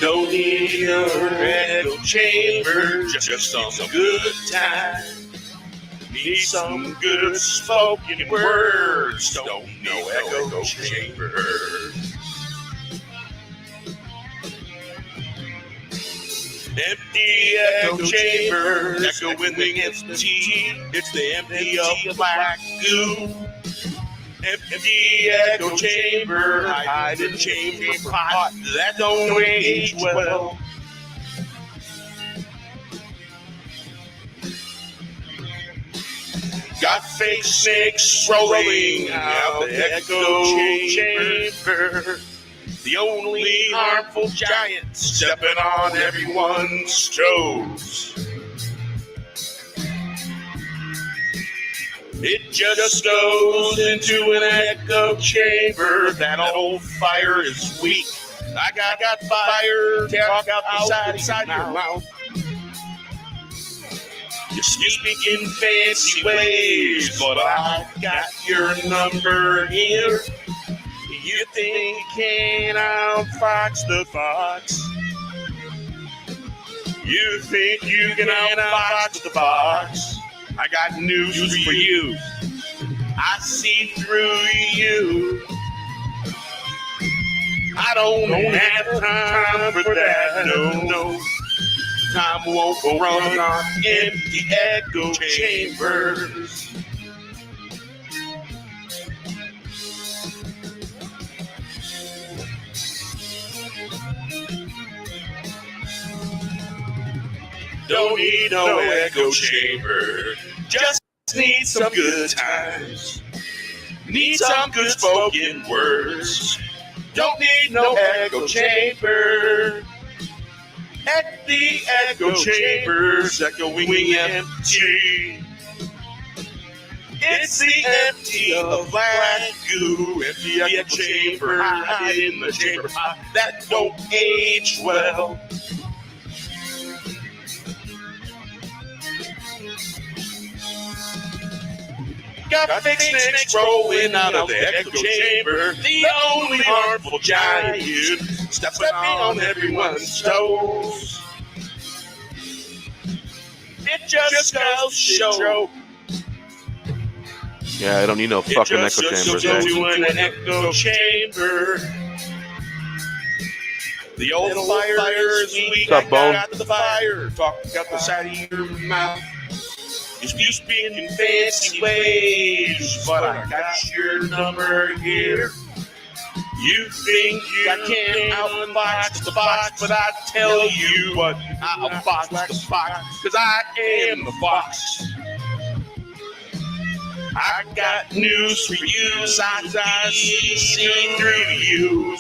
Don't need an echo chamber, just some good time. Need some good spoken words, don't need no echo chamber. Empty echo chamber, echoing the empty. It's the empty of black goo. Empty echo chamber, hide in chamber pot that don't age well. Got fake snakes rolling out the echo chamber. The only harmful giant stepping on everyone's toes. It just goes into an echo chamber. That old fire is weak. I got fire, talk out the side of your mouth. You speak in fancy ways, but I've got your number here. You think you can outfox the fox? You think you can outfox the fox? I got news for you. I see through you. I don't have time for that, no. Time won't run on empty echo chambers. Don't need no echo chamber, just need some good times. Need some good spoken words. Don't need no echo chamber. At the echo chambers, echoing empty. It's the empty of black goo. Empty echo chamber, hide in the chamber that don't age well. Got fake snakes rolling out of the echo chamber. The only harmful giant stepping on everyone's toes. It just goes to show. Yeah, I don't need no fucking echo chambers. Into an echo chamber. The old fire is weak. What's up, Bone? Got the fire. Talk out the side of your mouth. You speak in fancy ways, but I got your number here. You think I can't outfox the fox, but I tell you what, I'll fox the fox, because I am the fox. I got news for you, I see through you.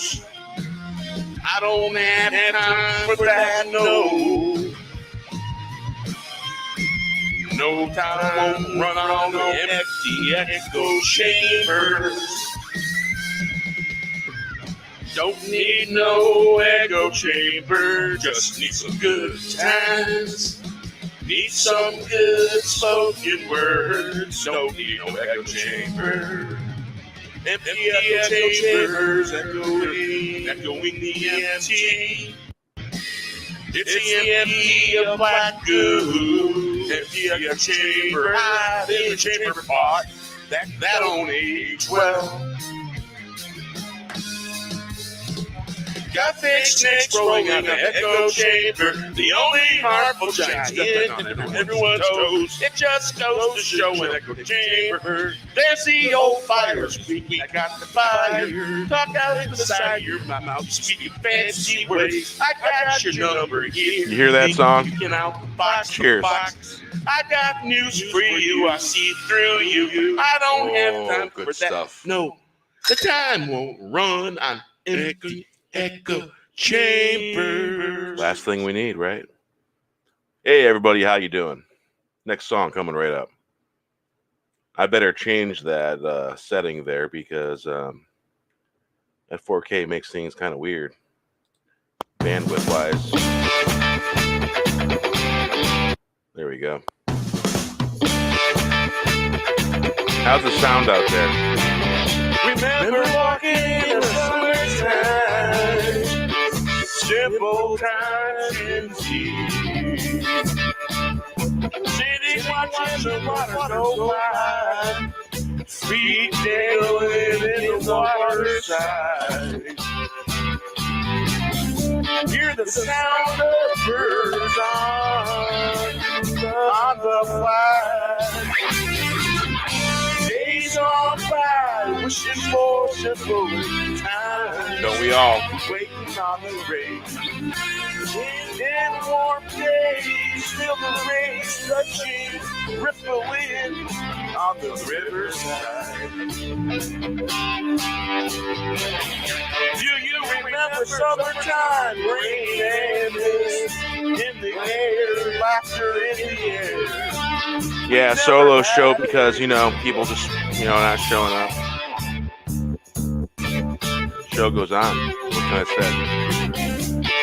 I don't have time for that, no. No time won't run on no empty echo chambers. Don't need no echo chamber, just need some good times. Need some good spoken words, don't need no echo chamber. Empty echo chambers, echoing the empty. It's the empty of black goo. Empty echo chamber, hide in the chamber pot that don't age well. Got fake snakes rolling out the echo chamber. The only harmful giant stepping on everyone's toes. It just goes to show an echo chamber. There's the old fire. We got the fire. Talk out the side of your mouth. Speaking fancy ways. I got your number here. You hear that song? You can outfox Cheers. the fox. I got news for you. I see through you. I don't have time for that. Stuff. No, the time won't run on empty echo chambers. Last thing we need, right? Hey, everybody, how you doing? Next song coming right up. I better change that setting there because that 4K makes things kind of weird, bandwidth-wise. There we go. How's the sound out there? Remember walking in the summertime, simple times indeed. Sitting watching the water go by, feet dangling in the water side. Hear the sound of birds on the fly. Days on by, wishing for simple times. Don't we all? Waiting on the rain. In warm days, feel the rain touching, rippling on the riverside. Do you remember summertime, rain and mist in the air, laughter in the air? Yeah, solo show because, people just, not showing up. Show goes on. What can I say?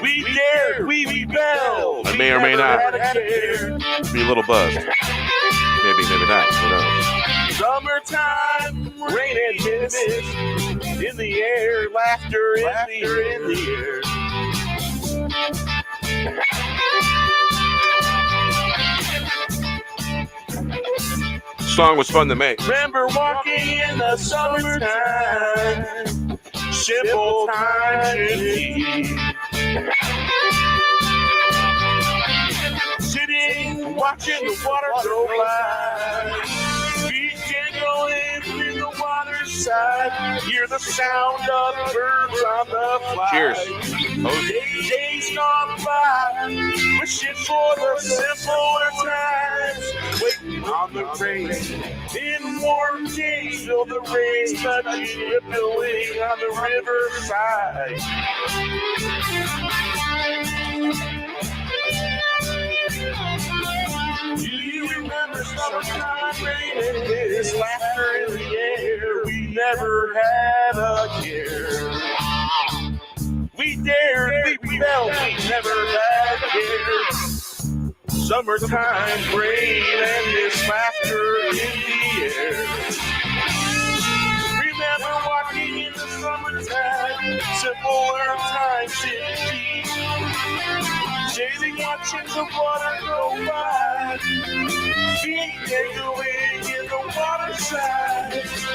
We dared, we rebelled. I may or may not be a little buzzed. Maybe not. Who knows? Summertime, rain and mist in the air, laughter in the air. Song was fun to make. Remember walking in the summertime, simple times indeed. Sitting, watching the water go by, feet dangling in the water side. Hear the sound of birds on the fly. Cheers. Days gone by, wishing for the simpler times. Waiting on the rain. In warm days, feel the rain touching, rippling on the riverside. Do you remember summertime rain and mist, laughter in the air? We never had a care. We dared, we rebelled, we never had a care. Summertime rain and mist, laughter in the air. Remember walking in the summertime, simpler times indeed. Sailing, watching the water go by, feet dangling in the water side.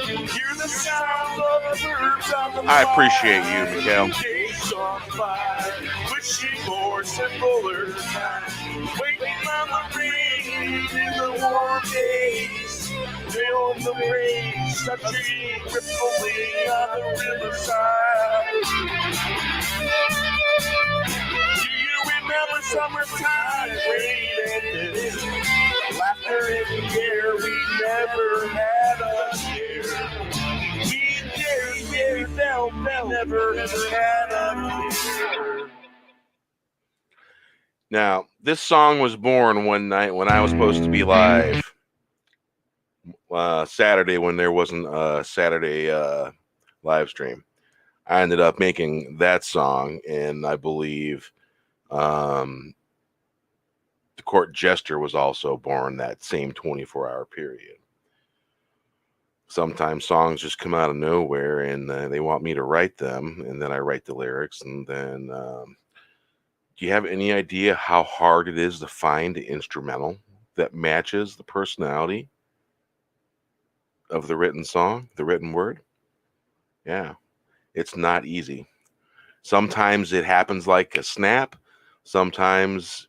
Hear the sound of birds on the I appreciate you, Mikhail. Days on by, wishing for simpler times. Waiting on the rain in the warm days. Feel the rain touching, rippling on the riverside. Remember summertime, rain and mist, laughter in the air, we never had a care. We dared, never had a care. Now, this song was born one night when I was supposed to be live. Saturday when there wasn't a Saturday live stream. I ended up making that song, and I believe the Court Jester was also born that same 24-hour period. Sometimes songs just come out of nowhere, and they want me to write them, and then I write the lyrics, and then do you have any idea how hard it is to find an instrumental that matches the personality of the written song, the written word? Yeah, it's not easy. Sometimes it happens like a snap. Sometimes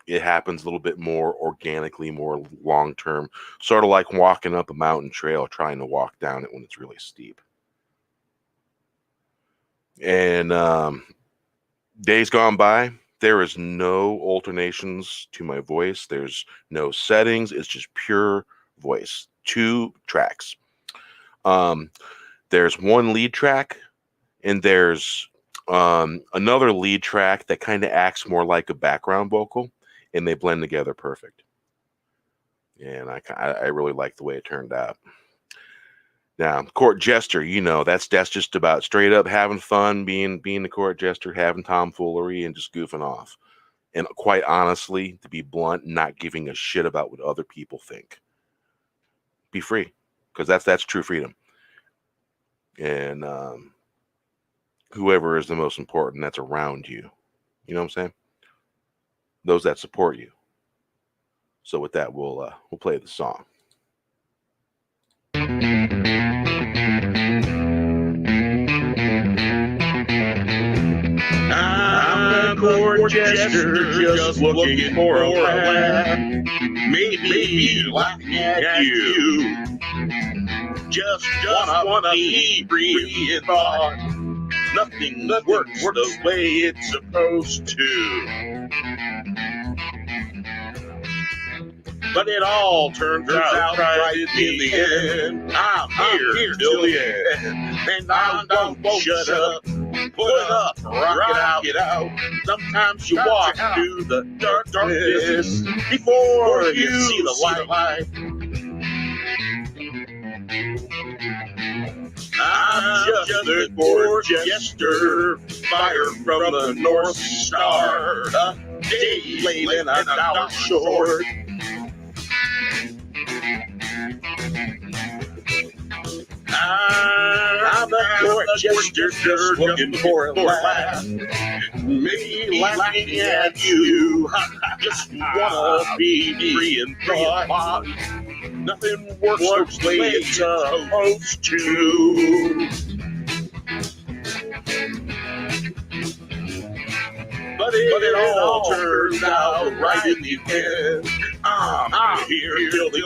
it happens a little bit more organically, more long-term, sort of like walking up a mountain trail, trying to walk down it when it's really steep. And days gone by, there is no alternations to my voice. There's no settings. It's just pure voice. 2 tracks. There's one lead track, and there's another lead track that kind of acts more like a background vocal, and they blend together perfect. And I really like the way it turned out. Now, Court Jester, that's just about straight up having fun, being the Court Jester, having tomfoolery, and just goofing off. And quite honestly, to be blunt, not giving a shit about what other people think. Be free. because that's true freedom. And whoever is the most important that's around you, you know what I'm saying? Those that support you. So with that, we'll play the song. I'm a court jester just looking for a laugh. Maybe laughing at you. Just wanna be free in thought. Nothing works the way it's supposed to. But it all turns out right in the end. I'm here till the end. And I won't shut up. Put up, rock it out. Sometimes you walk through the darkness before you see the light. I'm just a court jester, fire from the North Star. A day late and a dollar short. I'm a court jester just looking for a laugh. Maybe laughing at you. Just wanna be free and thought. Nothing works the way it's supposed to. But it all turns out right in the end. I'm here till the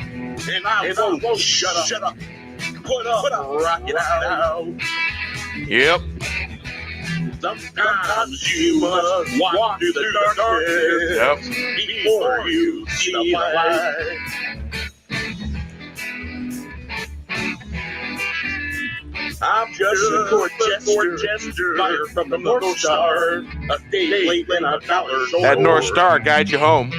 end. And I won't shut up. Put up, rock it out. Yep. Sometimes you must walk through the darkness before you see the light. I'm just a court jester, fire from the North Star. A day late and a dollar short. That North Star guides you home.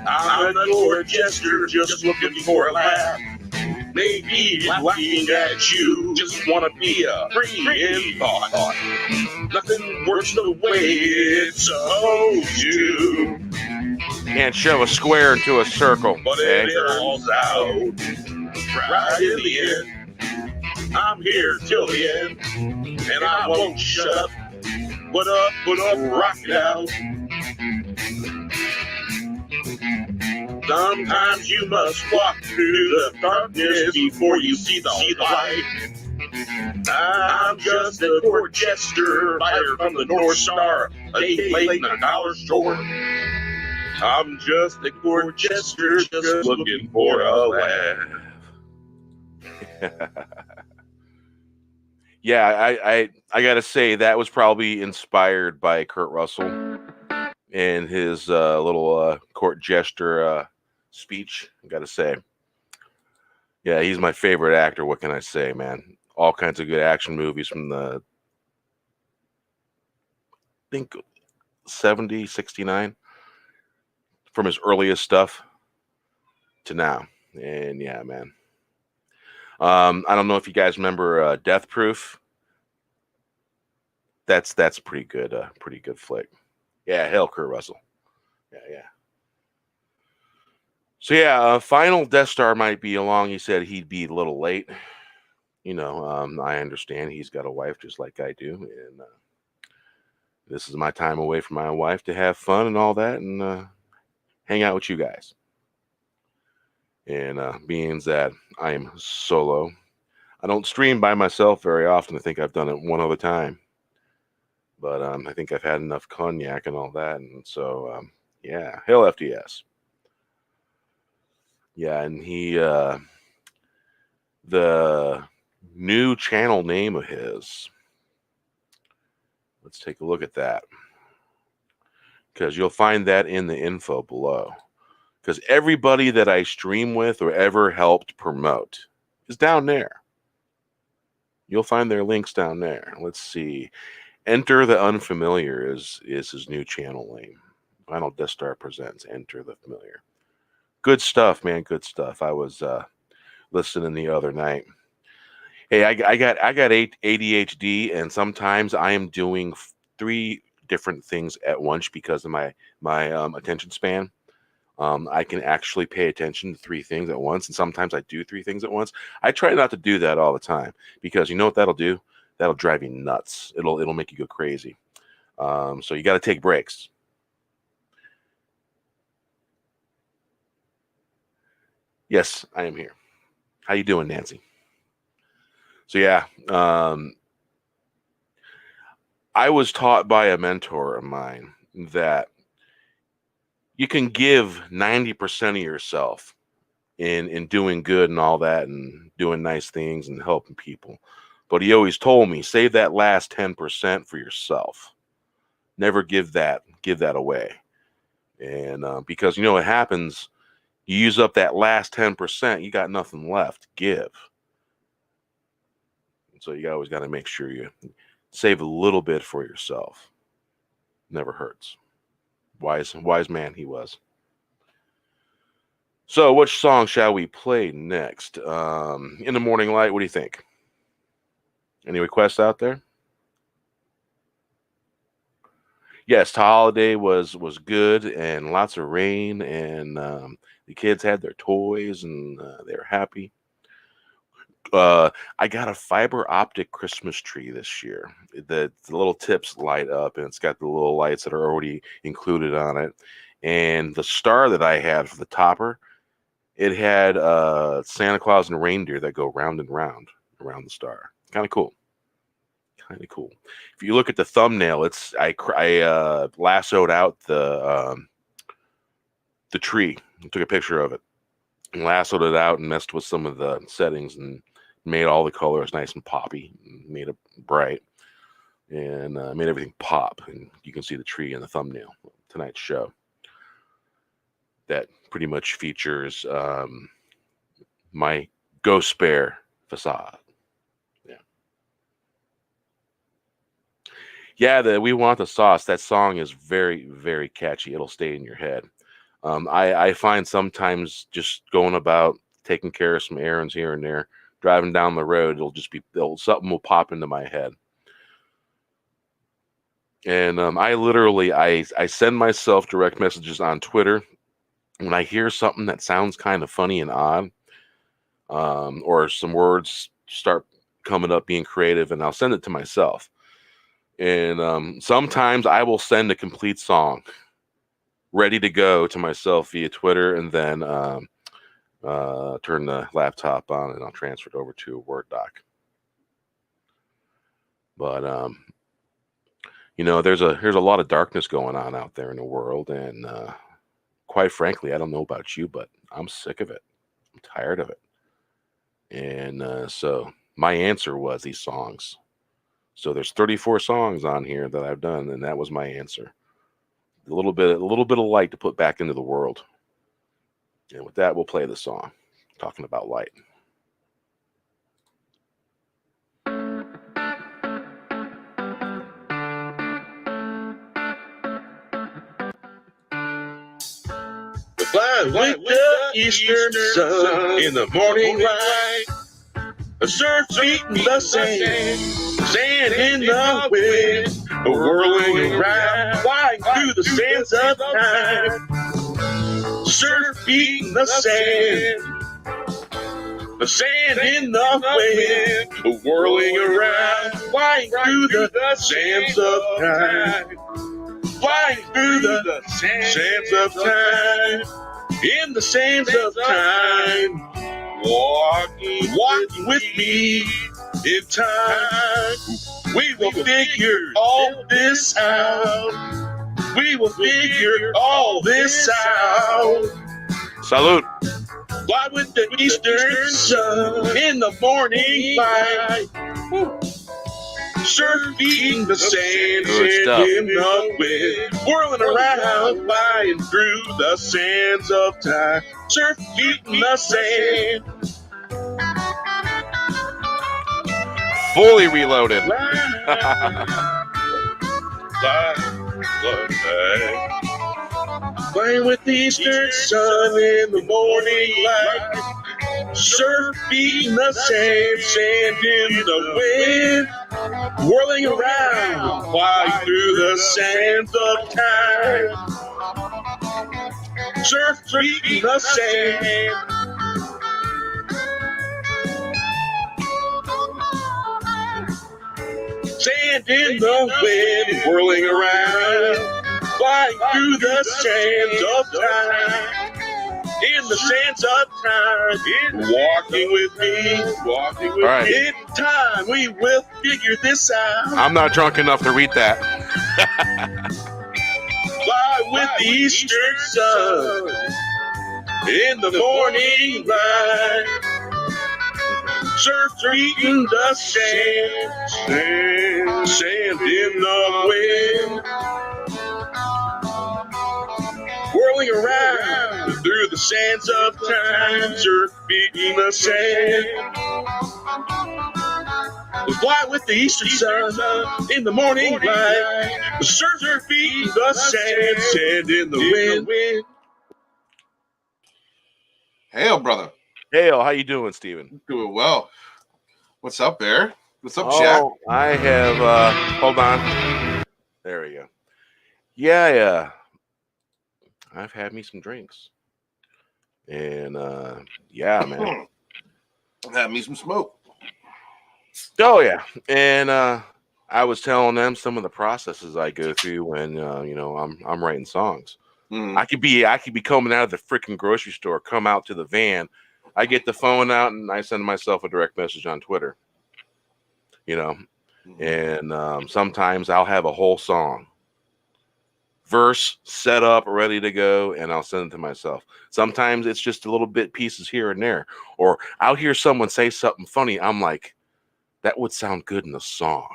I'm a court jester just looking for a laugh. Maybe laughing at you. Just wanna be a free in thought. Nothing works the way it's supposed to. Can't shove a square into a circle. But it turns out right in the end. I'm here till the end. And I won't shut up. Put up, rock it out. Sometimes you must walk through the darkness before you see the light. I'm just a court jester, fire from the North Star, a day late and a dollar short. I'm just a court jester, just looking for a laugh. Yeah, I gotta say that was probably inspired by Kurt Russell and his little court jester speech. I gotta say, yeah, he's my favorite actor. What can I say, man? All kinds of good action movies from the, I think, 70, 69, from his earliest stuff to now. And yeah, man. I don't know if you guys remember Death Proof. That's pretty good flick. Yeah, hell, Kurt Russell. Yeah. So yeah, FinalDeathStar might be along. He said he'd be a little late. You know, I understand he's got a wife just like I do, and this is my time away from my wife to have fun and all that, and hang out with you guys. And being that I am solo, I don't stream by myself very often. I think I've done it one other time. But I think I've had enough cognac and all that. And so, yeah, hail FDS. Yeah, and he, the new channel name of his, let's take a look at that. Because you'll find that in the info below. Because everybody that I stream with or ever helped promote is down there. You'll find their links down there. Let's see. Enter the Unfamiliar is his new channel name. FinalDeathStar presents Enter the Familiar. Good stuff, man. Good stuff. I was listening the other night. Hey, I got ADHD, and sometimes I am doing 3 different things at once because of my attention span. I can actually pay attention to 3 things at once, and sometimes I do 3 things at once. I try not to do that all the time because you know what that'll do? That'll drive you nuts. It'll make you go crazy. So you got to take breaks. Yes, I am here. How you doing, Nancy? So yeah, I was taught by a mentor of mine that you can give 90% of yourself in doing good and all that and doing nice things and helping people. But he always told me, save that last 10% for yourself. Never give that away. And because you know what happens, you use up that last 10%, you got nothing left to give. So you always got to make sure you save a little bit for yourself. Never hurts. Wise man he was. So which song shall we play next? In the Morning Light, what do you think? Any requests out there? Yes, Holiday was good and lots of rain, and the kids had their toys and they were happy. I got a fiber optic Christmas tree this year. The little tips light up, and it's got the little lights that are already included on it. And the star that I had for the topper, it had Santa Claus and reindeer that go round and round around the star. Kind of cool. Kind of cool. If you look at the thumbnail, I lassoed out the tree and took a picture of it and lassoed it out and messed with some of the settings and made all the colors nice and poppy, made it bright, and made everything pop. And you can see the tree in the thumbnail of tonight's show. That pretty much features my Ghost Bear facade. Yeah, We Want the Sauce. That song is very, very catchy. It'll stay in your head. I find sometimes just going about taking care of some errands here and there, driving down the road, something will pop into my head. And I send myself direct messages on Twitter when I hear something that sounds kind of funny and odd, or some words start coming up being creative, and I'll send it to myself. And sometimes I will send a complete song ready to go to myself via Twitter, and then turn the laptop on and I'll transfer it over to a Word doc. But there's a lot of darkness going on out there in the world, and quite frankly, I don't know about you, but I'm sick of it. I'm tired of it. And so my answer was these songs. So there's 34 songs on here that I've done, and that was my answer. A little bit of light to put back into the world. And with that, we'll play the song, talking about light. Fly with the eastern sun in the morning light. A surf beating the sand in the wind, whirling around, flying through the sands of time. Surf beating the sand in the wind, whirling around, flying through the sands of time. Flying through the sands of time, in the sands of time. Walking with me in time. We will figure all this out. We will figure all this out. Salute. Fly with the eastern sun in the morning light. Surf beating the sand in the wind, whirling around, flying through the sands of time. Surf beating the sand. Fully reloaded. Flying with the eastern sun in the morning light. Surf beating the sand in the wind. whirling around, flying through the sands of time. Surf beating the sand. Sand in the wind, whirling around, flying through the sands of time. In the sands of time, walking with me, walking with Right. me. In time, we will figure this out. I'm not drunk enough to read that. Fly with the eastern sun in the morning light. Surf beating the sand, sand in the wind, whirling around through the sands of time. Surf beating the sand. We fly with the eastern sun in the morning light. The surf beating the sand, sand in the wind. Hail, brother. Hail, how you doing, Steven? Doing well. What's up, Bear? What's up, Jack? I have, hold on. There we go. Yeah. I've had me some drinks. And, yeah, man. Had me some smoke. Oh, yeah. And, I was telling them some of the processes I go through when, I'm writing songs. Mm. I could be coming out of the freaking grocery store, come out to the van. I get the phone out and I send myself a direct message on Twitter, and sometimes I'll have a whole song, verse set up, ready to go, and I'll send it to myself. Sometimes it's just a little bit pieces here and there, or I'll hear someone say something funny. I'm like, that would sound good in a song.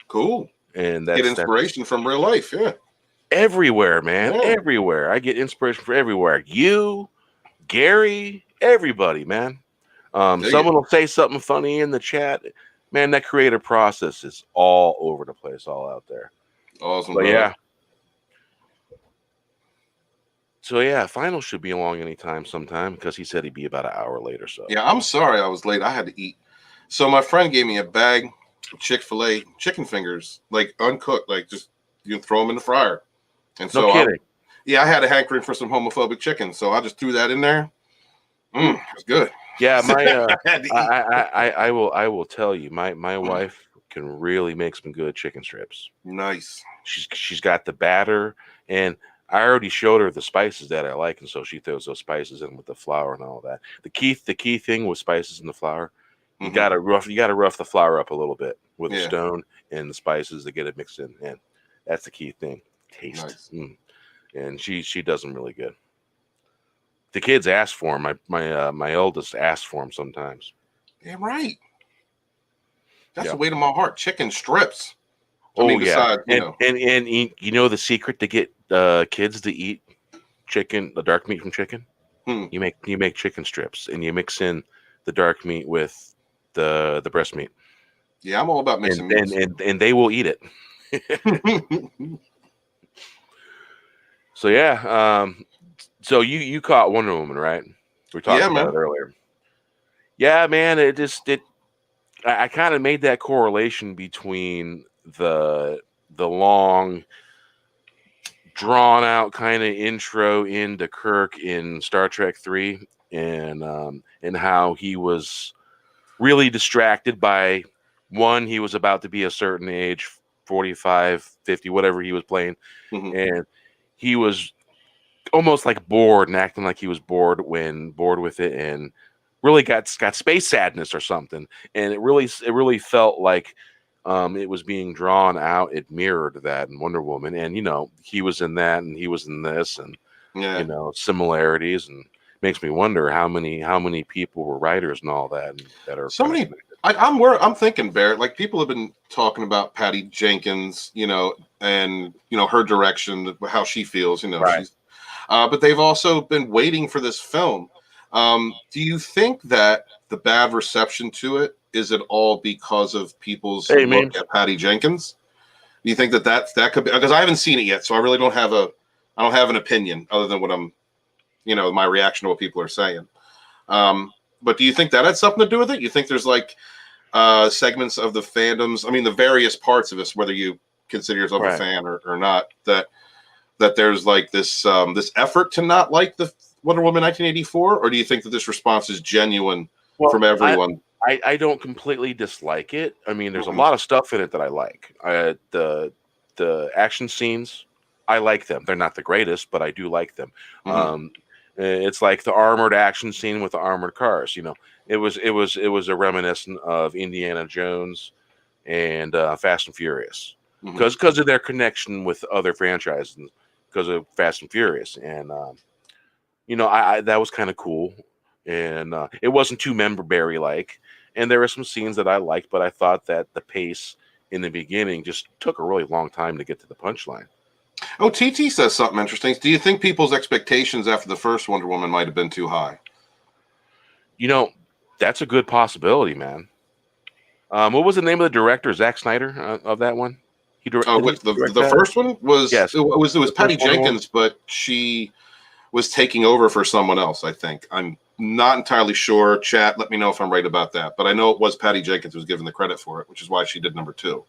Cool. And get inspiration from real life. Yeah. Everywhere, man. Yeah. Everywhere. I get inspiration from everywhere. You, Gary, everybody, man. Someone will say something funny in the chat. Man, that creative process is all over the place, all out there. Awesome. But yeah. So yeah, Final should be along anytime sometime because he said he'd be about an hour late or so. Yeah, I'm sorry I was late. I had to eat. So my friend gave me a bag of Chick-fil-A chicken fingers, like uncooked, like just you can throw them in the fryer. And so no kidding. I had a hankering for some homophobic chicken, so I just threw that in there. It's good. Yeah, I will tell you, my wife can really make some good chicken strips. Nice. She's got the batter, and I already showed her the spices that I like, and so she throws those spices in with the flour and all that. The key thing with spices in the flour, you gotta rough the flour up a little bit with a stone and the spices to get it mixed in, and that's the key thing. Taste. Nice. And she does them really good. The kids ask for them. My eldest asks for them sometimes. Damn right. That's the way to my heart. Chicken strips. Besides, and you know the secret to get kids to eat chicken, the dark meat from chicken. You make chicken strips and you mix in the dark meat with the breast meat. Yeah, I'm all about mixing meats. And they will eat it. So yeah, so you caught Wonder Woman, right? We were talking about it earlier. Yeah, man, I kind of made that correlation between the long, drawn out kind of intro into Kirk in Star Trek 3, and how he was really distracted by one, he was about to be a certain age, 45, 50, whatever he was playing, and he was almost like bored and acting like he was bored with it, and really got space sadness or something. And it really felt like it was being drawn out. It mirrored that in Wonder Woman, and he was in that and he was in this, and similarities, and makes me wonder how many people were writers and all that, and that are so many. I'm thinking, Barrett, like people have been talking about Patty Jenkins, and her direction, how she feels, right. But they've also been waiting for this film. Do you think that the bad reception to it is it all because of people's look at Patty Jenkins? Do you think that could be, because I haven't seen it yet, so I really don't have an opinion other than what I'm, my reaction to what people are saying. But do you think that had something to do with it? You think there's like segments of the fandoms. I mean, the various parts of this, whether you consider yourself a fan or not, that there's like this this effort to not like the Wonder Woman 1984, or do you think that this response is genuine from everyone? I don't completely dislike it. I mean, there's a lot of stuff in it that I like. The action scenes, I like them. They're not the greatest, but I do like them. It's like the armored action scene with the armored cars. You know, it was a reminiscent of Indiana Jones and Fast and Furious because of their connection with other franchises, because of Fast and Furious, and you know, I that was kind of cool, and it wasn't too member-berry like. And there were some scenes that I liked, but I thought that the pace in the beginning just took a really long time to get to the punchline. Oh, TT says something interesting. Do you think people's expectations after the first Wonder Woman might have been too high? You know, that's a good possibility, man. What was the name of the director, Zack Snyder, of that one? The first one was it was Patty Jenkins, but she was taking over for someone else. I think I'm not entirely sure. Chat, let me know if I'm right about that. But I know it was Patty Jenkins who was given the credit for it, which is why she did number 2.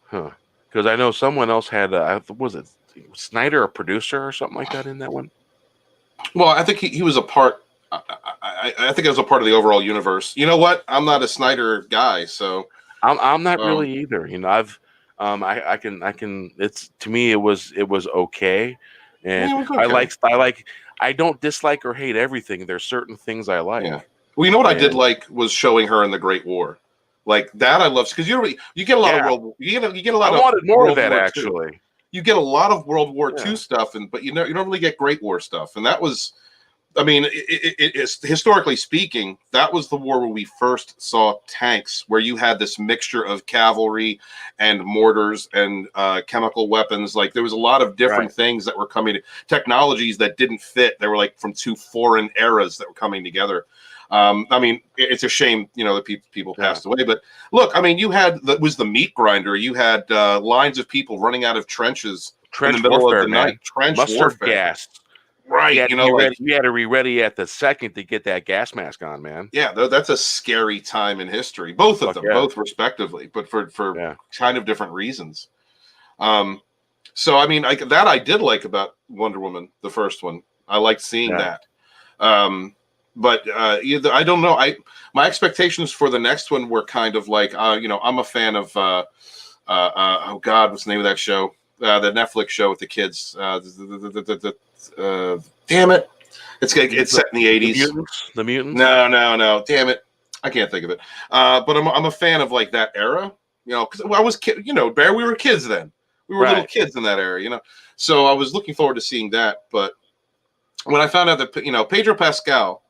Huh? Because I know someone else had. Was it Snyder, a producer or something like that in that one? Well, I think he was a part. I think it was a part of the overall universe. You know what? I'm not a Snyder guy, so I'm not really either. You know, I can. It's to me, it was okay, and yeah, okay. I don't dislike or hate everything. There's certain things I like. Yeah. Well, you know what I did like was showing her in the Great War. Like that, I love because you get a lot of world. You get a lot. I wanted more of that actually. You get a lot of World War II stuff, but you don't really get Great War stuff, and that was. I mean, it's historically speaking, that was the war where we first saw tanks, where you had this mixture of cavalry and mortars and chemical weapons. Like there was a lot of different things that were coming, technologies that didn't fit. They were like from 2 foreign eras that were coming together. I mean, it's a shame, you know, that people passed away. But look, I mean, you had was the meat grinder. You had lines of people running out of trenches in the middle of the night. Trench warfare. Gas. Right, you had to be ready at the second to get that gas mask on, man. Yeah, that's a scary time in history. Both of them, both respectively, but for kind of different reasons. So I mean, I did like about Wonder Woman, the first one. I liked seeing that. But I don't know. My expectations for the next one were kind of like, you know, I'm a fan of oh God, what's the name of that show? The Netflix show with the kids. Damn it! It's set in the 80s. The Mutants. No. Damn it! I can't think of it. But I'm a fan of like that era. You know, because I was kid. You know, Bear. We were kids then. We were little kids in that era. You know, so I was looking forward to seeing that. But when I found out that, you know, Pedro Pascal,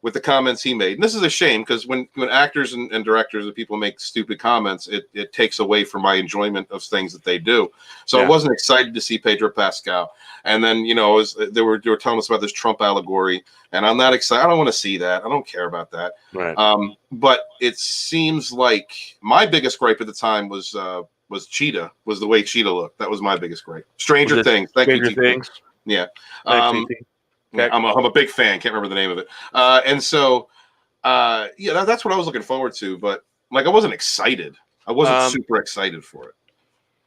with the comments he made, and this is a shame because when actors and directors and people make stupid comments, it takes away from my enjoyment of things that they do. So I wasn't excited to see Pedro Pascal. And then, you know, they were telling us about this Trump allegory, and I'm not excited. I don't want to see that. I don't care about that. Right. But it seems like my biggest gripe at the time was Cheetah, was the way Cheetah looked. That was my biggest gripe. Stranger Things. Thank you. Stranger Things. Yeah. Okay. I'm a big fan. Can't remember the name of it. And so, that's what I was looking forward to. But like, I wasn't excited. I wasn't super excited for it.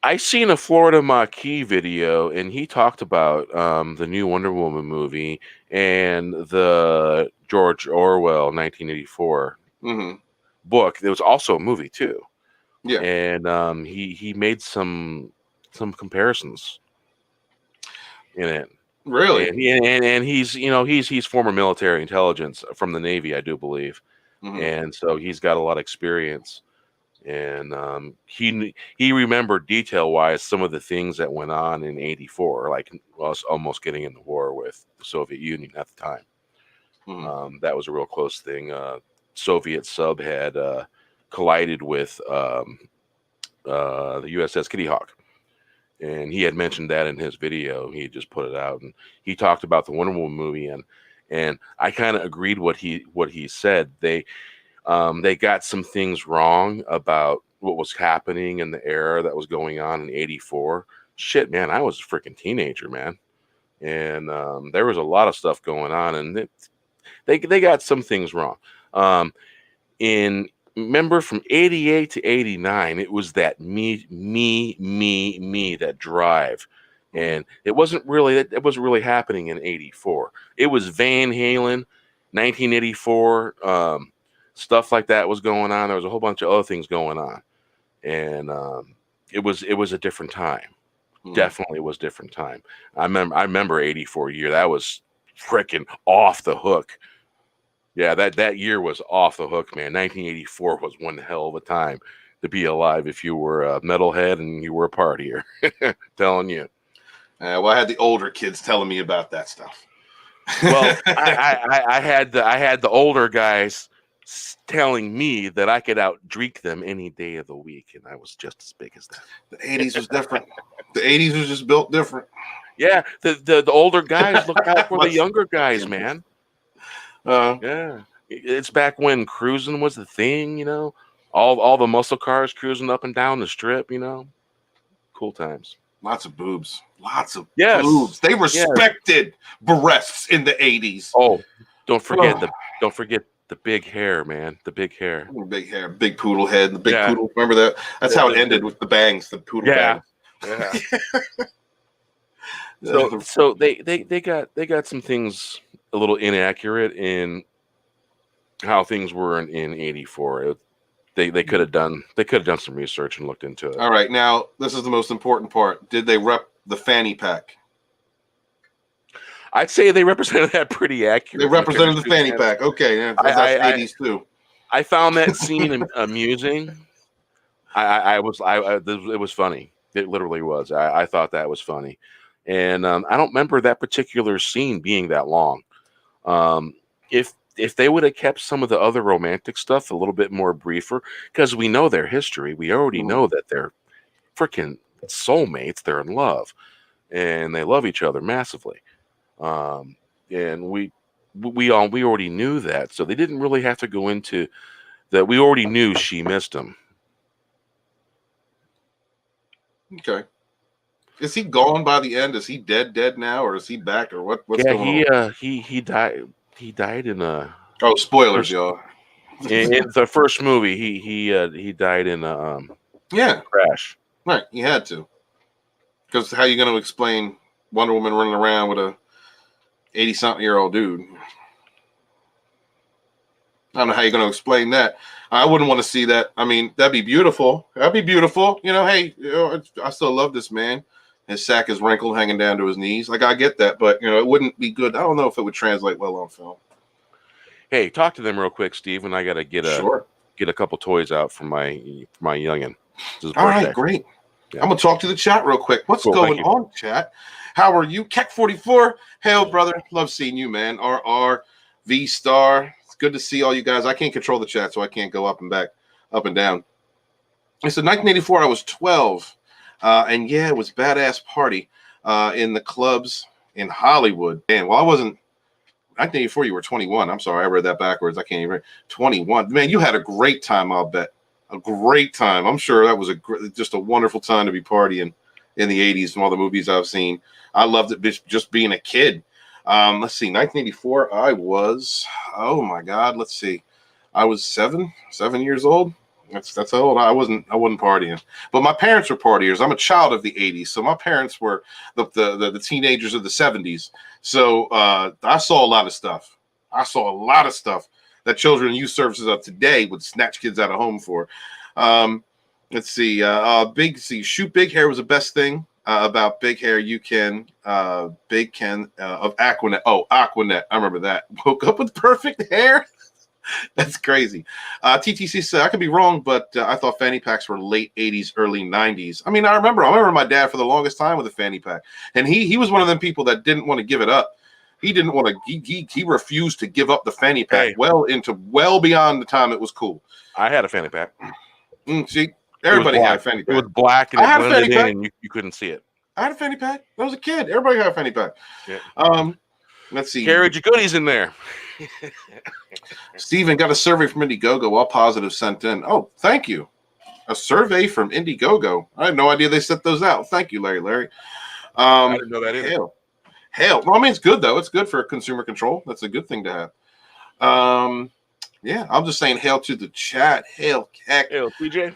I seen a Florida Maquis video, and he talked about the new Wonder Woman movie and the George Orwell 1984 book. There was also a movie too. Yeah, and he made some comparisons in it. Really? And he's, you know, he's former military intelligence from the Navy, I do believe, and so he's got a lot of experience, and he remembered detail wise some of the things that went on in '84, like us almost getting in the war with the Soviet Union at the time. That was a real close thing. Soviet sub had collided with the USS Kitty Hawk. And he had mentioned that in his video. He just put it out, and he talked about the Wonder Woman movie, and I kind of agreed what he said. They got some things wrong about what was happening in the era that was going on in '84. Shit, man, I was a freaking teenager, man, and there was a lot of stuff going on, and they got some things wrong. In remember from 88 to 89, it was that me, that drive. And it wasn't really happening in 84. It was Van Halen, 1984, stuff like that was going on. There was a whole bunch of other things going on. And it was a different time. Definitely was different time. I remember 84 year. That was freaking off the hook. Yeah, that year was off the hook, man. 1984 was one hell of a time to be alive if you were a metalhead and you were a partier. Telling you. Well, I had the older kids telling me about that stuff. Well, I had the older guys telling me that I could out-drink them any day of the week, and I was just as big as them. The 80s was different. The 80s was just built different. Yeah, the older guys looked out for the younger guys, man. Yeah, it's back when cruising was the thing, you know. All the muscle cars cruising up and down the strip, you know. Cool times. Lots of boobs. Lots of boobs. They respected breasts in the 80s. Oh, don't forget the big hair, man. The big hair. Big hair, big poodle head, the big poodle. Remember that? That's how it ended with the bangs, the poodle bangs. Yeah. So they got some things a little inaccurate in how things were in 84. They could have done some research and looked into it. All right, now this is the most important part. Did they rep the fanny pack? I'd say they represented that pretty accurate. They represented the fanny pack. Okay, yeah, that's 80s too. I found that scene amusing. It was funny. It literally was. I thought that was funny, and I don't remember that particular scene being that long. If they would have kept some of the other romantic stuff a little bit more briefer, because we know their history, we already know that they're freaking soulmates. They're in love, and they love each other massively. And we already knew that, so they didn't really have to go into that. We already knew she missed him. Okay. Is he gone by the end? Is he dead now, or is he back, or what's going on? He died. He died in a. Oh, spoilers, y'all! in the first movie, he died in a crash. Right, he had to. Because how you going to explain Wonder Woman running around with a 80-something-year-old dude? I don't know how you're going to explain that. I wouldn't want to see that. I mean, that'd be beautiful. That'd be beautiful. You know, hey, I still love this man. His sack is wrinkled, hanging down to his knees. Like, I get that, but it wouldn't be good. I don't know if it would translate well on film. Hey, talk to them real quick, Steve, and I got to get a couple toys out for my youngin. All right, great. Yeah. I'm gonna talk to the chat real quick. What's going on, chat? How are you, Keck44? Hail, brother. Love seeing you, man. RR V Star. It's good to see all you guys. I can't control the chat, so I can't go up and back, up and down. It's 1984. I was 12. And yeah, it was badass party in the clubs in Hollywood. Damn, well, I wasn't 1984. You were 21. I'm sorry, I read that backwards. I can't even read. 21. Man, you had a great time. I'll bet a great time. I'm sure that was just a wonderful time to be partying in the 80s from all the movies I've seen. I loved it just being a kid. Let's see, 1984. I was, oh my God, let's see, I was seven years old. That's how old I wasn't partying, but my parents were partiers. I'm a child of the 80s, so my parents were the teenagers of the 70s. So I saw a lot of stuff. That children and youth services of today would snatch kids out of home for. Let's see, shoot big hair was the best thing about big hair. You can Big Ken of Aquanet. Oh, Aquanet, I remember that. Woke up with perfect hair. That's crazy. TTC said, I could be wrong, but I thought fanny packs were late 80s, early 90s. I mean, I remember my dad for the longest time with a fanny pack. And he was one of them people that didn't want to give it up. He didn't want to, he refused to give up the fanny pack well beyond the time it was cool. I had a fanny pack. See, everybody had a fanny pack. It was black and it blended in and you couldn't see it. I had a fanny pack. I was a kid. Everybody had a fanny pack. Yeah. Let's see. Carried your goodies in there. Steven got a survey from Indiegogo. All positive sent in. Oh, thank you. A survey from Indiegogo. I had no idea they sent those out. Thank you, Larry. I didn't know that either. Hell. Well, I mean, it's good, though. It's good for consumer control. That's a good thing to have. Yeah, I'm just saying hail to the chat. Hail, heck. Hail, CJ.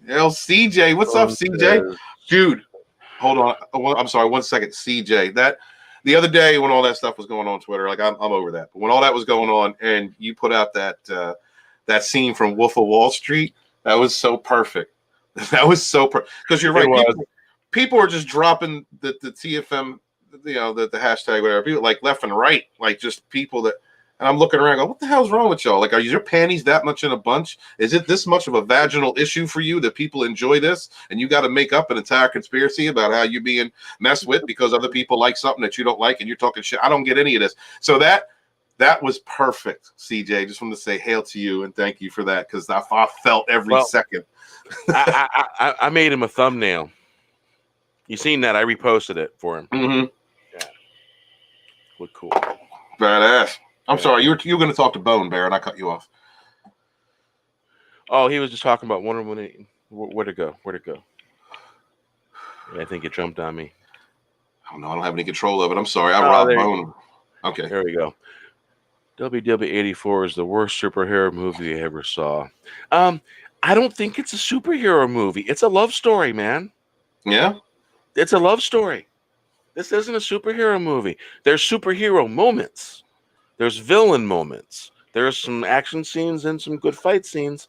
Hail, CJ. What's up, CJ? Dude, hold on. I'm sorry, 1 second. CJ, that the other day when all that stuff was going on Twitter, like I'm over that. But when all that was going on and you put out that scene from Wolf of Wall Street, that was so perfect. That was so perfect. Because you're right. People are just dropping the TFM, the hashtag, whatever, people like left and right, like just people that. And I'm looking around, what the hell's wrong with y'all? Like, are your panties that much in a bunch? Is it this much of a vaginal issue for you that people enjoy this? And you got to make up an entire conspiracy about how you being messed with because other people like something that you don't like and you're talking shit. I don't get any of this. So that was perfect, CJ. Just wanted to say hail to you and thank you for that because I felt every second. I made him a thumbnail. You seen that? I reposted it for him. Mm-hmm. Yeah. Look cool. Badass. I'm sorry, you were going to talk to Bone Bear, and I cut you off. Oh, he was just talking about Wonder Woman. Where'd it go? Yeah, I think it jumped on me. Oh no, I don't have any control of it. I'm sorry, I robbed Bone. Okay, there we go. WW84 is the worst superhero movie I ever saw. I don't think it's a superhero movie. It's a love story, man. Yeah, it's a love story. This isn't a superhero movie. There's superhero moments. There's villain moments. There's some action scenes and some good fight scenes.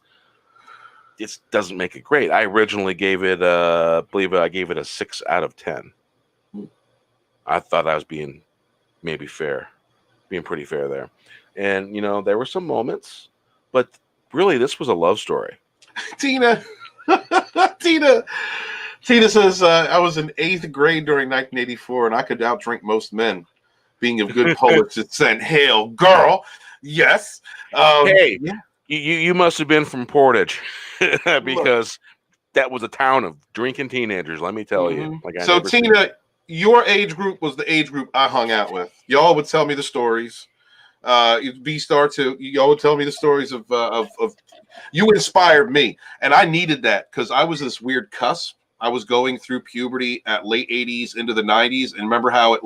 It doesn't make it great. I originally gave it, I gave it a 6 out of 10. I thought I was being pretty fair there. And, there were some moments, but really this was a love story. Tina says, I was in 8th grade during 1984 and I could outdrink most men. Being of good poets, it sent hail, girl. Yes. Hey, yeah. you must have been from Portage because that was a town of drinking teenagers. Let me tell you. So Tina, your age group was the age group I hung out with. Y'all would tell me the stories. B-Star too. Y'all would tell me the stories of you inspired me, and I needed that because I was this weird cusp. I was going through puberty at late 80s into the 90s, and remember how it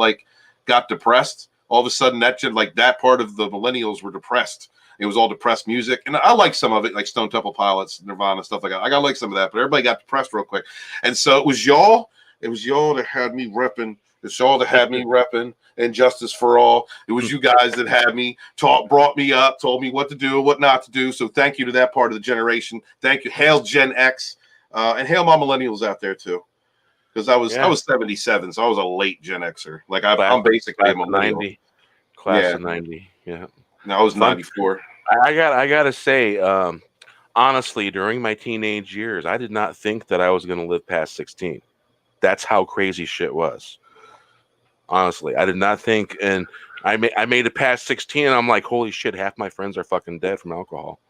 got depressed. All of a sudden, that part of the millennials were depressed. It was all depressed music, and I like some of it, like Stone Temple Pilots, Nirvana, stuff like that. I got like some of that, but everybody got depressed real quick. And so it was y'all. It was y'all that had me repping. It's y'all that had me repping and Justice for All. It was you guys that had me brought me up, told me what to do, what not to do. So thank you to that part of the generation. Thank you. Hail Gen X, and hail my millennials out there too. Because I was 77, so I was a late Gen Xer. Like I'm basically a millennial. Class of 90. Yeah. No, I was 94. I gotta say, honestly, during my teenage years, I did not think that I was gonna live past 16. That's how crazy shit was. Honestly, I did not think, and I made it past 16, and I'm like, holy shit, half my friends are fucking dead from alcohol.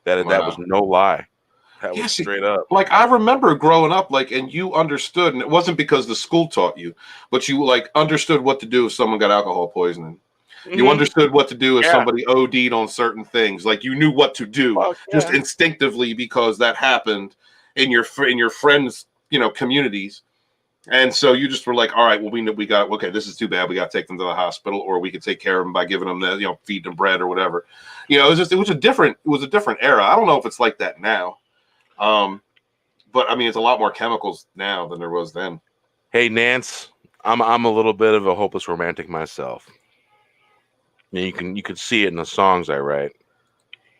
That was no lie. That was straight up. Like I remember growing up, and you understood, and it wasn't because the school taught you, but you understood what to do if someone got alcohol poisoning. Mm-hmm. You understood what to do if somebody OD'd on certain things. Like you knew what to do just instinctively because that happened in your friends, communities. And so you just were like, all right, well, we got, okay, this is too bad. We got to take them to the hospital, or we could take care of them by giving them feed them bread or whatever. It was a different era. I don't know if it's like that now. But I mean, it's a lot more chemicals now than there was then. Hey, Nance, I'm a little bit of a hopeless romantic myself. You can see it in the songs I write.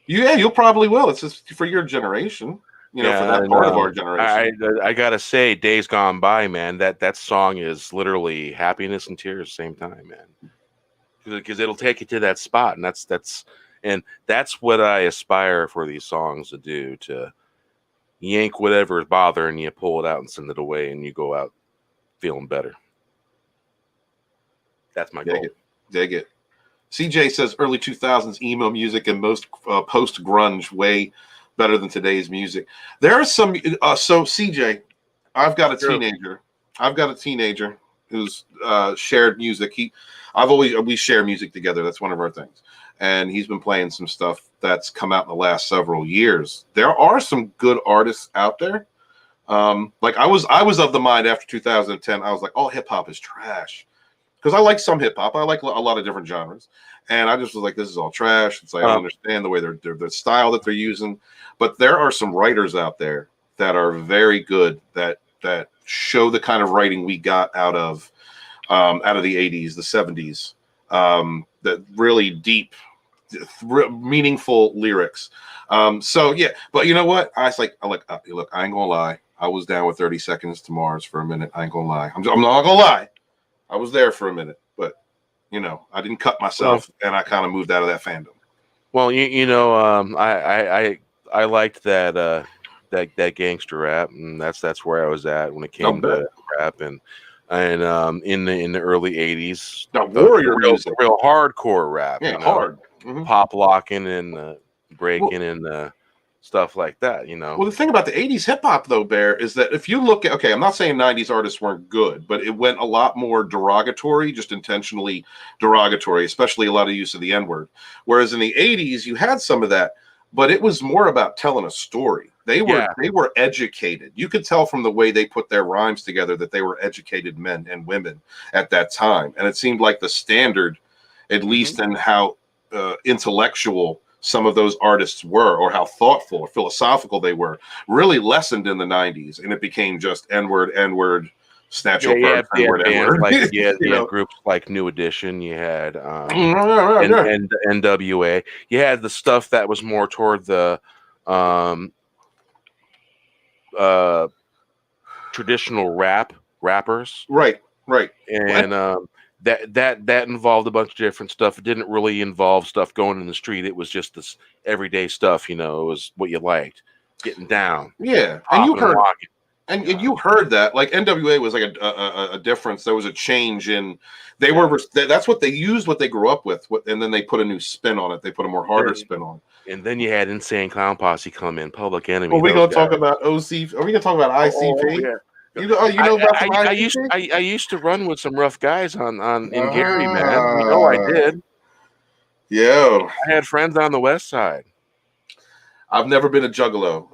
Yeah, you'll probably will. It's just for your generation. For that part of our generation. I gotta say, Days Gone By, man, that song is literally happiness and tears at the same time, man. Because it'll take you to that spot, and that's what I aspire for these songs to do, to yank whatever is bothering you, pull it out and send it away, and you go out feeling better. That's my goal. Dig it. CJ says early 2000s emo music and most post grunge way better than today's music. There are some. So CJ, I've got a teenager who's shared music. We share music together. That's one of our things. And he's been playing some stuff that's come out in the last several years. There are some good artists out there. I was of the mind after 2010. I was like, all hip hop is trash. because I like some hip hop. I like a lot of different genres, and I just was like, this is all trash. It's like I don't understand the way they're the style that they're using, but there are some writers out there that are very good that show the kind of writing we got out of the 80s, the 70s, that really deep, meaningful lyrics. So yeah, but you know what? I was like, look, I ain't gonna lie. I was down with 30 Seconds to Mars for a minute. I ain't gonna lie. I'm not gonna lie. I was there for a minute, but you know, I didn't cut myself, and I kind of moved out of that fandom. Well, I liked that that gangster rap, and that's where I was at when it came to rap, and in the early '80s, the warrior music, real hardcore rap, hard, pop locking and breaking and stuff like that, Well, the thing about the 80s hip hop, though, Bear, is that if you look at, okay, I'm not saying 90s artists weren't good, but it went a lot more derogatory, just intentionally derogatory, especially a lot of use of the N-word. Whereas in the 80s, you had some of that, but it was more about telling a story. They were educated. You could tell from the way they put their rhymes together that they were educated men and women at that time. And it seemed like the standard, at least in how intellectual some of those artists were, or how thoughtful or philosophical they were, really lessened in the 90s, and it became just N-word, snatch your purse, N-word. Like, you had groups like New Edition, you had NWA, you had the stuff that was more toward the traditional rappers, right, and that involved a bunch of different stuff. It didn't really involve stuff going in the street. It was just this everyday stuff, it was what you liked, getting down. Yeah, and you heard, and you heard that, like NWA was like a difference. There was a change in that's what they used, what they grew up with, and then they put a new spin on it. They put a more harder spin on it. And then you had Insane Clown Posse come in, Public Enemy. Well, we're gonna talk about OC. Are we gonna talk about ICP? Yeah. I used to run with some rough guys in Gary, man. I did. Yeah, I had friends on the West Side. I've never been a juggalo.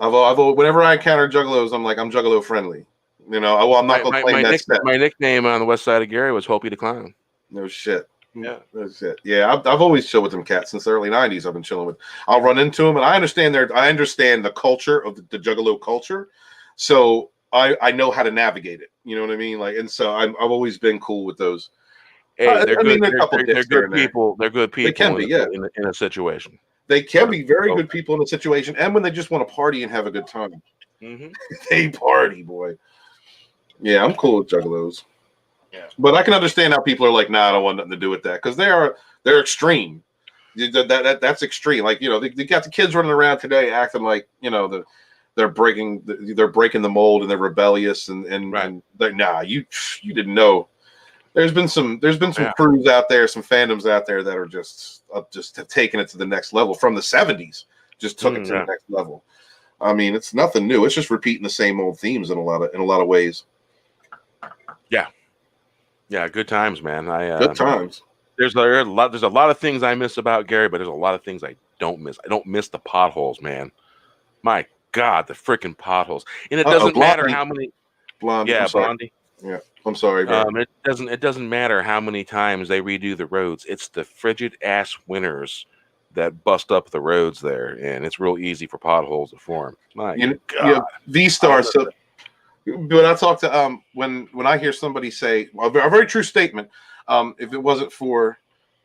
Whenever I encounter juggalos, I'm like, I'm juggalo friendly. I'm not gonna claim that. My nickname on the West Side of Gary was Hopi the Clown. No shit. Yeah, no shit. Yeah, I've always chilled with them cats since the early '90s. I've been chilling with. I'll run into them, and I understand the culture of the juggalo culture. So I know how to navigate it. You know what I mean? Like, and so I've always been cool with those. Hey, they're good. They're good people. They're good people. They can be, in a situation. They can be very good people in a situation, and when they just want to party and have a good time, they party, boy. Yeah, I'm cool with juggalos. Yeah, but I can understand how people are like, nah, I don't want nothing to do with that, because they're extreme. That's extreme. Like, they got the kids running around today acting like they're breaking the mold, and they're rebellious and they're, nah, you didn't know. There's been some crews out there, some fandoms out there that are just have taken it to the next level from the 70s. Just took it to the next level. I mean, it's nothing new. It's just repeating the same old themes in a lot of ways. Yeah, good times, man. Good times. There's a lot of things I miss about Gary, but there's a lot of things I don't miss. I don't miss the potholes, man. My God, the freaking potholes. And it doesn't matter how many. Blondie. Yeah, Blondie. Yeah, I'm sorry, bro. It doesn't matter how many times they redo the roads. It's the frigid ass winters that bust up the roads there, and it's real easy for potholes to form. My God. V-Star. So when I talk to when I hear somebody say a very true statement, if it wasn't for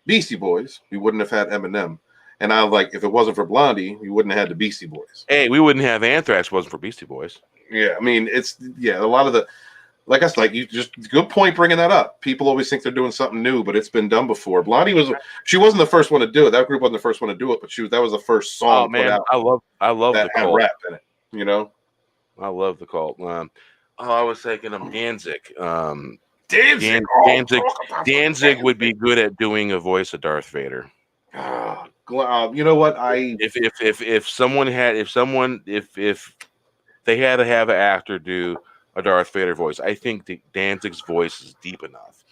Beastie Boys, we wouldn't have had Eminem. And I was like, if it wasn't for Blondie, we wouldn't have had the Beastie Boys. Hey, we wouldn't have Anthrax if it wasn't for Beastie Boys. Yeah, I mean, a lot of the. Like I said, like you just good point bringing that up. People always think they're doing something new, but it's been done before. Blondie she wasn't the first one to do it. That group wasn't the first one to do it, but that was the first song. Oh man, I love that the cult. Had rap in it. I love the cult. I was thinking of Danzig. Danzig would be good at doing a voice of Darth Vader. You know what? If they had to have an actor do a Darth Vader voice, I think Danzig's voice is deep enough.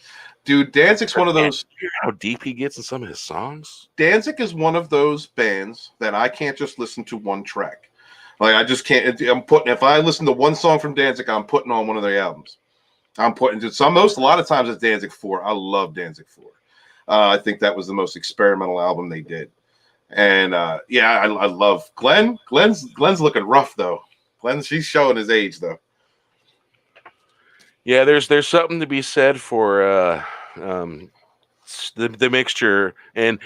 Dude, Danzig's one of those. How deep he gets in some of his songs. Danzig is one of those bands that I can't just listen to one track. Like, I just can't. If I listen to one song from Danzig, I'm putting on one of their albums. I'm putting to some most a lot of times it's Danzig 4. I love Danzig 4. I think that was the most experimental album they did. And yeah, I love Glenn. Glenn's looking rough though. She's showing his age though. Yeah, there's something to be said for the mixture, and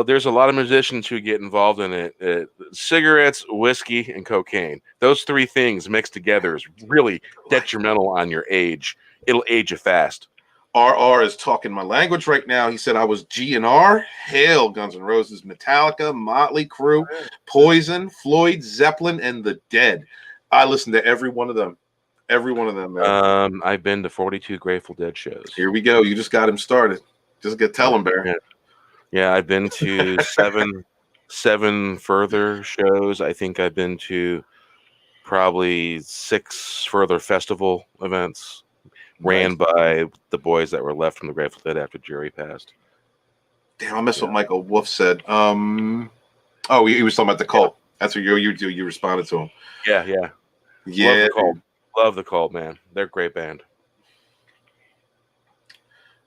there's a lot of musicians who get involved in it. Cigarettes, whiskey, and cocaine. Those three things mixed together is really detrimental on your age. It'll age you fast. RR is talking my language right now. He said I was G&R. Hail, Guns N' Roses, Metallica, Motley Crue, Poison, Floyd, Zeppelin, and The Dead. I listened to every one of them. Every one of them, man. I've been to 42 Grateful Dead shows. Here we go. You just got him started. Just tell him, Bear. Yeah, I've been to seven further shows. I think I've been to probably 6 further festival events ran by the boys that were left from the Grateful Dead after Jerry passed. Damn, I missed what Michael Wolf said. Oh, he was talking about the Cult. That's what you responded to him. Yeah. Yeah. Love the Cult, man. They're a great band.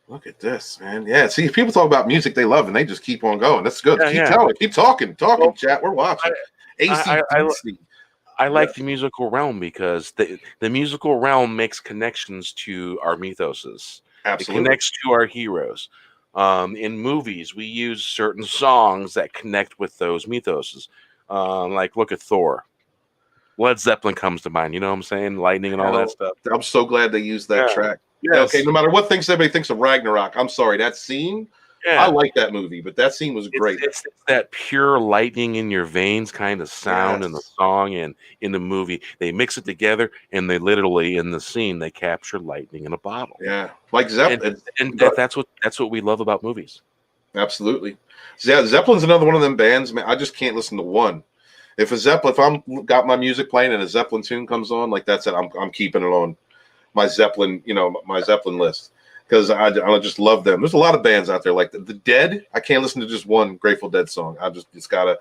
Look at this, man. Yeah, see, people talk about music they love and they just keep on going. That's good. Keep telling. Keep talking, well, chat. We're watching. I like the musical realm because the musical realm makes connections to our mythoses. Absolutely. It connects to our heroes. In movies, we use certain songs that connect with those mythoses. Like, look at Thor. Led Zeppelin comes to mind. You know what I'm saying? Lightning and all that stuff. I'm so glad they used that track. Yes. Okay, no matter what everybody thinks of Ragnarok, I'm sorry. That scene, I like that movie, but that scene was great. It's that pure lightning in your veins kind of sound in the song and in the movie. They mix it together, and they literally, in the scene, they capture lightning in a bottle. Yeah, like Zeppelin. And that's what we love about movies. Absolutely. Yeah, Zeppelin's another one of them bands, man. I just can't listen to one. If I'm got my music playing and a Zeppelin tune comes on, like that's it. I'm keeping it on my Zeppelin, my Zeppelin list because I just love them. There's a lot of bands out there like the Dead. I can't listen to just one Grateful Dead song. It's gotta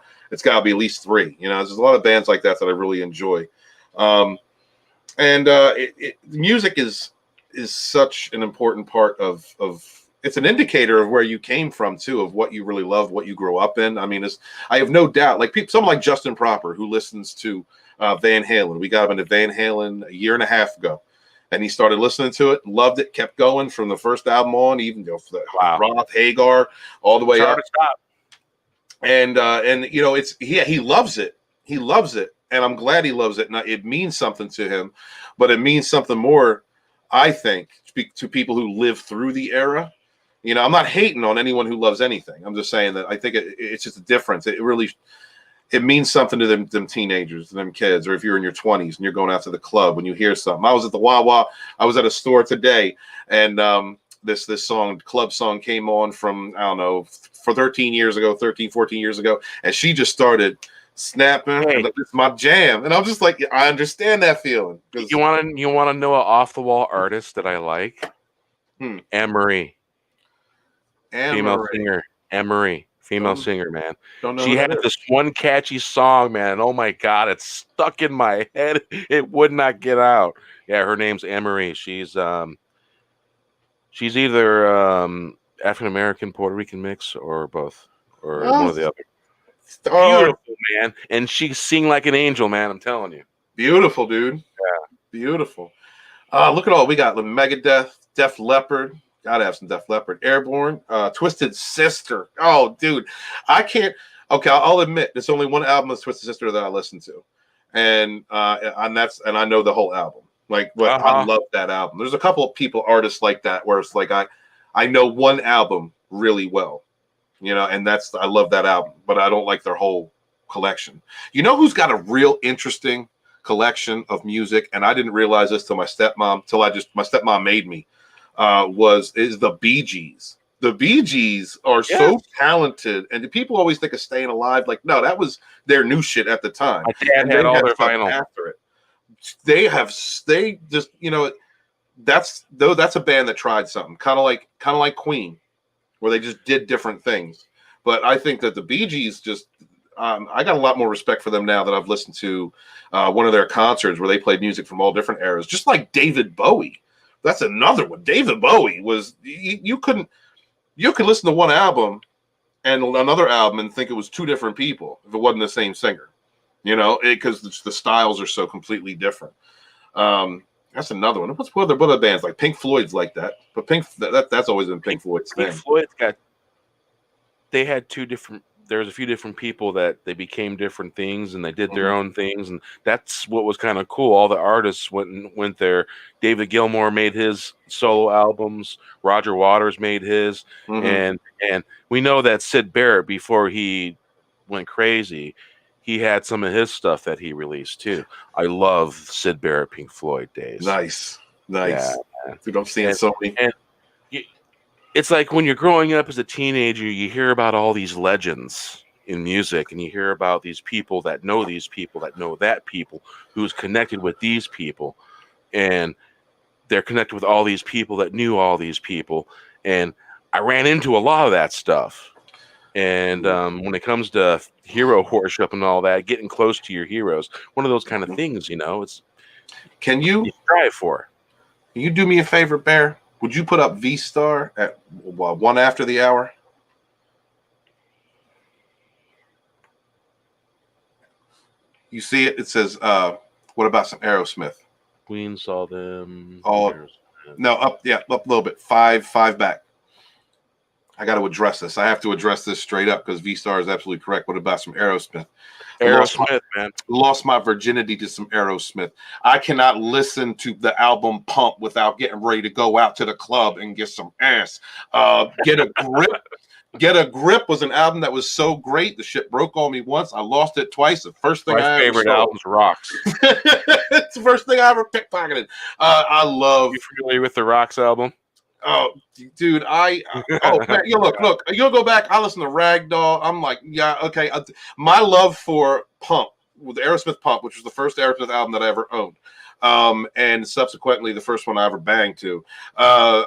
be at least 3. There's a lot of bands like that I really enjoy. Music is such an important part of it's an indicator of where you came from too, of what you really love, what you grow up in. I mean, I have no doubt, like someone like Justin Proper who listens to Van Halen. We got him into Van Halen a year and a half ago, and he started listening to it, loved it, kept going from the first album on, even for the Roth, Hagar, all the way up. And he loves it. He loves it, and I'm glad he loves it. And it means something to him, but it means something more, I think, to people who live through the era. I'm not hating on anyone who loves anything. I'm just saying that I think it's just a difference. It means something to them teenagers, to them kids, or if you're in your 20s and you're going out to the club when you hear something. I was at the Wawa. I was at a store today, and this club song came on from, I don't know, for 14 years ago, and she just started snapping. Hey. It's my jam, and I'm just like, I understand that feeling. You want to know an off the wall artist that I like? Anne-Marie. Female singer, Anne-Marie, female singer, man. She had this one catchy song, man. Oh my God, it's stuck in my head. It would not get out. Yeah, her name's Anne-Marie. She's either African American, Puerto Rican mix, or both, or one or the other. Beautiful, man, and she sing like an angel, man. I'm telling you, beautiful, dude. Yeah, beautiful. Look at all we got: Megadeth, Def Leppard. Gotta have some Def Leppard. Airborne, Twisted Sister. Oh, dude, I can't. Okay, I'll admit there's only one album of Twisted Sister that I listen to, and I know the whole album. Like, but I love that album. There's a couple of artists like that, where it's like I know one album really well, and I love that album, but I don't like their whole collection. You know who's got a real interesting collection of music, and I didn't realize this till my stepmom made me. Is the Bee Gees. The Bee Gees are so talented, and people always think of Staying Alive. Like, no, that was their new shit at the time. My dad had all their vinyl after it. They just that's a band that tried something kind of like Queen, where they just did different things. But I think that the Bee Gees just I got a lot more respect for them now that I've listened to one of their concerts where they played music from all different eras, just like David Bowie. That's another one. David Bowie was you could listen to one album and another album and think it was two different people if it wasn't the same singer, because the styles are so completely different. That's another one. What other bands like Pink Floyd's like that? But that's always been Pink Floyd's thing. Pink Floyd's they had two different. There's a few different people that they became different things and they did their own things, and that's what was kind of cool. All the artists went there. David Gilmour made his solo albums. Roger Waters made his, and we know that Syd Barrett, before he went crazy, he had some of his stuff that he released too. I love Syd Barrett Pink Floyd days. Nice. Yeah. Dude, I'm seeing so many. And it's like when you're growing up as a teenager, you hear about all these legends in music, and you hear about these people that know that people who's connected with these people, and they're connected with all these people that knew all these people. And I ran into a lot of that stuff. And when it comes to hero worship and all that, getting close to your heroes, one of those kind of things, it's you strive for. Can you do me a favor, Bear? Would you put up V-Star at 1 after the hour? You see it? It says, what about some Aerosmith? Queen saw them. No, up a little bit. Five back. I got to address this. I have to address this straight up because V-Star is absolutely correct. What about some Aerosmith? Man. Lost my virginity to some Aerosmith. I cannot listen to the album Pump without getting ready to go out to the club and get some ass. Get a Grip. Get a Grip was an album that was so great. The shit broke on me once. I lost it twice. The first thing my favorite album's Rocks. It's the first thing I ever pickpocketed. I love. You familiar with the Rocks album? Oh, dude, man, look, you'll go back. I listen to Ragdoll. I'm like, yeah, okay. My love for Pump, with Aerosmith Pump, which was the first Aerosmith album that I ever owned, and subsequently the first one I ever banged to,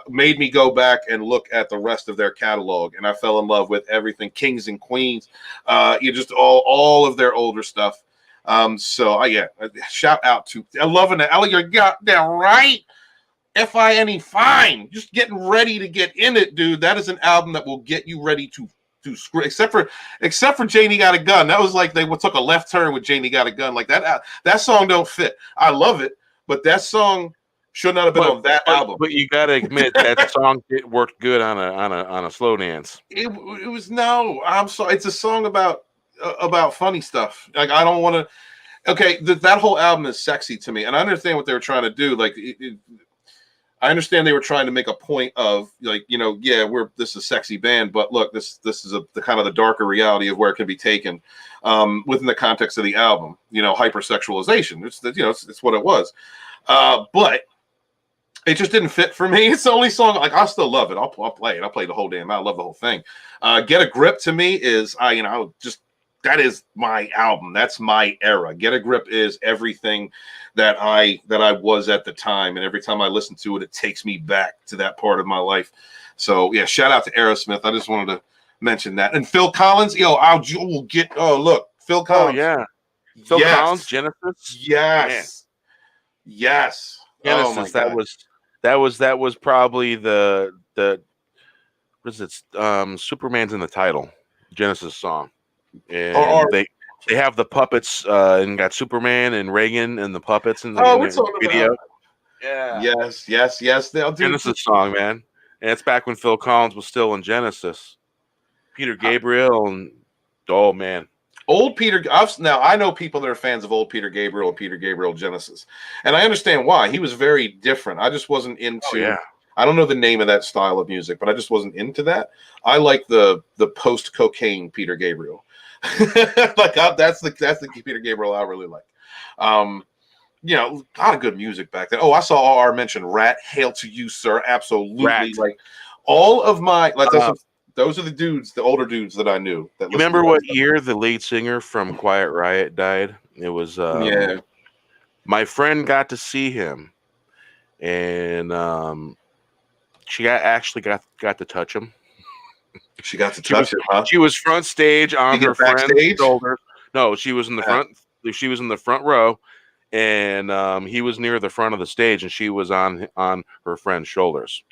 made me go back and look at the rest of their catalog, and I fell in love with everything Kings and Queens, just all of their older stuff. Shout out to loving it. You're goddamn right. FINE fine. Just getting ready to get in it, dude. That is an album that will get you ready to screw. Except for Janie Got a Gun. That was like they took a left turn with Janie Got a Gun. Like that song don't fit. I love it, but that song should not have been on that album. But you gotta admit that song worked good on a slow dance. It was no. I'm sorry. It's a song about funny stuff. Like I don't want to. Okay, that whole album is sexy to me, and I understand what they were trying to do. Like I understand they were trying to make a point of this is a sexy band, but look, this is the kind of the darker reality of where it can be taken within the context of the album. Hypersexualization. It's what it was, but it just didn't fit for me. It's the only song. Like I still love it. I'll play it. I'll play the whole damn. I love the whole thing. Get a Grip to me is that is my album. That's my era. Get a Grip is everything that I was at the time, and every time I listen to it, it takes me back to that part of my life. So yeah, shout out to Aerosmith. I just wanted to mention that. And Phil Collins, Phil Collins. Oh yeah, Phil Collins, Genesis. Yes, man. Yes. Genesis. That was probably the what is it? Superman's in the title. Genesis song. And they have the puppets and got Superman and Reagan and the puppets in the video. Yeah. Yes. They'll do Genesis song, man. And it's back when Phil Collins was still in Genesis. Peter Gabriel and man. Old Peter. Now I know people that are fans of old Peter Gabriel and Peter Gabriel Genesis, and I understand why. He was very different. I just wasn't into. I don't know the name of that style of music, but I just wasn't into that. I like the post cocaine Peter Gabriel. That's the Peter Gabriel I really like. A lot of good music back then. Oh, I saw RR mention Rat. Hail to you, sir. Absolutely. Rat. Like all of my those are the dudes, the older dudes that I knew. That you remember what year the lead singer from Quiet Riot died? It was my friend got to see him, and she actually got to touch him. She got to touch it, huh? She was front stage on her friend's shoulders. No, she was in the front. She was in the front row, and he was near the front of the stage, and she was on her friend's shoulders,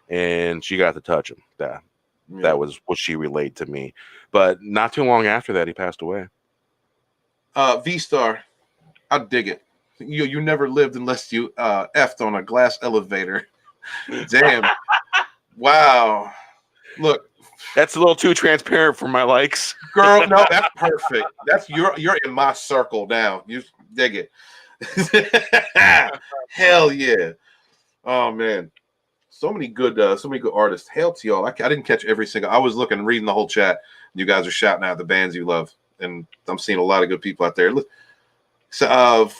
and she got to touch him. That was what she relayed to me. But not too long after that, he passed away. V-Star, I dig it. You never lived unless you effed on a glass elevator. Damn. Wow. Look. That's a little too transparent for my likes. Girl, no, that's perfect. That's you're in my circle now. You dig it. Hell yeah. Oh man. So many good artists. Hail to y'all. I didn't catch every single. I was reading the whole chat. You guys are shouting out the bands you love, and I'm seeing a lot of good people out there. So, what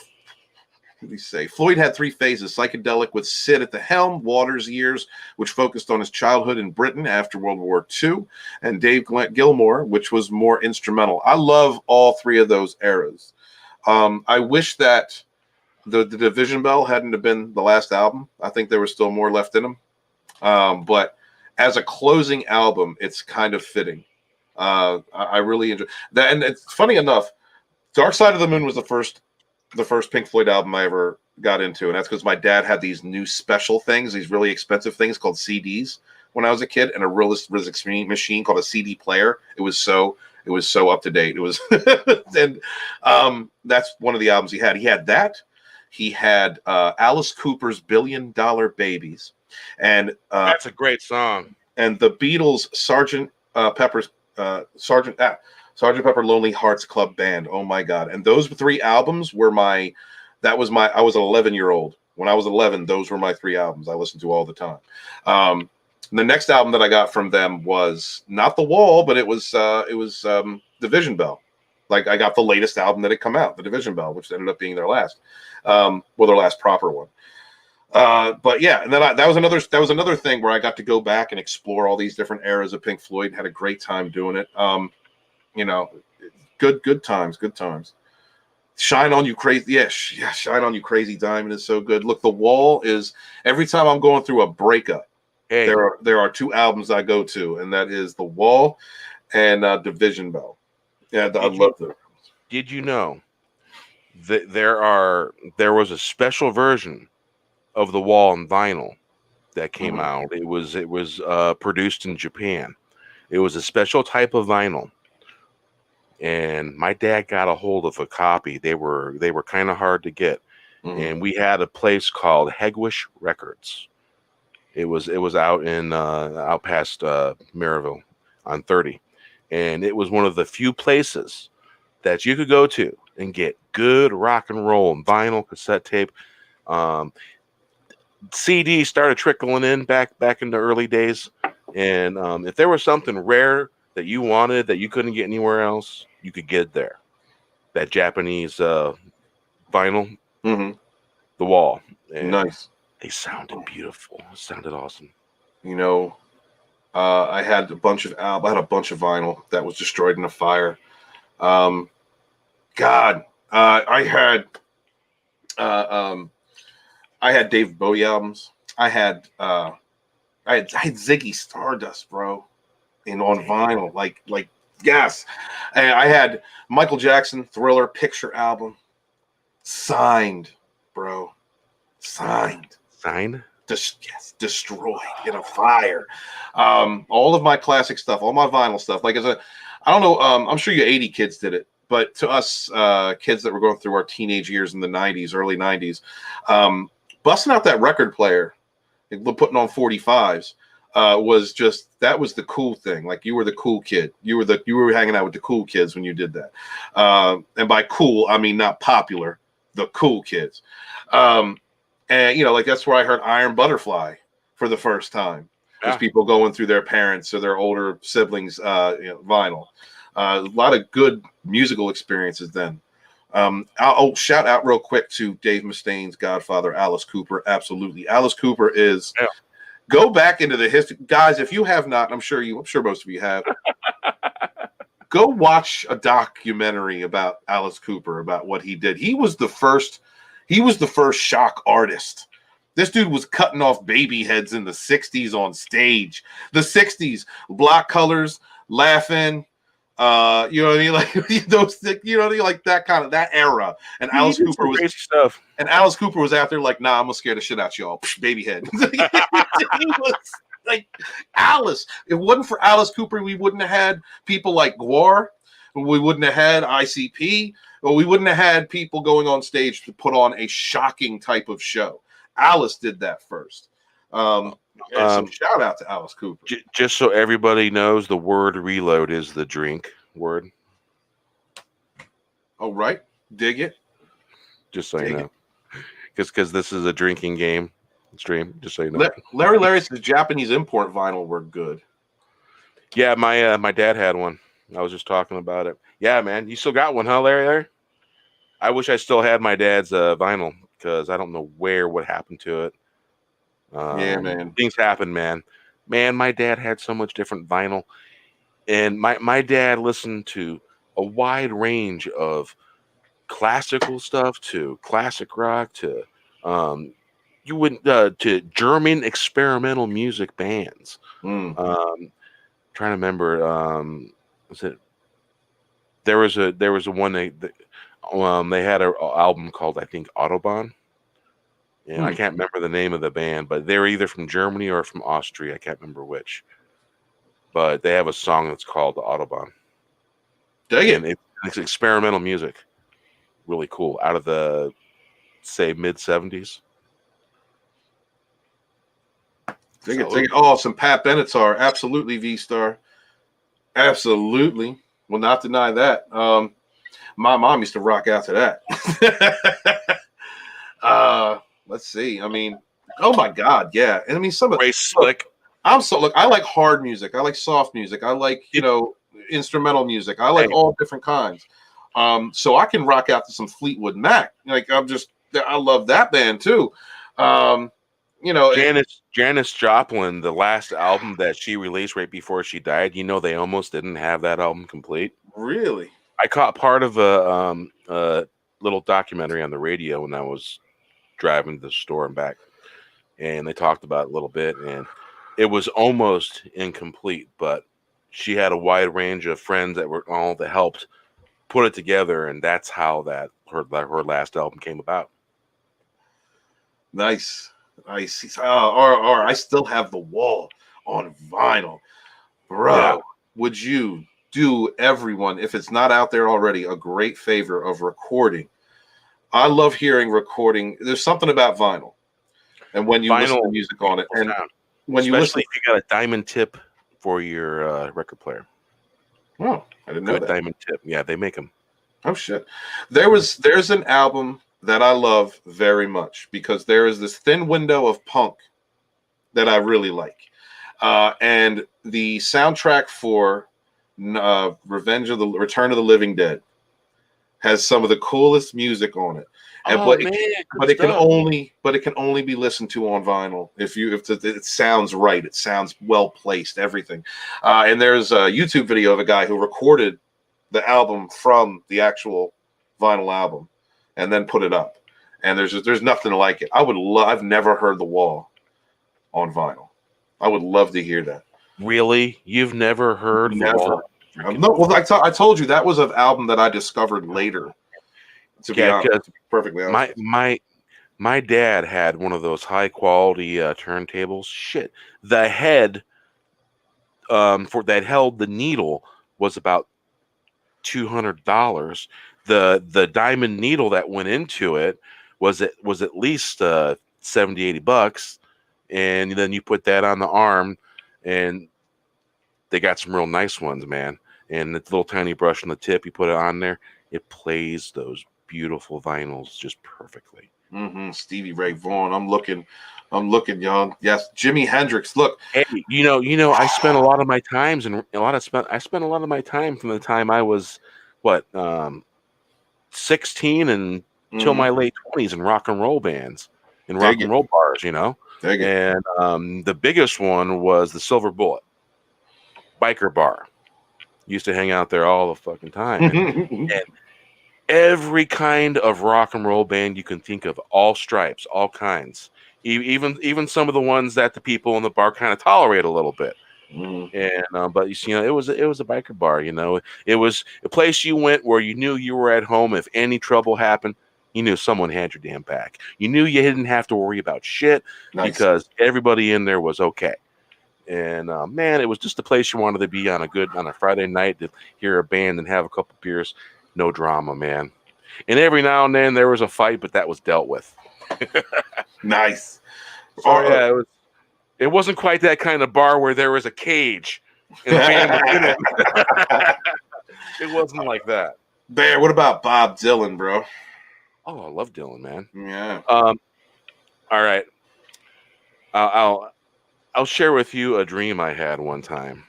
did he say? Floyd had 3 phases: Skandalous with Sid at the helm, Waters' years, which focused on his childhood in Britain after World War II, and Dave Gilmour, which was more instrumental. I love all 3 of those eras. I wish that the Division Bell hadn't have been the last album. I think there was still more left in them. But as a closing album, it's kind of fitting. I really enjoy that. And it's funny enough, Dark Side of the Moon was the first Pink Floyd album I ever got into. And that's because my dad had these new special things, these really expensive things called CDs when I was a kid, and a realist machine called a CD player. It was so up to date. It was, and that's one of the albums he had. He had that. He had Alice Cooper's $1 Billion Babies, and that's a great song. And the Beatles' Sgt. Pepper Lonely Hearts Club Band. Oh my God! And those 3 albums were I was an 11-year-old. When I was 11, those were my 3 albums I listened to all the time. The next album that I got from them was not The Wall, but it was Division Bell. Like, I got the latest album that had come out, the Division Bell, which ended up being their last, their last proper one. But yeah, and then that was another thing where I got to go back and explore all these different eras of Pink Floyd. Had a great time doing it. Good times. Shine On You Crazy, Shine On You Crazy Diamond is so good. Look, The Wall is, every time I'm going through a breakup, there are 2 albums I go to, and that is The Wall and Division Bell. Yeah, I love them. Did you know that there was a special version of The Wall on vinyl that came out? It was produced in Japan. It was a special type of vinyl, and my dad got a hold of a copy. They were kind of hard to get, and we had a place called Hegwish Records. It was out out past Maryville on 30. And it was one of the few places that you could go to and get good rock and roll and vinyl, cassette tape. CD started trickling in back in the early days. And if there was something rare that you wanted that you couldn't get anywhere else, you could get it there. That Japanese vinyl, The Wall. And nice. They sounded beautiful. It sounded awesome. I had a bunch of vinyl that was destroyed in a fire. I had Dave Bowie albums. I had Ziggy Stardust, bro, on vinyl. Like yes. And I had Michael Jackson Thriller Picture album, signed, bro, signed. Destroyed in a fire. All of my classic stuff, all my vinyl stuff. Like, I don't know. I'm sure you 80 kids did it, but to us kids that were going through our teenage years in the 90s, early 90s, busting out that record player, putting on 45s, was the cool thing. Like, you were the cool kid. You were hanging out with the cool kids when you did that. And by cool, I mean not popular. The cool kids. And, like, that's where I heard Iron Butterfly for the first time. There's people going through their parents or their older siblings' vinyl. A lot of good musical experiences then. I'll shout out real quick to Dave Mustaine's godfather, Alice Cooper. Absolutely. Alice Cooper is... Yeah. Go back into the history. Guys, if you have not, I'm sure most of you have. Go watch a documentary about Alice Cooper, about what he did. He was the first shock artist. This dude was cutting off baby heads in the 60s on stage. The 60s, block colors, laughing, You know what I mean? Like those, you know what I mean? Like that kind of that era. And Alice Cooper was crazy stuff. And Alice Cooper was out there like, nah, I'm gonna scare the shit out y'all, baby head. He was like Alice. If it wasn't for Alice Cooper, we wouldn't have had people like Gwar. We wouldn't have had ICP. Or we wouldn't have had people going on stage to put on a shocking type of show. Alice did that first. And some shout out to Alice Cooper. Just so everybody knows, the word reload is the drink word. Oh, right. Dig it. Just so you know. Because this is a drinking game stream, just so you know. Larry says Japanese import vinyl were good. Yeah, my dad had one. I was just talking about it. Yeah, man. You still got one, huh, Larry? I wish I still had my dad's vinyl, because I don't know what happened to it. Yeah, man. Things happen, man. Man, my dad had so much different vinyl. And my dad listened to a wide range of classical stuff to classic rock to you wouldn't to German experimental music bands. Trying to remember, was it? There was a one they had an album called, I think, Autobahn, and I can't remember the name of the band, but they're either from Germany or from Austria. I can't remember which, but they have a song that's called Autobahn. Dang it! It's experimental music, really cool, out of the, say, mid-70s. Take it. Oh, some Pat Benatar. Absolutely, V-Star. Absolutely. Will not deny that. My mom used to rock out to that. Let's see. I mean, oh my God, yeah. And I mean, some of Ray Slick. Look, I like hard music. I like soft music. I like, instrumental music. I like all different kinds. So I can rock out to some Fleetwood Mac. Like I love that band too. Janis Joplin, the last album that she released right before she died, they almost didn't have that album complete. Really? I caught part of a little documentary on the radio when I was driving to the store and back, and they talked about it a little bit, and it was almost incomplete, but she had a wide range of friends that helped put it together, and that's how her last album came about. Nice. Or I still have The Wall on vinyl, bro. Yeah. Would you do everyone, if it's not out there already, a great favor of recording? I love hearing recording. There's something about vinyl, and when you listen to music on it, and when you listen, if you got a diamond tip for your record player. Oh, I didn't know that. Diamond tip. Yeah, they make them. Oh shit. There's an album that I love very much, because there is this thin window of punk that I really like. And the soundtrack for Return of the Living Dead has some of the coolest music on it. But it can only be listened to on vinyl if it sounds right. It sounds well placed, everything. And there's a YouTube video of a guy who recorded the album from the actual vinyl album and then put it up. And there's nothing like it. I've never heard The Wall on vinyl. I would love to hear that. Really? You've never heard The Wall? No, well, I told you that was an album that I discovered later. To be honest, perfectly honest. My dad had one of those high quality turntables. Shit, the head for that held the needle was about $200. The diamond needle that went into it was at least $70-$80, and then you put that on the arm, and they got some real nice ones, man. And the little tiny brush on the tip, you put it on there, it plays those beautiful vinyls just perfectly. Stevie Ray Vaughan. I'm looking, y'all. Yes, Jimi Hendrix. Look, hey, I spent a lot of my times and I spent a lot of my time from the time I was 16 and till my late 20s in rock and roll bands, in rock and roll bars, And the biggest one was the Silver Bullet biker bar. Used to hang out there all the fucking time. And every kind of rock and roll band you can think of, all stripes, all kinds. Even some of the ones that the people in the bar kind of tolerate a little bit. And but you know, it was a biker bar. You know, it was a place you went where you knew you were at home. If any trouble happened, you knew someone had your damn back. You knew you didn't have to worry about shit because everybody in there was okay. And man, it was just a place you wanted to be on a Friday night to hear a band and have a couple beers. No drama, man. And every now and then there was a fight, but that was dealt with. Nice. So yeah, it wasn't quite that kind of bar where there was a cage and the band was in it. It wasn't like that. Bear, what about Bob Dylan, bro? Oh, I love Dylan, man. Yeah. All right. I'll share with you a dream I had one time.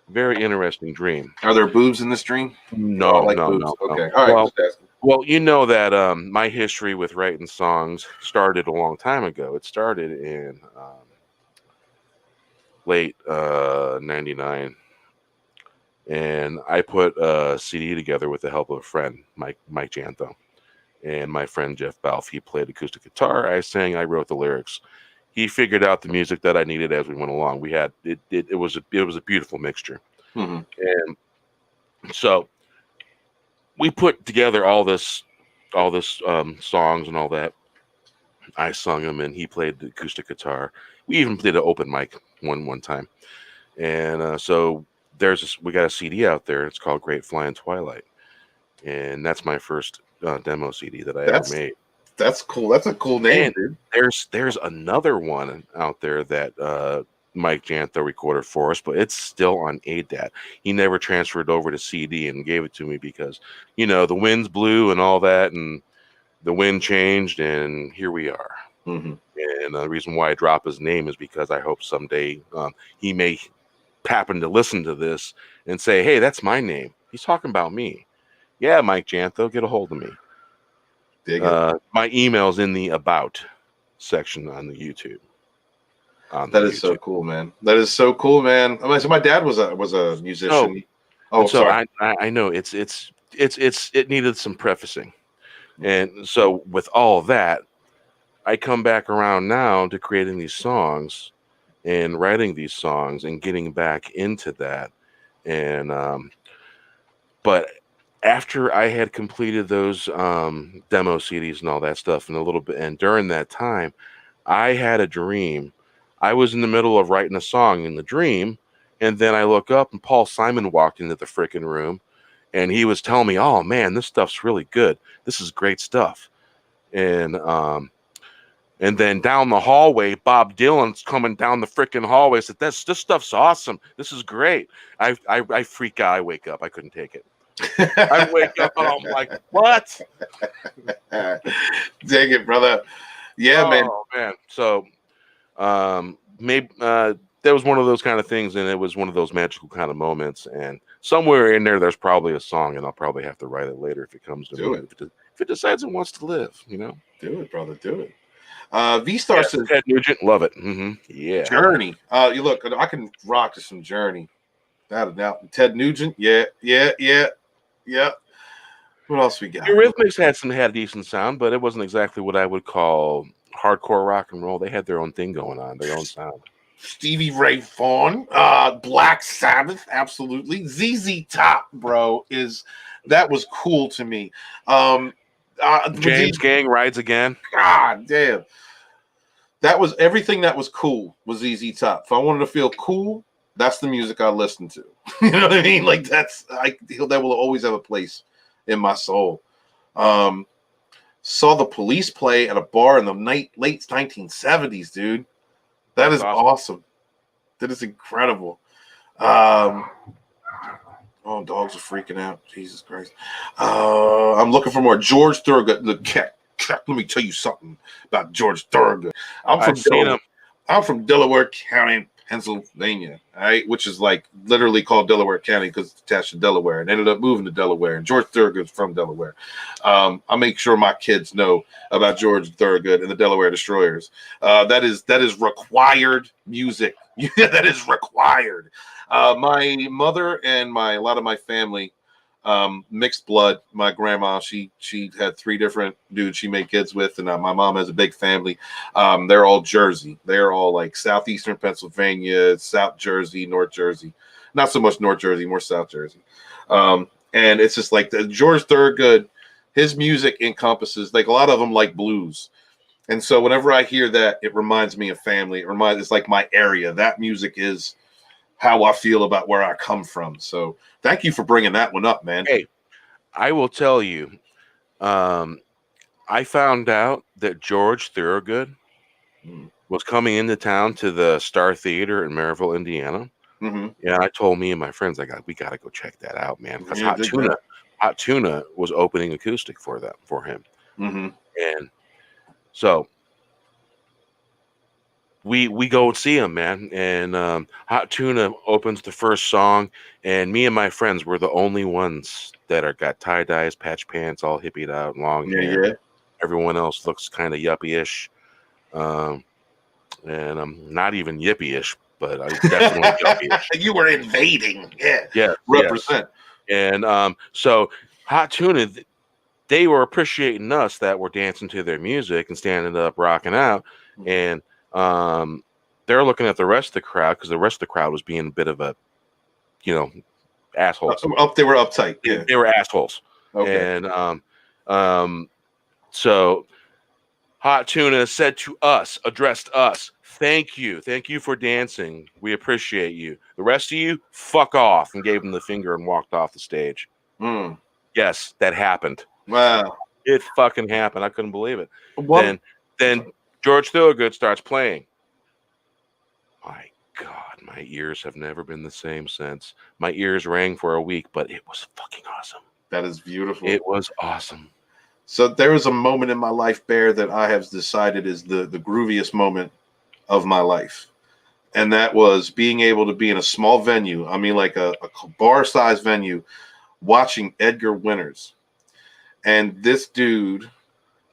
Very interesting dream. Are there boobs in this dream? No, boobs. No. Okay. All right. Well, you know that my history with writing songs started a long time ago. It started in late 99. And I put a CD together with the help of a friend, Mike Janto. And my friend Jeff Balfe, he played acoustic guitar. I sang, I wrote the lyrics. He figured out the music that I needed as we went along. We had it was a beautiful mixture. Mm-hmm. And so we put together all this songs and all that. I sung them and he played the acoustic guitar. We even did an open mic one time. And so we got a CD out there. It's called Great Flying Twilight. And that's my first demo CD that I ever made. That's cool. That's a cool name, dude. There's another one out there that Mike Janto recorded for us, but it's still on ADAT. He never transferred over to CD and gave it to me because, you know, the winds blew and all that, and the wind changed, and here we are. Mm-hmm. And the reason why I drop his name is because I hope someday he may happen to listen to this and say, hey, that's my name. He's talking about me. Yeah, Mike Janto, get a hold of me. My email's in the About section on the YouTube. That is so cool, man. That is so cool, man. I mean, so my dad was a musician. Sorry. I know it needed some prefacing, and so with all that, I come back around now to creating these songs and writing these songs and getting back into that, and but after I had completed those demo CDs and all that stuff, and a little bit, and during that time, I had a dream. I was in the middle of writing a song in the dream, and then I look up, and Paul Simon walked into the freaking room, and he was telling me, "Oh man, this stuff's really good. This is great stuff." And then down the hallway, Bob Dylan's coming down the freaking hallway. I said, "This stuff's awesome. This is great." I freak out. I wake up. I couldn't take it. I wake up and I'm like, what? Dang it, brother. Yeah, man. So maybe that was one of those kind of things, and it was one of those magical kind of moments. And somewhere in there's probably a song, and I'll probably have to write it later if it comes to me. If it decides it wants to live, you know. Do it, brother. Do it. V-Star says Ted Nugent, love it. Mm-hmm. Yeah. Journey. You look, I can rock to some Journey. Without a doubt. Ted Nugent, yeah. What else we got? Eurythmics had decent sound, but it wasn't exactly what I would call hardcore rock and roll. They had their own thing going on, their own sound. Stevie Ray Vaughan, Black Sabbath, absolutely. ZZ Top, bro, that was cool to me. James Gang Rides Again. God damn. That was everything that was cool was ZZ Top. If I wanted to feel cool, that's the music I listened to. You know what I mean? Like that will always have a place in my soul. Saw the Police play at a bar in the late 1970s, dude. That is awesome. That is incredible. Oh, dogs are freaking out. Jesus Christ. I'm looking for more George Thorogood. Let me tell you something about George Thorogood. I'm from Delaware County, Pennsylvania, all right, which is like literally called Delaware County because it's attached to Delaware, and ended up moving to Delaware. And George Thorogood's from Delaware. I make sure my kids know about George Thorogood and the Delaware Destroyers. That is required music. That is required. My mother and a lot of my family mixed blood. My grandma, she had 3 different dudes she made kids with, and my mom has a big family. They're all Jersey. They're all like southeastern Pennsylvania, South Jersey, North Jersey. Not so much North Jersey, more South Jersey. And it's just like the George Thorogood, his music encompasses, like a lot of them like blues. And so whenever I hear that, it reminds me of family. It's like my area. That music is how I feel about where I come from. So thank you for bringing that one up, man. Hey, I will tell you, I found out that George Thorogood was coming into town to the Star Theater in Maryville, Indiana. Mm-hmm. Yeah, I told me and my friends, we got to go check that out, man. Because Yeah, Hot Tuna was opening acoustic for him. Mm-hmm. And so we go and see him, man. And Hot Tuna opens the first song, and me and my friends were the only ones that got tie-dyes, patch pants, all hippied out, long hair. Yeah. Everyone else looks kind of yuppie-ish. And I'm not even yippie-ish, but I definitely yuppie-ish. You were invading. Yeah. Represent. Yes. And so Hot Tuna, they were appreciating us that we're dancing to their music and standing up, rocking out. And they're looking at the rest of the crowd because the rest of the crowd was being a bit of a, assholes. They were uptight. Yeah. They were assholes. Okay. And so Hot Tuna said to us, addressed us, thank you for dancing. We appreciate you. The rest of you, fuck off, and gave him the finger and walked off the stage. Yes, that happened. Wow. It fucking happened. I couldn't believe it. Then George Thorogood starts playing. My God, my ears have never been the same since. My ears rang for a week, but it was fucking awesome. That is beautiful. It was awesome. So there was a moment in my life, Bear, that I have decided is the grooviest moment of my life. And that was being able to be in a small venue. I mean, like a bar-sized venue, watching Edgar Winters. And this dude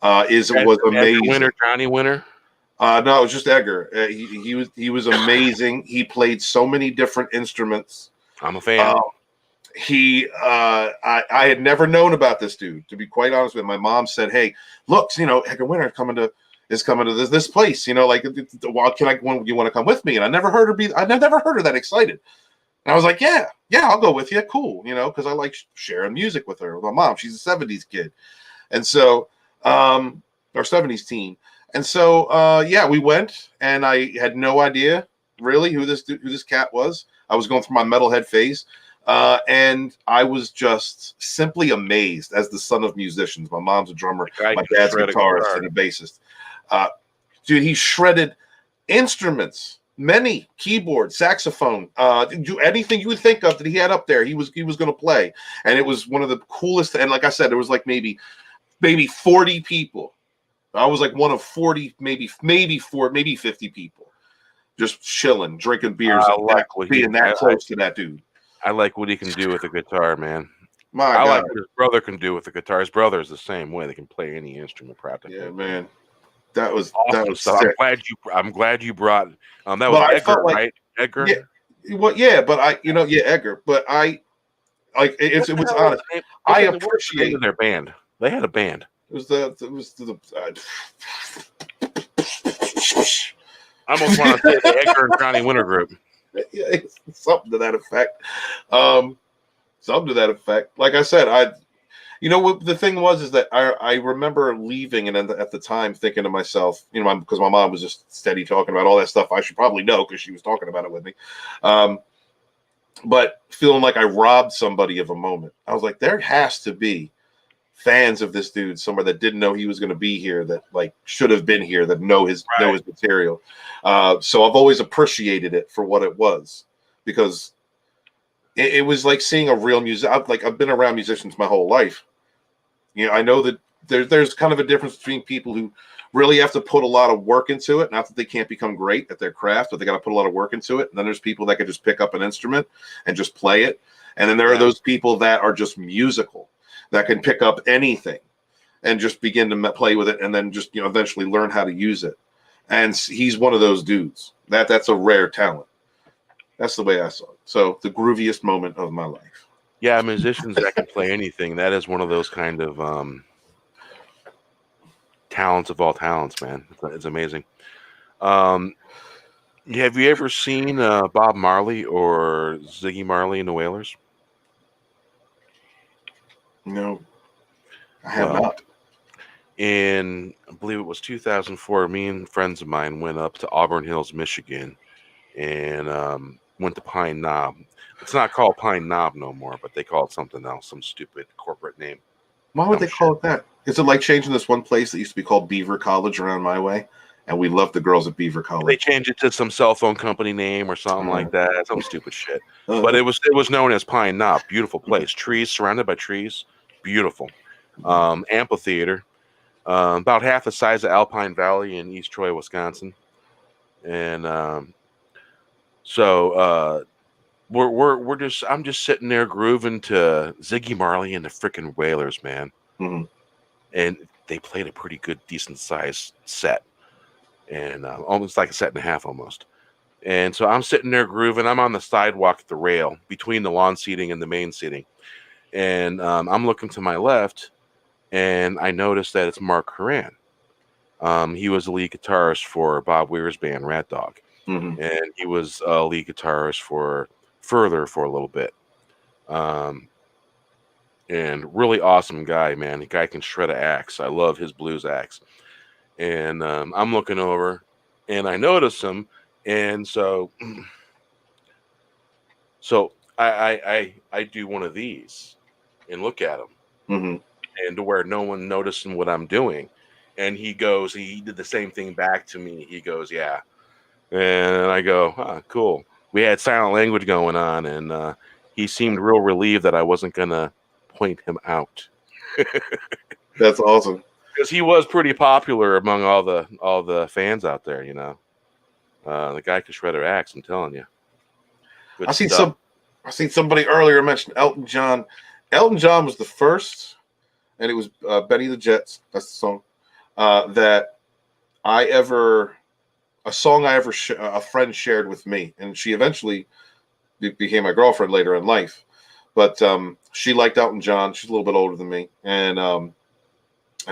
was amazing. Winner, Johnny Winter? No, it was just Edgar. He was amazing. He played so many different instruments. I'm a fan. I had never known about this dude, to be quite honest with you. My mom said, "Hey, look, Edgar Winter is coming to this place. You want to come with me?" And I never heard her that excited. And I was like, "Yeah, I'll go with you. Cool, because I like sharing music with her. With my mom, she's a '70s kid, and so or '70s teen." And so, we went, and I had no idea really who this cat was. I was going through my metalhead phase. And I was just simply amazed as the son of musicians. My mom's a drummer, my dad's a guitarist and a bassist. Dude, he shredded instruments, many, keyboard, saxophone, anything you would think of that he had up there. He was going to play, and it was one of the coolest. And like I said, there was like maybe 40 people. I was like one of 40, maybe 50 people, just chilling, drinking beers, being that close to that dude. I like what he can do with a guitar, man. I like what his brother can do with the guitar. His brother is the same way. They can play any instrument practically. Yeah, man. That was awesome. That was so I'm glad you brought that was Edgar, right? Edgar? Yeah. Well, yeah, but Edgar. But it was honest. I appreciate their band. They had a band. I almost want to say the Edgar and Johnny Winter group. Yeah, something to that effect. Like I said, what the thing was is that I remember leaving, and at the time thinking to myself, because my mom was just steady talking about all that stuff I should probably know because she was talking about it with me. But feeling like I robbed somebody of a moment. I was like, there has to be fans of this dude somewhere that didn't know he was going to be here, that like should have been here, that know his material. So I've always appreciated it for what it was, because it was like seeing a real music. I've been around musicians my whole life. I know that there's kind of a difference between people who really have to put a lot of work into it. Not that they can't become great at their craft, but they got to put a lot of work into it. And then there's people that can just pick up an instrument and just play it. And then there are those people that are just musical, that can pick up anything and just begin to play with it, and then just eventually learn how to use it. And he's one of those dudes. That's a rare talent. That's the way I saw it. So the grooviest moment of my life. Yeah, musicians that can play anything. That is one of those kind of talents of all talents, man. It's amazing. Have you ever seen Bob Marley or Ziggy Marley and the Wailers? No, I have not. In, I believe it was 2004, me and friends of mine went up to Auburn Hills, Michigan, and went to Pine Knob. It's not called Pine Knob no more, but they call it something else, some stupid corporate name. Why would they call it that? Is it like changing this one place that used to be called Beaver College around my way? And we loved the girls at Beaver College. They changed it to some cell phone company name or something like that, some stupid shit. But it was known as Pine Knob. Beautiful place, trees, surrounded by trees, beautiful. Amphitheater, about half the size of Alpine Valley in East Troy, Wisconsin, and I'm just sitting there grooving to Ziggy Marley and the frickin' Wailers, man. Mm-hmm. And they played a pretty good, decent sized set, and almost like a set and a half almost. And so I'm sitting there grooving. I'm on the sidewalk at the rail between the lawn seating and the main seating, and I'm looking to my left, and I noticed that it's Mark Horan. He was the lead guitarist for Bob Weir's band Rat Dog, and he was a lead guitarist for Further for a little bit. And really awesome guy, man. The guy can shred an axe. I love his blues axe. And I'm looking over, and I notice him, and so I do one of these and look at him, and to where no one noticing what I'm doing. And he did the same thing back to me. He goes, yeah. And I go, cool. We had silent language going on, and he seemed real relieved that I wasn't going to point him out. That's awesome. Because he was pretty popular among all the fans out there, you know. The guy could shred an axe, I'm telling you. I seen somebody earlier mention Elton John. Elton John was the first, and it was Benny the Jets. That's the song that a friend shared with me, and she eventually became my girlfriend later in life. But she liked Elton John. She's a little bit older than me, and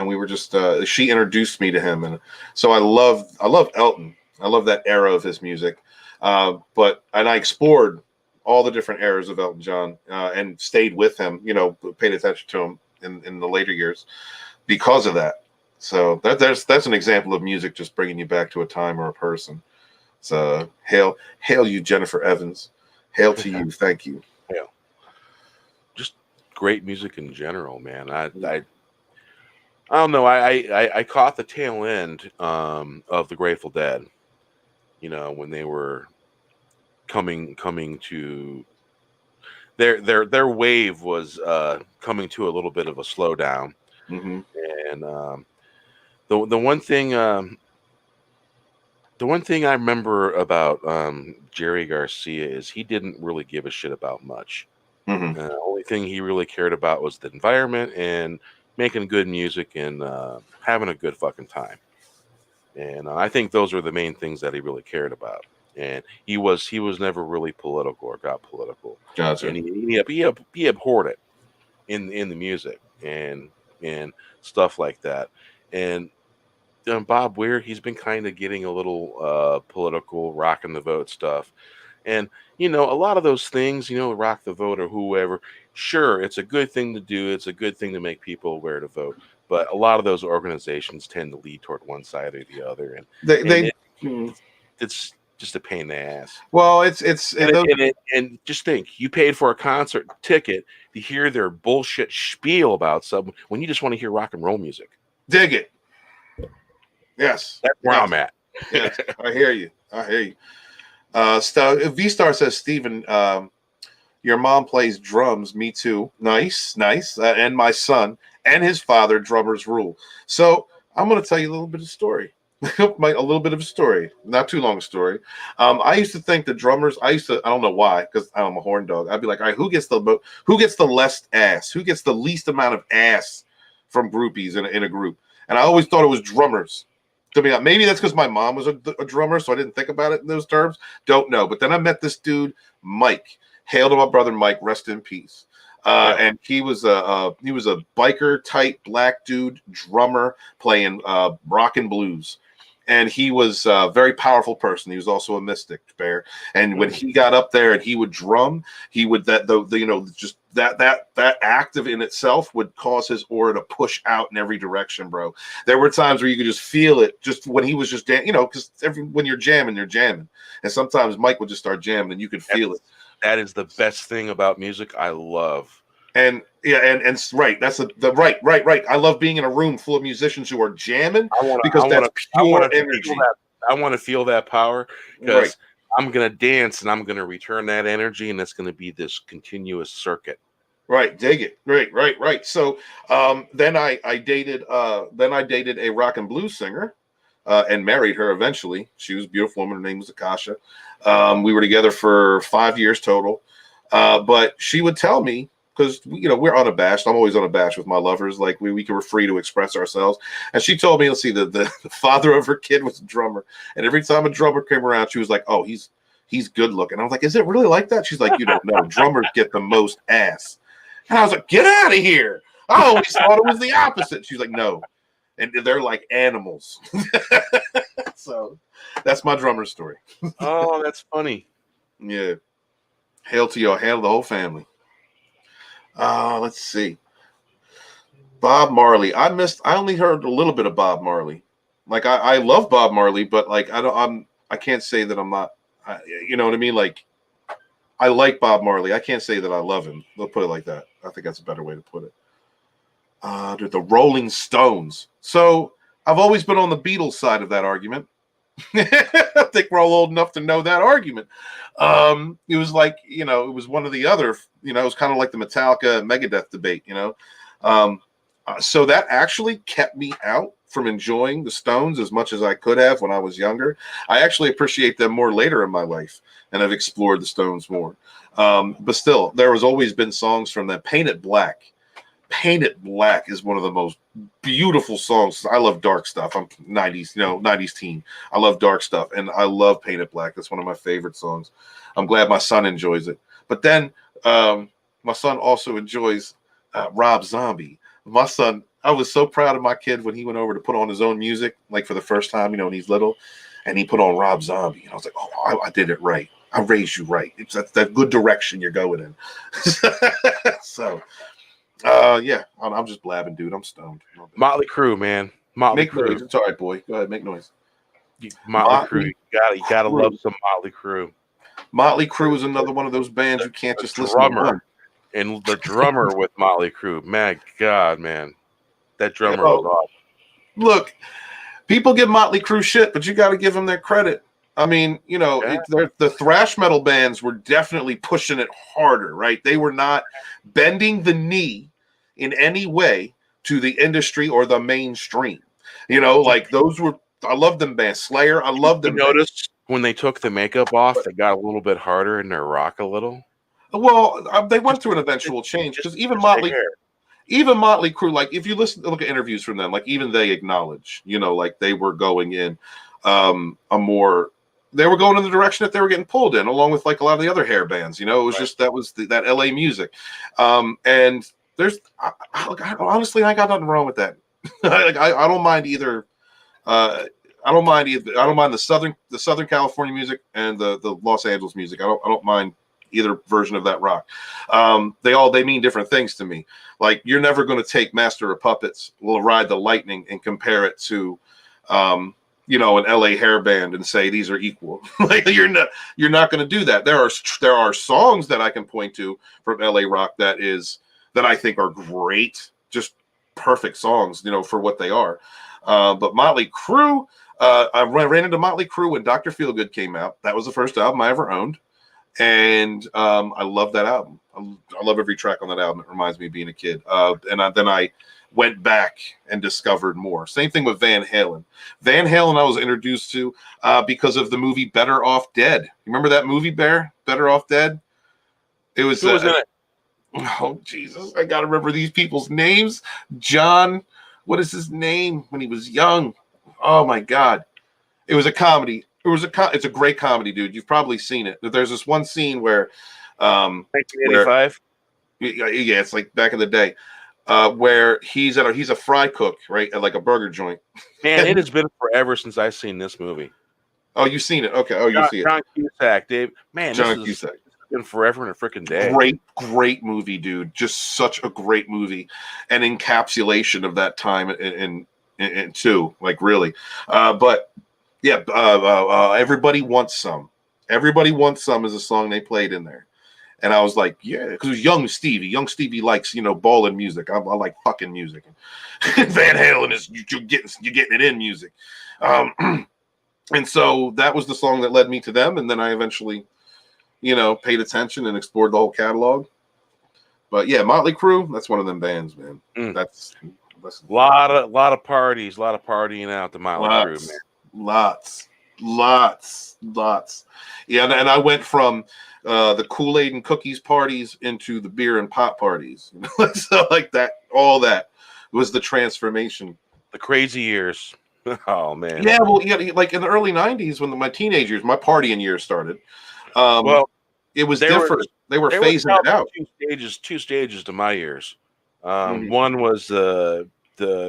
we were just she introduced me to him, and so I love Elton. I love that era of his music. And I explored all the different eras of Elton John and stayed with him. You know, paid attention to him in the later years because of that. So that's an example of music just bringing you back to a time or a person. So hail you, Jennifer Evans. Hail to you. Thank you. Hail. Just great music in general, man. I don't know. I caught the tail end of the Grateful Dead. You know, when they were coming to their wave was coming to a little bit of a slowdown. And the one thing I remember about Jerry Garcia is he didn't really give a shit about much. The only thing he really cared about was the environment and making good music and having a good fucking time. And I think those are the main things that he really cared about. And he was never really political or got political. Gotcha. And he abhorred it in the music and stuff like that. And Bob Weir, he's been kind of getting a little political, rocking the vote stuff. And, you know, a lot of those things, you know, rock the vote or whoever, sure, it's a good thing to do. It's a good thing to make people aware to vote. But a lot of those organizations tend to lead toward one side or the other. And it's just a pain in the ass. Well, and just think, you paid for a concert ticket to hear their bullshit spiel about something when you just want to hear rock and roll music. Dig it. Yes. That's where I'm at. Yes, I hear you. V-Star says, Steven, your mom plays drums. Me too. Nice. And my son and his father, drummers rule. So I'm going to tell you a little bit of story. A little bit of a story. Not too long a story. I used to think the drummers, I don't know why, because I'm a horn dog. I'd be like, all right, who gets the less ass? Who gets the least amount of ass from groupies in a group? And I always thought it was drummers. Maybe that's because my mom was a drummer, so I didn't think about it in those terms. Don't know. But then I met this dude, Mike. Hail to my brother Mike. Rest in peace. And he was a biker type black dude drummer playing rock and blues. And he was a very powerful person. He was also a mystic, Bear. And when he got up there and he would drum, he would just that act of in itself would cause his aura to push out in every direction, bro. There were times where you could just feel it, just when he was just because when you're jamming, and sometimes Mike would just start jamming and you could feel it. That is the best thing about music. I love. And right. That's the right. I love being in a room full of musicians who are jamming because that's pure energy. I want to feel that power because I'm gonna dance and I'm gonna return that energy, and it's gonna be this continuous circuit. Right, dig it. Right. So then I dated a rock and blues singer and married her eventually. She was a beautiful woman. Her name was Akasha. We were together for 5 years total. But she would tell me, because we're unabashed. I'm always unabashed with my lovers. Like we were free to express ourselves. And she told me, let's see, the father of her kid was a drummer, and every time a drummer came around, she was like, "Oh, he's good looking." I was like, "Is it really like that?" She's like, "You don't know. Drummers get the most ass." And I was like, "Get out of here! I always thought it was the opposite." She's like, "No, and they're like animals." So that's my drummer story. Oh, that's funny. Yeah. Hail to the whole family. Let's see. Bob Marley. I only heard a little bit of Bob Marley. Like I love Bob Marley, but like I can't say that I'm not. You know what I mean? Like I like Bob Marley. I can't say that I love him. We'll put it like that. I think that's a better way to put it. The Rolling Stones. So I've always been on the Beatles side of that argument. I think we're all old enough to know that argument. It was like, it was one of the other, it was kind of like the Metallica Megadeth debate, so that actually kept me out from enjoying the Stones as much as I could have when I was younger. I actually appreciate them more later in my life, and I've explored the Stones more. But still, there has always been songs from them. Painted Black is one of the most beautiful songs. I love dark stuff. I'm 90s teen. I love dark stuff, and I love Painted Black. That's one of my favorite songs. I'm glad my son enjoys it. But then my son also enjoys Rob Zombie. My son, I was so proud of my kid when he went over to put on his own music, like for the first time, when he's little, and he put on Rob Zombie. And I was like, oh, I did it right. I raised you right. It's that good direction you're going in. So, yeah, I'm just blabbing, dude. I'm stoned. Motley Crue, man. Motley Make Crue. Noise. It's all right, boy. Go ahead, make noise. Motley Crue. You gotta love some Motley Crue. Motley Crue is another one of those bands you can't just listen to one. And the drummer with Motley Crue, my God, man, that drummer was awesome. Look, people give Motley Crue shit, but you got to give them their credit. I mean, the thrash metal bands were definitely pushing it harder, right? They were not bending the knee in any way to the industry or the mainstream. Like those were. I love them bands. Slayer, I love them. You noticed when they took the makeup off, they got a little bit harder in their rock a little. Well, they went through an eventual change because even Motley Crue, like if you look at interviews from them, like even they acknowledge, like they were going in they were going in the direction that they were getting pulled in, along with like a lot of the other hair bands. It was just that was that LA music, and there's honestly, I got nothing wrong with that. I don't mind either. I don't mind the Southern California music and the Los Angeles music. I don't mind either version of that rock. They mean different things to me. Like you're never going to take Master of Puppets, Will Ride the Lightning, and compare it to an LA hair band and say these are equal. Like you're not going to do that. There are songs that I can point to from LA rock that I think are great, just perfect songs, for what they are. But Motley Crue, I ran into Motley Crue when Dr. Feelgood came out. That was the first album I ever owned. And I love that album. I love every track on that album. It reminds me of being a kid. Then I went back and discovered more. Same thing with Van Halen. Van Halen I was introduced to because of the movie Better Off Dead. You remember that movie, Bear? Better Off Dead? It was... Who was in it? Oh, Jesus. I got to remember these people's names. John... What is his name when he was young? Oh, my God. It was a comedy. It's a great comedy, dude. You've probably seen it. There's this one scene where 1985. Yeah, it's like back in the day, where he's a fry cook, right, at like a burger joint. Man, it has been forever since I've seen this movie. Oh, you've seen it? Okay. Oh, you see it. John Cusack, Dave. Man, John this Cusack. has been forever in a freaking day. Great movie, dude. Just such a great movie, an encapsulation of that time in too, like really. But yeah, Everybody Wants Some. Everybody Wants Some is a song they played in there. And I was like, yeah, because it was Young Stevie. Young Stevie likes, ballin' music. I like fucking music. Van Halen is you're getting it in music. And so that was the song that led me to them. And then I eventually, paid attention and explored the whole catalog. But yeah, Motley Crue, that's one of them bands, man. That's a lot of parties, a lot of partying out the Motley Crue, man. Lots. Yeah, and I went from the Kool-Aid and cookies parties into the beer and pot parties. So like that, all that was the transformation. The crazy years. Oh man. Yeah, well, like in the early 90s when my teenage years, my partying years started. It was different. They were phasing it out. Two stages to my years. One was the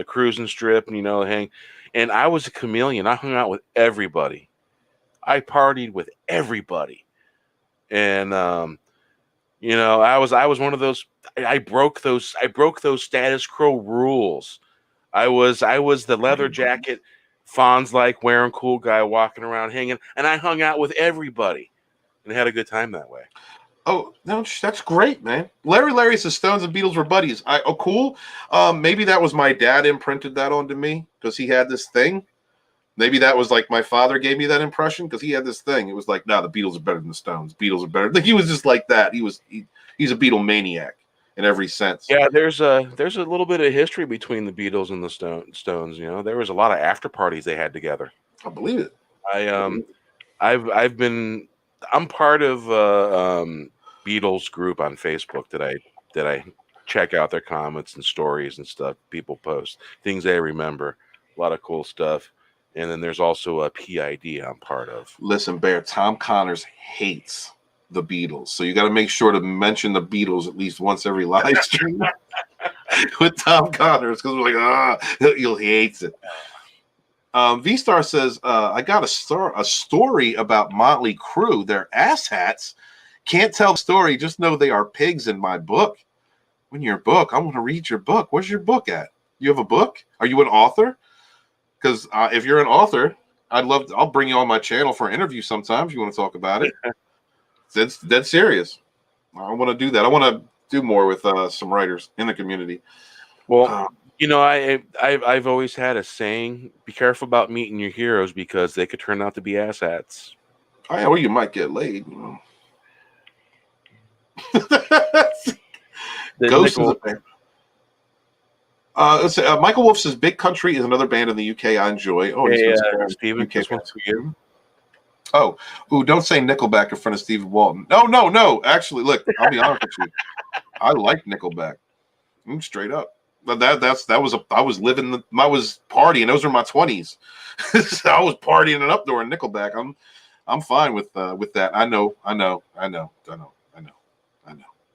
cruising strip, hang. And I was a chameleon. I hung out with everybody. I partied with everybody. And I was one of those. I broke those status quo rules. I was the leather jacket, Fonz like wearing cool guy walking around hanging, and I hung out with everybody and had a good time that way. Oh, no, that's great, man. Larry says Stones and Beatles were buddies. Cool. Maybe that was my dad imprinted that onto me because he had this thing. Maybe that was like my father gave me that impression because he had this thing. It was like, no, the Beatles are better than the Stones. Beatles are better. Like, he was just like that. He's a Beatle maniac in every sense. Yeah, there's a little bit of history between the Beatles and the Stones. There was a lot of after parties they had together. I believe it. I'm part of Beatles group on Facebook that I check out their comments and stories and stuff people post, things they remember, a lot of cool stuff. And then there's also a PID I'm part of. Listen, Bear, Tom Connors hates the Beatles, so you got to make sure to mention the Beatles at least once every live stream with Tom Connors because we're like, he hates it. V-Star says, I got a story about Motley Crue. They're asshats. Can't tell the story. Just know they are pigs in my book. When your book, I want to read your book. Where's your book at? You have a book? Are you an author? Because if you're an author, I'll bring you on my channel for an interview sometime if you want to talk about it. That's dead serious. I want to do that. I want to do more with some writers in the community. Well, I've always had a saying: be careful about meeting your heroes because they could turn out to be asshats. Oh, yeah, well, you might get laid. Ghost is a band. Let's say, Michael Wolf says Big Country is another band in the UK I enjoy. Oh, Steven, UK this one's for you. Oh, don't say Nickelback in front of Stephen Walton. No. Actually, look, I'll be honest with you. I like Nickelback. Straight up. But I was partying. Those were my 20s. So I was partying it up during Nickelback. I'm fine with that. I know.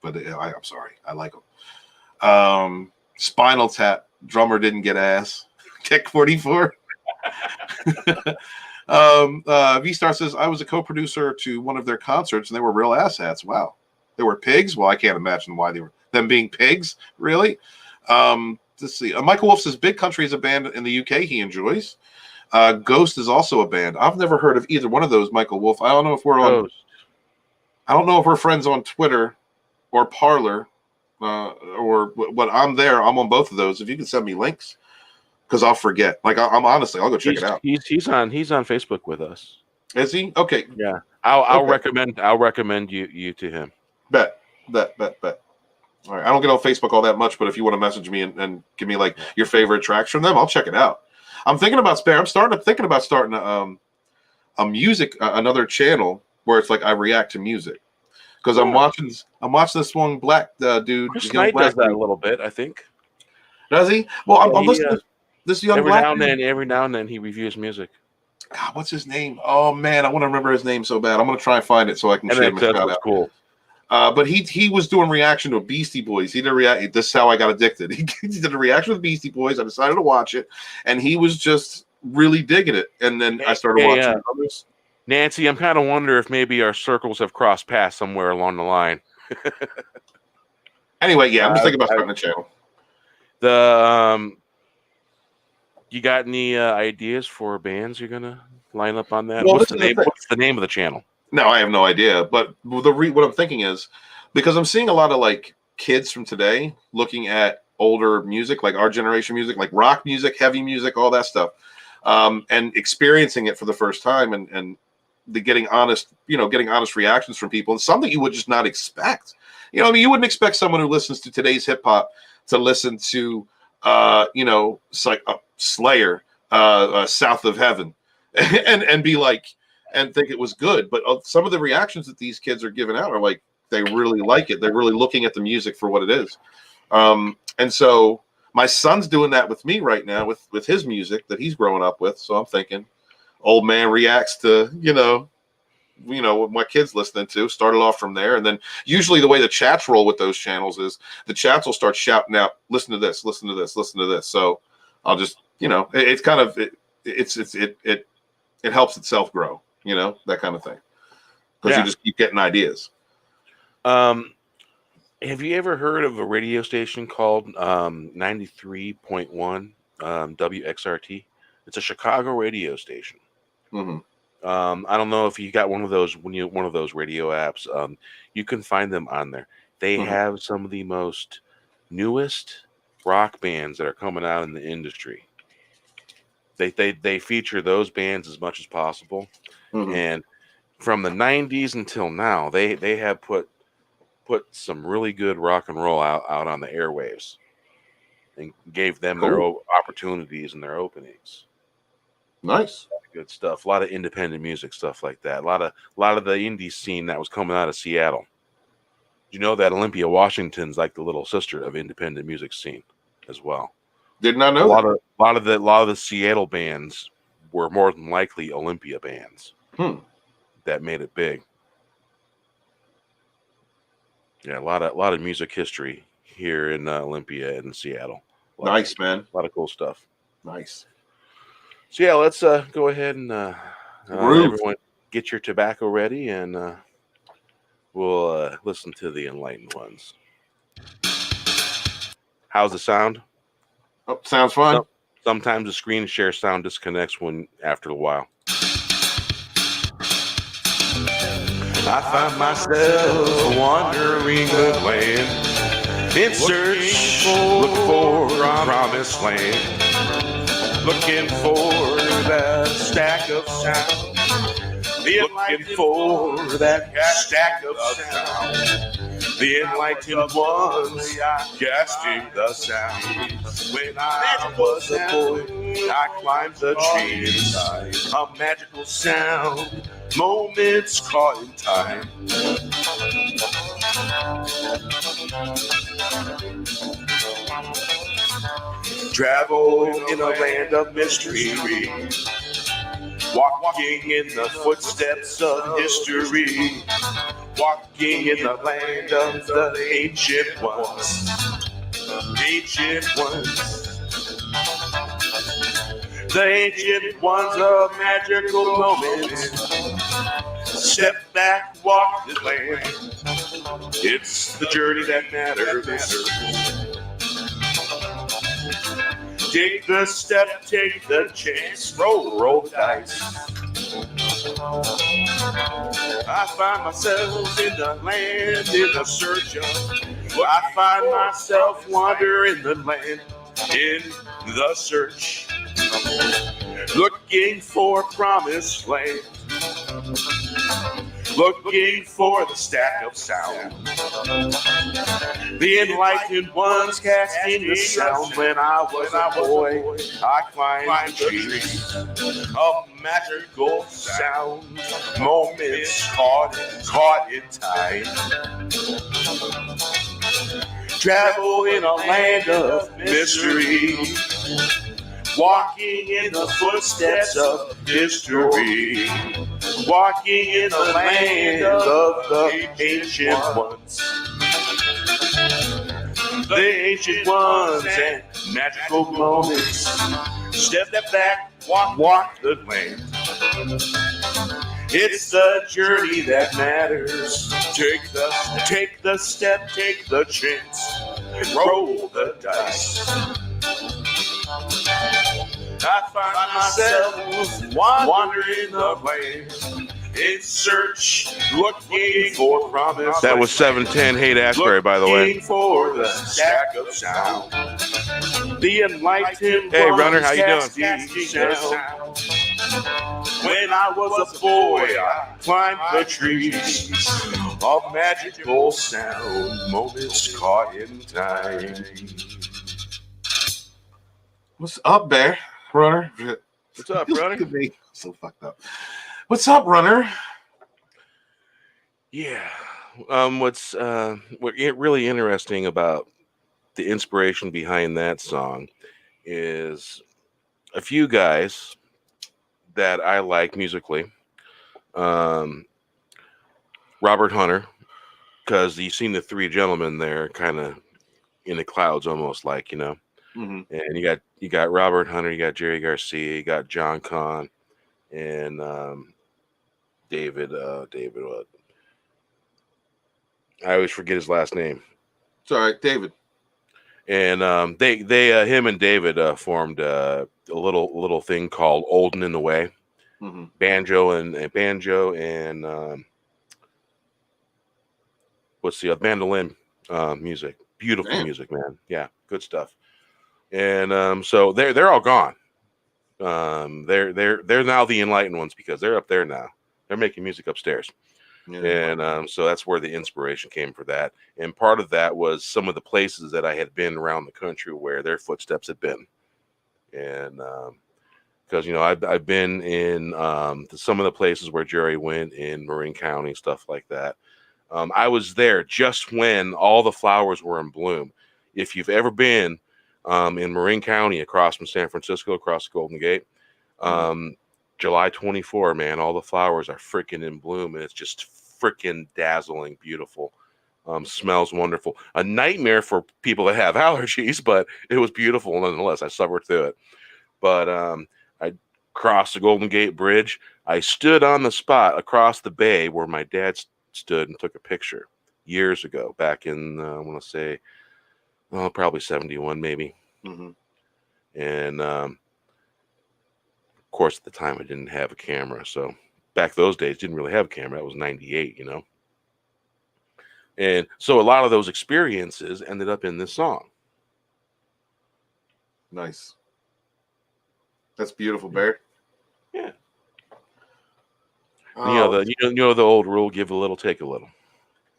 But I'm sorry. I like them. Spinal Tap, drummer didn't get ass. Tech 44. V-Star says, I was a co-producer to one of their concerts, and they were real asshats. Wow. They were pigs? Well, I can't imagine why they were them being pigs. Really? Let's see. Michael Wolf says, Big Country is a band in the UK he enjoys. Ghost is also a band. I've never heard of either one of those, Michael Wolf. I don't know if we're friends on Twitter or Parler. Or what I'm there. I'm on both of those. If you can send me links, because I'll forget. Like I'll go check it out. He's on Facebook with us. Is he? Okay. Yeah. I'll recommend you to him. Bet. All right. I don't get on Facebook all that much, but if you want to message me and give me like your favorite tracks from them, I'll check it out. I'm thinking about starting a music another channel where it's like I react to music. Because I'm watching this one black dude. Chris Knight does that a little bit, I think. Does he? Well, I'm listening to this young black dude. Every now and then he reviews music. God, what's his name? Oh man, I want to remember his name so bad. I'm gonna try and find it so I can share him a shout out. Cool. But he was doing reaction to Beastie Boys. He did react. This is how I got addicted. He did a reaction with Beastie Boys. I decided to watch it, and he was just really digging it. And then I started watching others. Nancy, I'm kind of wondering if maybe our circles have crossed paths somewhere along the line. Anyway, yeah, I'm just thinking about starting a channel. You got any ideas for bands you're gonna line up on that? Well, What's the name of the channel? No, I have no idea. But what I'm thinking is, because I'm seeing a lot of like kids from today looking at older music, like our generation music, like rock music, heavy music, all that stuff, and experiencing it for the first time, and getting honest reactions from people, and something you would just not expect. You know, I mean, you wouldn't expect someone who listens to today's hip hop to listen to, like Slayer, South of Heaven, and be like, and think it was good. But some of the reactions that these kids are giving out are like, they really like it. They're really looking at the music for what it is. And so my son's doing that with me right now with his music that he's growing up with. So I'm thinking, old man reacts to, what my kid's listening to. Started off from there. And then usually the way the chats roll with those channels is the chats will start shouting out, listen to this, listen to this, listen to this. So I'll just, it's kind of, it helps itself grow, that kind of thing. Because you just keep getting ideas. Have you ever heard of a radio station called 93.1 WXRT? It's a Chicago radio station. Mm-hmm. I don't know if you got one of those radio apps. You can find them on there. They have some of the most newest rock bands that are coming out in the industry. They feature those bands as much as possible, and from the 90s until now, they have put some really good rock and roll out on the airwaves, and gave them their opportunities and their openings. Nice. Good stuff. A lot of independent music, stuff like that. A lot of the indie scene that was coming out of Seattle. You know that Olympia, Washington's like the little sister of independent music scene as well. Did not know a lot of the Seattle bands were more than likely Olympia bands that made it big. Yeah, a lot of music history here in Olympia and Seattle. Nice, man. A lot of cool stuff. Nice. So yeah, let's go ahead and everyone get your tobacco ready, and we'll listen to the Enlightened Ones. How's the sound? Oh, sounds fine. Sometimes the screen share sound disconnects after a while. I find myself wandering the land in search, look for a promised land. Looking for that stack of sound. Looking for that stack of sound. The enlightened ones casting the sound. When I was a boy, I climbed the trees. A magical sound, moments caught in time. Travel in a land of mystery, walking in the footsteps of history, walking in the land of the ancient ones. The ancient ones of magical moments. Step back, walk the land. It's the journey that matters. Take the step, take the chance, roll the dice. I find myself in the land in the search of. I find myself wandering the land in the search, looking for promised land, looking for the stack of sound. The enlightened ones casting the sound. When I was a boy, I climbed the trees. A magical sound, moments caught in time. Travel in a land of mystery, walking in the footsteps of history, walking in the land of the ancient ones. The ancient ones and magical moments. Step back, walk the land. It's the journey that matters. Take the step, take the chance, and roll the dice. I find myself wandering the land in search, looking for promise. That was 710 Hate Ashbury, by the way. Looking for the stack of sound. The enlightened. Hey, Runner, how you doing? When I was a boy, I climbed the trees of magical sound, moments caught in time. What's up, Bear? Runner? What's up, Runner? Look at me. So fucked up. What's up, Runner? Yeah. What's really interesting about the inspiration behind that song is a few guys that I like musically. Robert Hunter, because you've seen the three gentlemen there kind of in the clouds almost, like, you know. Mm-hmm. And you got Robert Hunter, you got Jerry Garcia, you got John Kahn, and David what? I always forget his last name. It's all right, David. And him and David formed a little thing called Olden in the Way. Mm-hmm. Banjo and what's the other? Mandolin music. Beautiful music, man. Yeah, good stuff. And so they're all gone. They're now the enlightened ones because they're up there now. They're making music upstairs. Yeah. And so that's where the inspiration came for that. And part of that was some of the places that I had been around the country where their footsteps had been. And because, you know, I've been in some of the places where Jerry went in Marin County, stuff like that. I was there just when all the flowers were in bloom. If you've ever been in Marin County across from San Francisco, across the Golden Gate, July 24, man, all the flowers are freaking in bloom, and it's just freaking dazzling beautiful. Smells wonderful. A nightmare for people that have allergies, but it was beautiful nonetheless. I suffered through it. But I crossed the Golden Gate Bridge. I stood on the spot across the bay where my dad stood and took a picture years ago, back in, I want to say, probably 71 maybe. Mm-hmm. And of course, at the time, I didn't have a camera. So back those days, didn't really have a camera. That was 98, you know. And so a lot of those experiences ended up in this song. Nice. That's beautiful, Bear. Yeah. Oh. You know the old rule: give a little, take a little.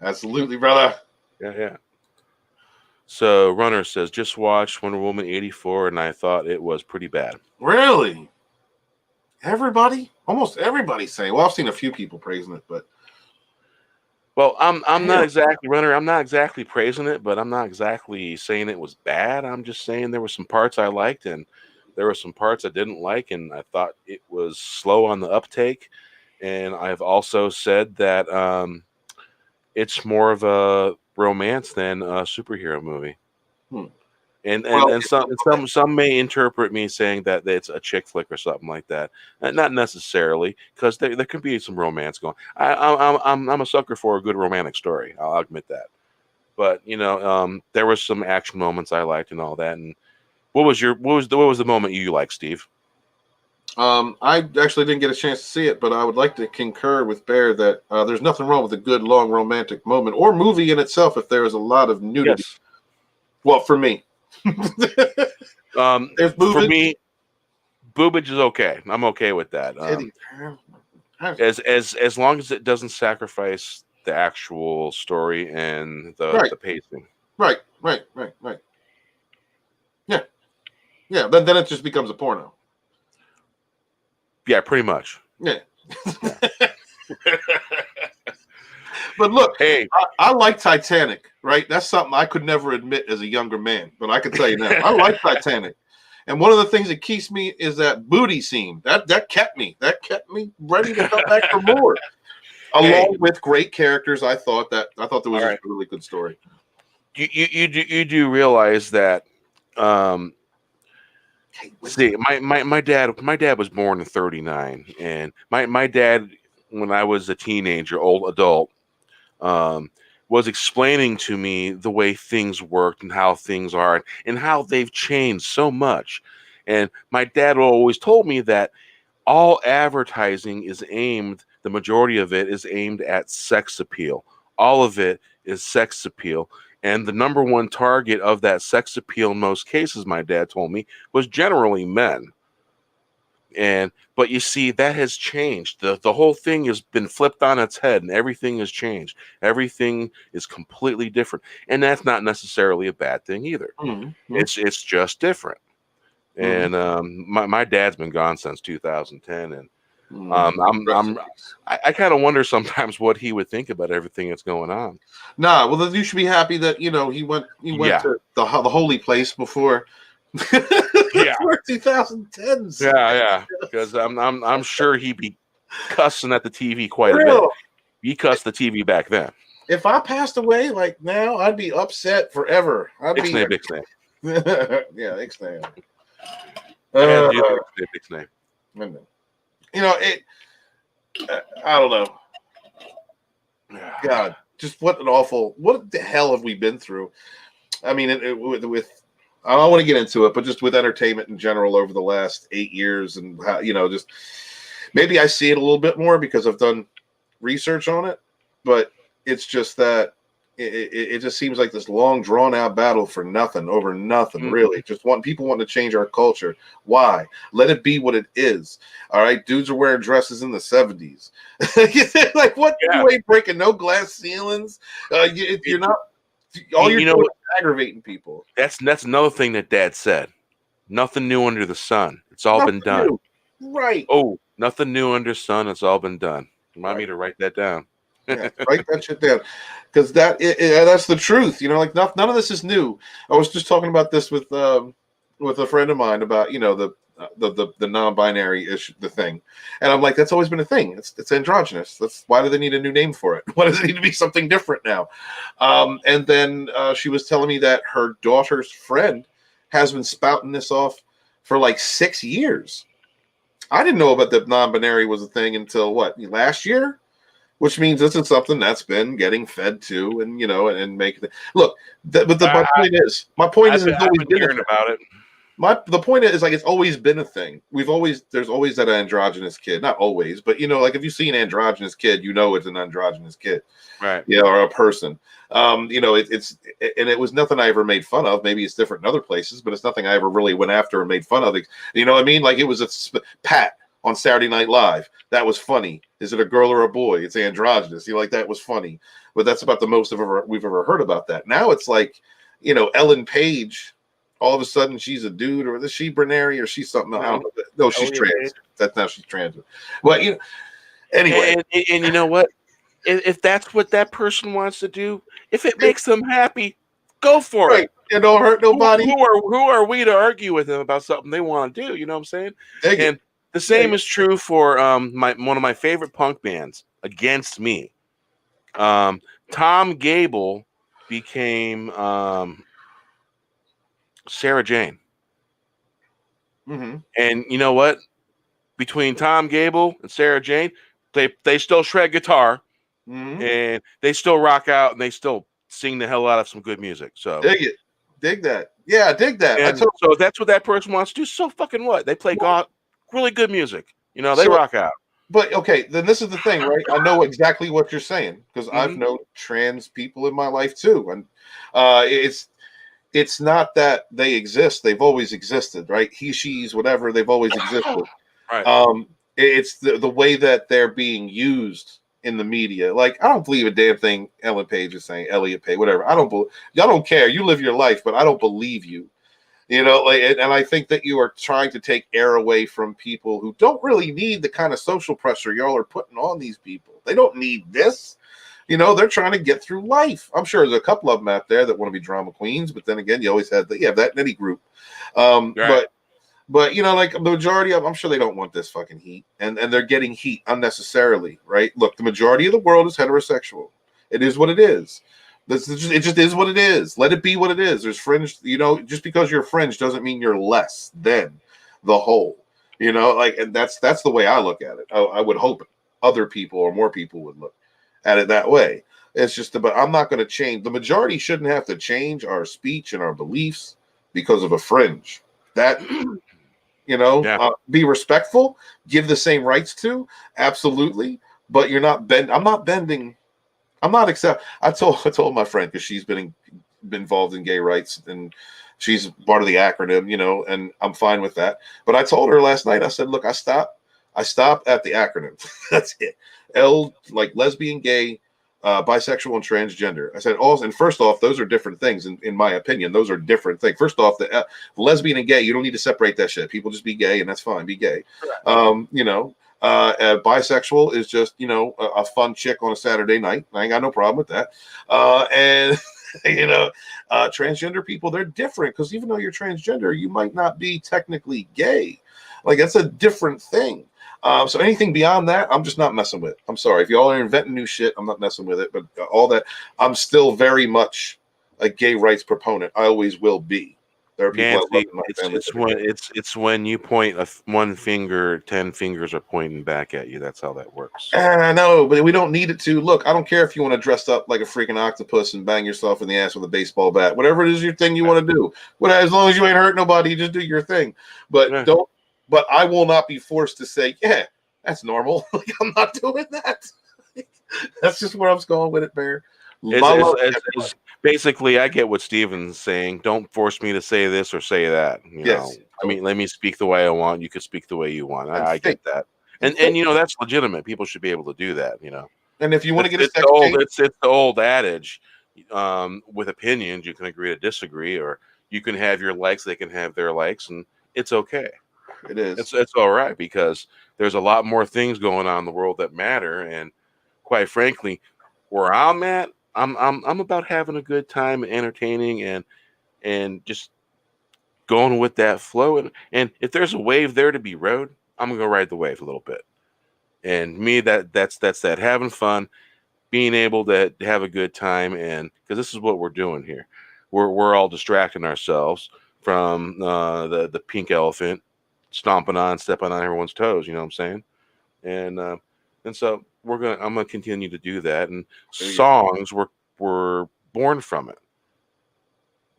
Absolutely, brother. Yeah. So Runner says, just watched Wonder Woman 84, and I thought it was pretty bad. Really? Everybody? Almost everybody's saying. Well, I've seen a few people praising it, but. Well, I'm not exactly, Runner, I'm not exactly praising it, but I'm not exactly saying it was bad. I'm just saying there were some parts I liked, and there were some parts I didn't like, and I thought it was slow on the uptake. And I've also said that it's more of a romance than a superhero movie. And some may interpret me saying that it's a chick flick or something like that. Not necessarily, because there could be some romance going. I'm a sucker for a good romantic story. I'll admit that. But you know, there was some action moments I liked and all that. And what was the moment you liked, Steve? I actually didn't get a chance to see it, but I would like to concur with Bear that there's nothing wrong with a good long romantic moment or movie in itself if there is a lot of nudity. Yes. Well, for me. For me, boobage is okay. I'm okay with that. As long as it doesn't sacrifice the actual story and the pacing. Right. Yeah. Then it just becomes a porno. Yeah, pretty much. Yeah. But look, hey, I like Titanic, right? That's something I could never admit as a younger man, but I can tell you now, I like Titanic. And one of the things that keeps me is that booty scene. That kept me ready to come back for more. Along with great characters, I thought there was a really good story. You do realize that see, my dad was born in 39, and my dad, when I was a teenager, old adult, was explaining to me the way things worked and how things are and how they've changed so much. And my dad always told me that all advertising is aimed, the majority of it is aimed at sex appeal. All of it is sex appeal. And the number one target of that sex appeal in most cases, my dad told me, was generally men. But you see, that has changed. The whole thing has been flipped on its head, and everything has changed. Everything is completely different. And that's not necessarily a bad thing either. Mm-hmm. It's just different. And my dad's been gone since 2010, and I kind of wonder sometimes what he would think about everything that's going on. Nah, well, then you should be happy that he went to the holy place before. Before 2010s. Yeah, because I'm sure he'd be cussing at the TV quite a bit. He cussed the TV back then. If I passed away like now, I'd be upset forever. Ixnay. Yeah, Ixnay. Ixnay. I don't know. God, just what the hell have we been through? I mean, with I don't want to get into it, but just with entertainment in general over the last 8 years, and how, just maybe I see it a little bit more because I've done research on it, but it's just that it just seems like this long drawn out battle for nothing, over nothing, really. Just people wanting to change our culture. Why? Let it be what it is. All right, dudes are wearing dresses in the 70s. Like what? Yeah. You ain't breaking no glass ceilings. You're not. All you're doing is aggravating people. That's another thing that Dad said. Nothing new under the sun. It's all been done. New. Right. Oh, nothing new under the sun. It's all been done. Remind me to write that down. Yeah, write that shit down, because that's the truth. Like none of this is new. I was just talking about this with a friend of mine about the non-binary issue, the thing, and I'm like, that's always been a thing. It's androgynous. That's why do they need a new name for it? Why does it need to be something different now? And then she was telling me that her daughter's friend has been spouting this off for like 6 years. I didn't know about the non-binary was a thing until last year. Which means this is something that's been getting fed to, and and making it look. My point is, it's always been hearing about it. The point is, like, it's always been a thing. There's always that androgynous kid. Not always, but like if you see an androgynous kid, it's an androgynous kid, right? Or a person. It was nothing I ever made fun of. Maybe it's different in other places, but it's nothing I ever really went after and made fun of. You know what I mean? Like it was Pat on Saturday Night Live. That was funny. Is it a girl or a boy? It's androgynous. That was funny. But that's about the most we've ever heard about that. Now it's like, Ellen Page, all of a sudden she's a dude, or is she binary, or she's something. I don't know. No, she's trans. That's now she's trans. But anyway. And you know what? If that's what that person wants to do, if it makes them happy, go for it. It don't hurt nobody. Who are we to argue with them about something they want to do? You know what I'm saying? The same is true for one of my favorite punk bands, Against Me. Tom Gable became Sarah Jane. Mm-hmm. And you know what? Between Tom Gable and Sarah Jane, they still shred guitar, and they still rock out, and they still sing the hell out of some good music. So dig that. Yeah, dig that. So if that's what that person wants to do, so fucking what? They play really good music. They rock out. But okay, then this is the thing, right? I know exactly what you're saying because I've known trans people in my life too, and it's not that they exist; they've always existed, right? He, she's, whatever, they've always existed. Right. It's the way that they're being used in the media. Like, I don't believe a damn thing Ellen Page is saying, Elliot Page, whatever. Y'all don't care. You live your life, but I don't believe you. And I think that you are trying to take air away from people who don't really need the kind of social pressure y'all are putting on these people. They don't need this. They're trying to get through life. I'm sure there's a couple of them out there that want to be drama queens, but then again, you always have that in any group. Right. But like the majority of, I'm sure they don't want this fucking heat, and they're getting heat unnecessarily, right? Look, the majority of the world is heterosexual. It is what it is. It just is what it is. Let it be what it is. There's fringe, just because you're fringe doesn't mean you're less than the whole. And that's the way I look at it. I would hope other people or more people would look at it that way. It's just but I'm not going to change. The majority shouldn't have to change our speech and our beliefs because of a fringe. That be respectful, give the same rights to, absolutely, but you're not I'm not bending. I'm not accept. I told my friend, because she's been involved in gay rights and she's part of the acronym, and I'm fine with that. But I told her last night, I said, look, I stop at the acronym. That's it. L, like lesbian, gay, bisexual, and transgender. I said, and first off, those are different things. In my opinion, those are different things. First off, the lesbian and gay, you don't need to separate that shit. People just be gay, and that's fine. Be gay. Bisexual is just a fun chick on a Saturday night. I ain't got no problem with that. And transgender people, they're different, because even though you're transgender, you might not be technically gay. Like, that's a different thing. So anything beyond that, I'm just not messing with. I'm sorry. If y'all are inventing new shit, I'm not messing with it. But all that, I'm still very much a gay rights proponent. I always will be. There are people Nancy, it's when you point one finger, 10 fingers are pointing back at you. That's how that works. I know, but we don't need it to. Look, I don't care if you want to dress up like a freaking octopus and bang yourself in the ass with a baseball bat. Whatever it is, your thing you want to do. As long as you ain't hurt nobody, you just do your thing. But don't. But I will not be forced to say, yeah, that's normal. Like, I'm not doing that. That's just where I'm going with it, Bear. Basically, I get what Steven's saying. Don't force me to say this or say that. I mean, let me speak the way I want. You can speak the way you want. I get that. And that's legitimate. People should be able to do that, And if you want to get it's the old adage, with opinions, you can agree to disagree, or you can have your likes, they can have their likes, and it's okay. It is. It's all right, because there's a lot more things going on in the world that matter, and quite frankly, where I'm at, I'm about having a good time, entertaining, and just going with that flow. And if there's a wave there to be rode, I'm gonna go ride the wave a little bit. And me, that's that having fun, being able to have a good time, and because this is what we're doing here, we're all distracting ourselves from the pink elephant stepping on everyone's toes. You know what I'm saying? And so I'm gonna continue to do that. And songs were born from it,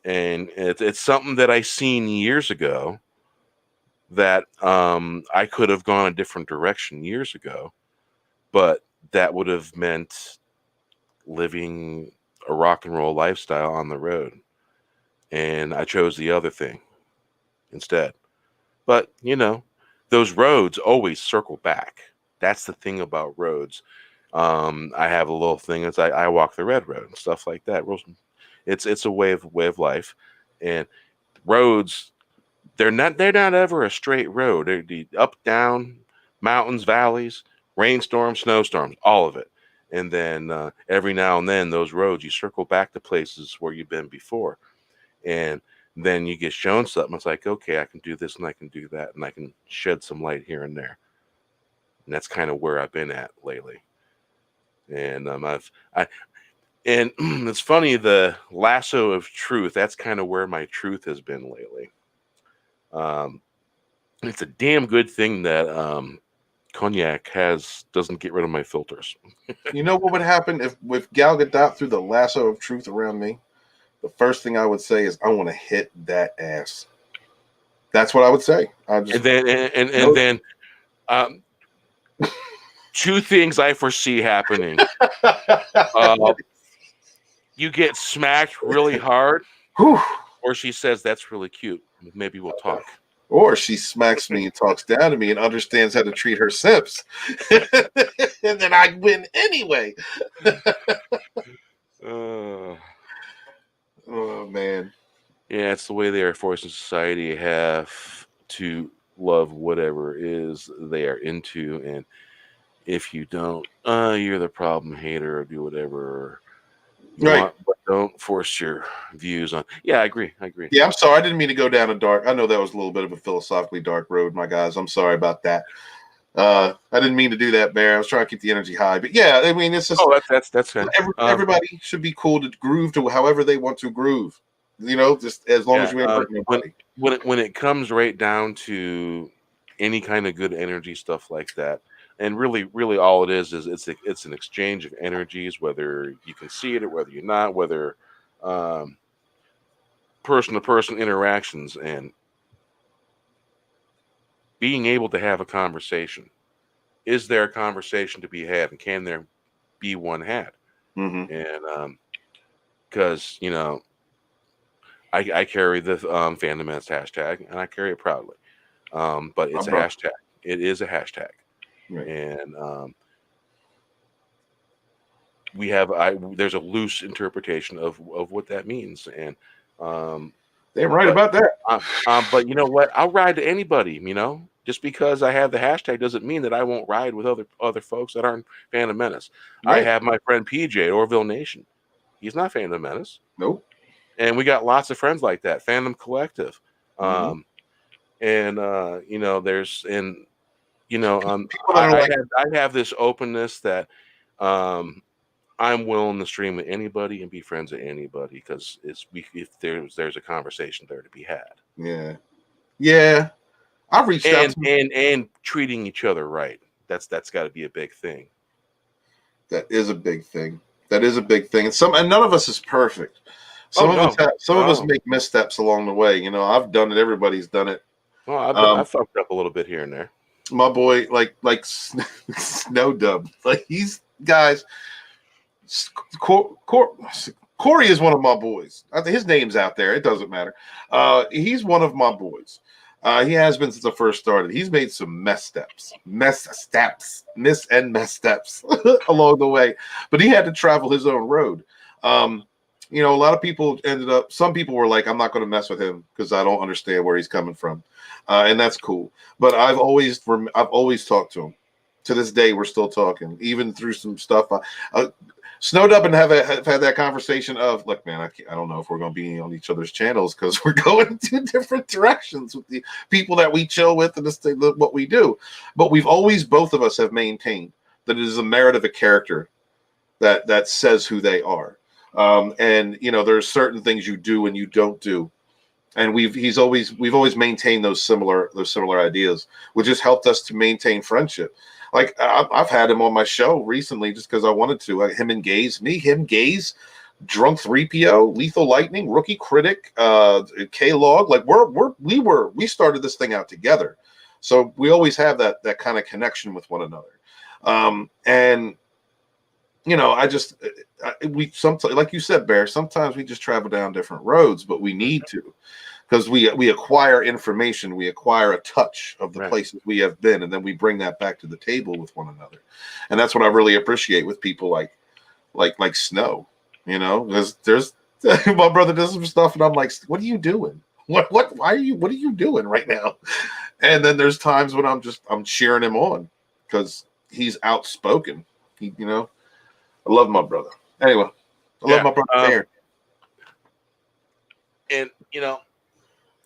and it's something that I seen years ago that I could have gone a different direction years ago, but that would have meant living a rock and roll lifestyle on the road, and I chose the other thing instead. But those roads always circle back. That's the thing about roads. I have a little thing. It's I walk the red road and stuff like that. It's a way of life, and roads, they're not ever a straight road. They're up, down, mountains, valleys, rainstorms, snowstorms, all of it. And then every now and then, those roads, you circle back to places where you've been before, and then you get shown something. It's like, okay, I can do this and I can do that, and I can shed some light here and there. And that's kind of where I've been at lately. And and it's funny, the lasso of truth, that's kind of where my truth has been lately. It's a damn good thing that cognac doesn't get rid of my filters. You know what would happen if Gal Gadot threw the lasso of truth around me? The first thing I would say is, I want to hit that ass. That's what I would say. And then two things I foresee happening. You get smacked really hard, or she says, that's really cute. Maybe we'll talk. Or she smacks me and talks down to me and understands how to treat her simps. And then I win anyway. Oh, man. Yeah, it's the way they are forcing society have to love whatever it is they are into. And if you don't, you're the problem hater, or do whatever you want. But Don't force your views on. Yeah, I agree. Yeah, I'm sorry. I didn't mean to go down a dark. I know that was a little bit of a philosophically dark road, my guys. I'm sorry about that. I didn't mean to do that, Bear. I was trying to keep the energy high. But yeah, I mean, it's just that's good. Everybody should be cool to groove to however they want to groove. Just as long as you ain't hurting nobody. When it comes right down to any kind of good energy stuff like that, and really all it is it's an exchange of energies, whether you can see it or whether you're not, whether person to person interactions, and being able to have a conversation. Is there a conversation to be had, and can there be one had? Mm-hmm. And because I carry the Fandom Menace hashtag, and I carry it proudly. But it's a hashtag. It is a hashtag, right. And there's a loose interpretation of what that means, and they're right about that. But you know what? I'll ride to anybody. Just because I have the hashtag doesn't mean that I won't ride with other folks that aren't Fandom Menace. Right. I have my friend PJ, Orville Nation. He's not Fandom Menace. Nope. And we got lots of friends like that. Fandom Collective. Mm-hmm. I have this openness that I'm willing to stream with anybody and be friends with anybody because if there's a conversation there to be had. Yeah. I've reached out and treating each other right. That's got to be a big thing. That is a big thing. And none of us is perfect. Some of us make missteps along the way. I've done it. Everybody's done it. Well, I've fucked up a little bit here and there. My boy, like Snow Dub, like these guys. Corey is one of my boys. His name's out there. It doesn't matter. He's one of my boys. He has been since I first started. He's made some missteps along the way, but he had to travel his own road. A lot of people some people were like, I'm not going to mess with him because I don't understand where he's coming from. And that's cool. But I've always talked to him. To this day, we're still talking, even through some stuff. Snowed up and have had that conversation of, look, man, I don't know if we're going to be on each other's channels because we're going two different directions with the people that we chill with and what we do. But both of us have maintained that it is a merit of a character that says who they are. And there's certain things you do and you don't do. And we've always maintained those similar ideas, which has helped us to maintain friendship. Like I've had him on my show recently just because I wanted to. Him and Gaze, Drunk 3PO, Lethal Lightning, Rookie Critic, K-Log. Like we started this thing out together, so we always have that kind of connection with one another. We sometimes, like you said, Bear. Sometimes we just travel down different roads, but we need to. Because we acquire information, we acquire a touch of the places we have been, and then we bring that back to the table with one another, and that's what I really appreciate with people like Snow. There's my brother does some stuff, and I'm like, what are you doing? What are you doing right now? And then there's times when I'm cheering him on because he's outspoken. I love my brother. Anyway, I love my brother Bear. And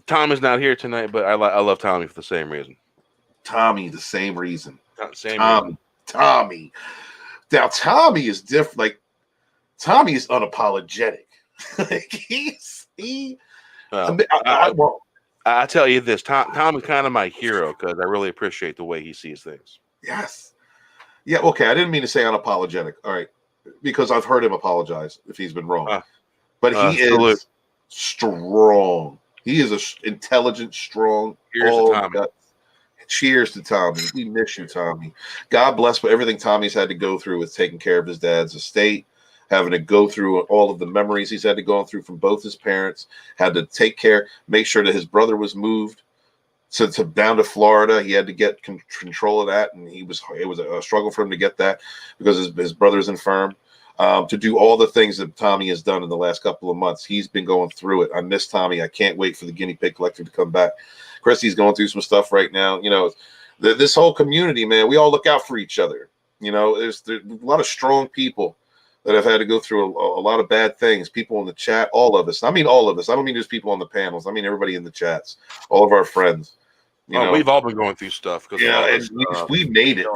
Tom is not here tonight, but I love Tommy for the same reason. Tommy, the same reason. Reason. Tommy. Now, Tommy is different. Like, Tommy is unapologetic. I tell you this, Tom is kind of my hero because I really appreciate the way he sees things. Yes. Yeah, okay. I didn't mean to say unapologetic. All right. Because I've heard him apologize if he's been wrong. But he is strong. He is an intelligent, strong. Cheers to Tommy. We miss you, Tommy. God bless for everything Tommy's had to go through with taking care of his dad's estate, having to go through all of the memories he's had to go through from both his parents, had to make sure that his brother was moved down to Florida. He had to get control of that, and it was a struggle for him to get that because his brother's infirm. To do all the things that Tommy has done in the last couple of months. He's been going through it. I miss Tommy. I can't wait for the Guinea Pig Collective to come back. Chrissy's going through some stuff right now. This whole community, man, we all look out for each other. There's a lot of strong people that have had to go through a lot of bad things. People in the chat, all of us. I mean, all of us. I don't mean just people on the panels. I mean everybody in the chats, all of our friends. You know, we've all been going through stuff because we made it.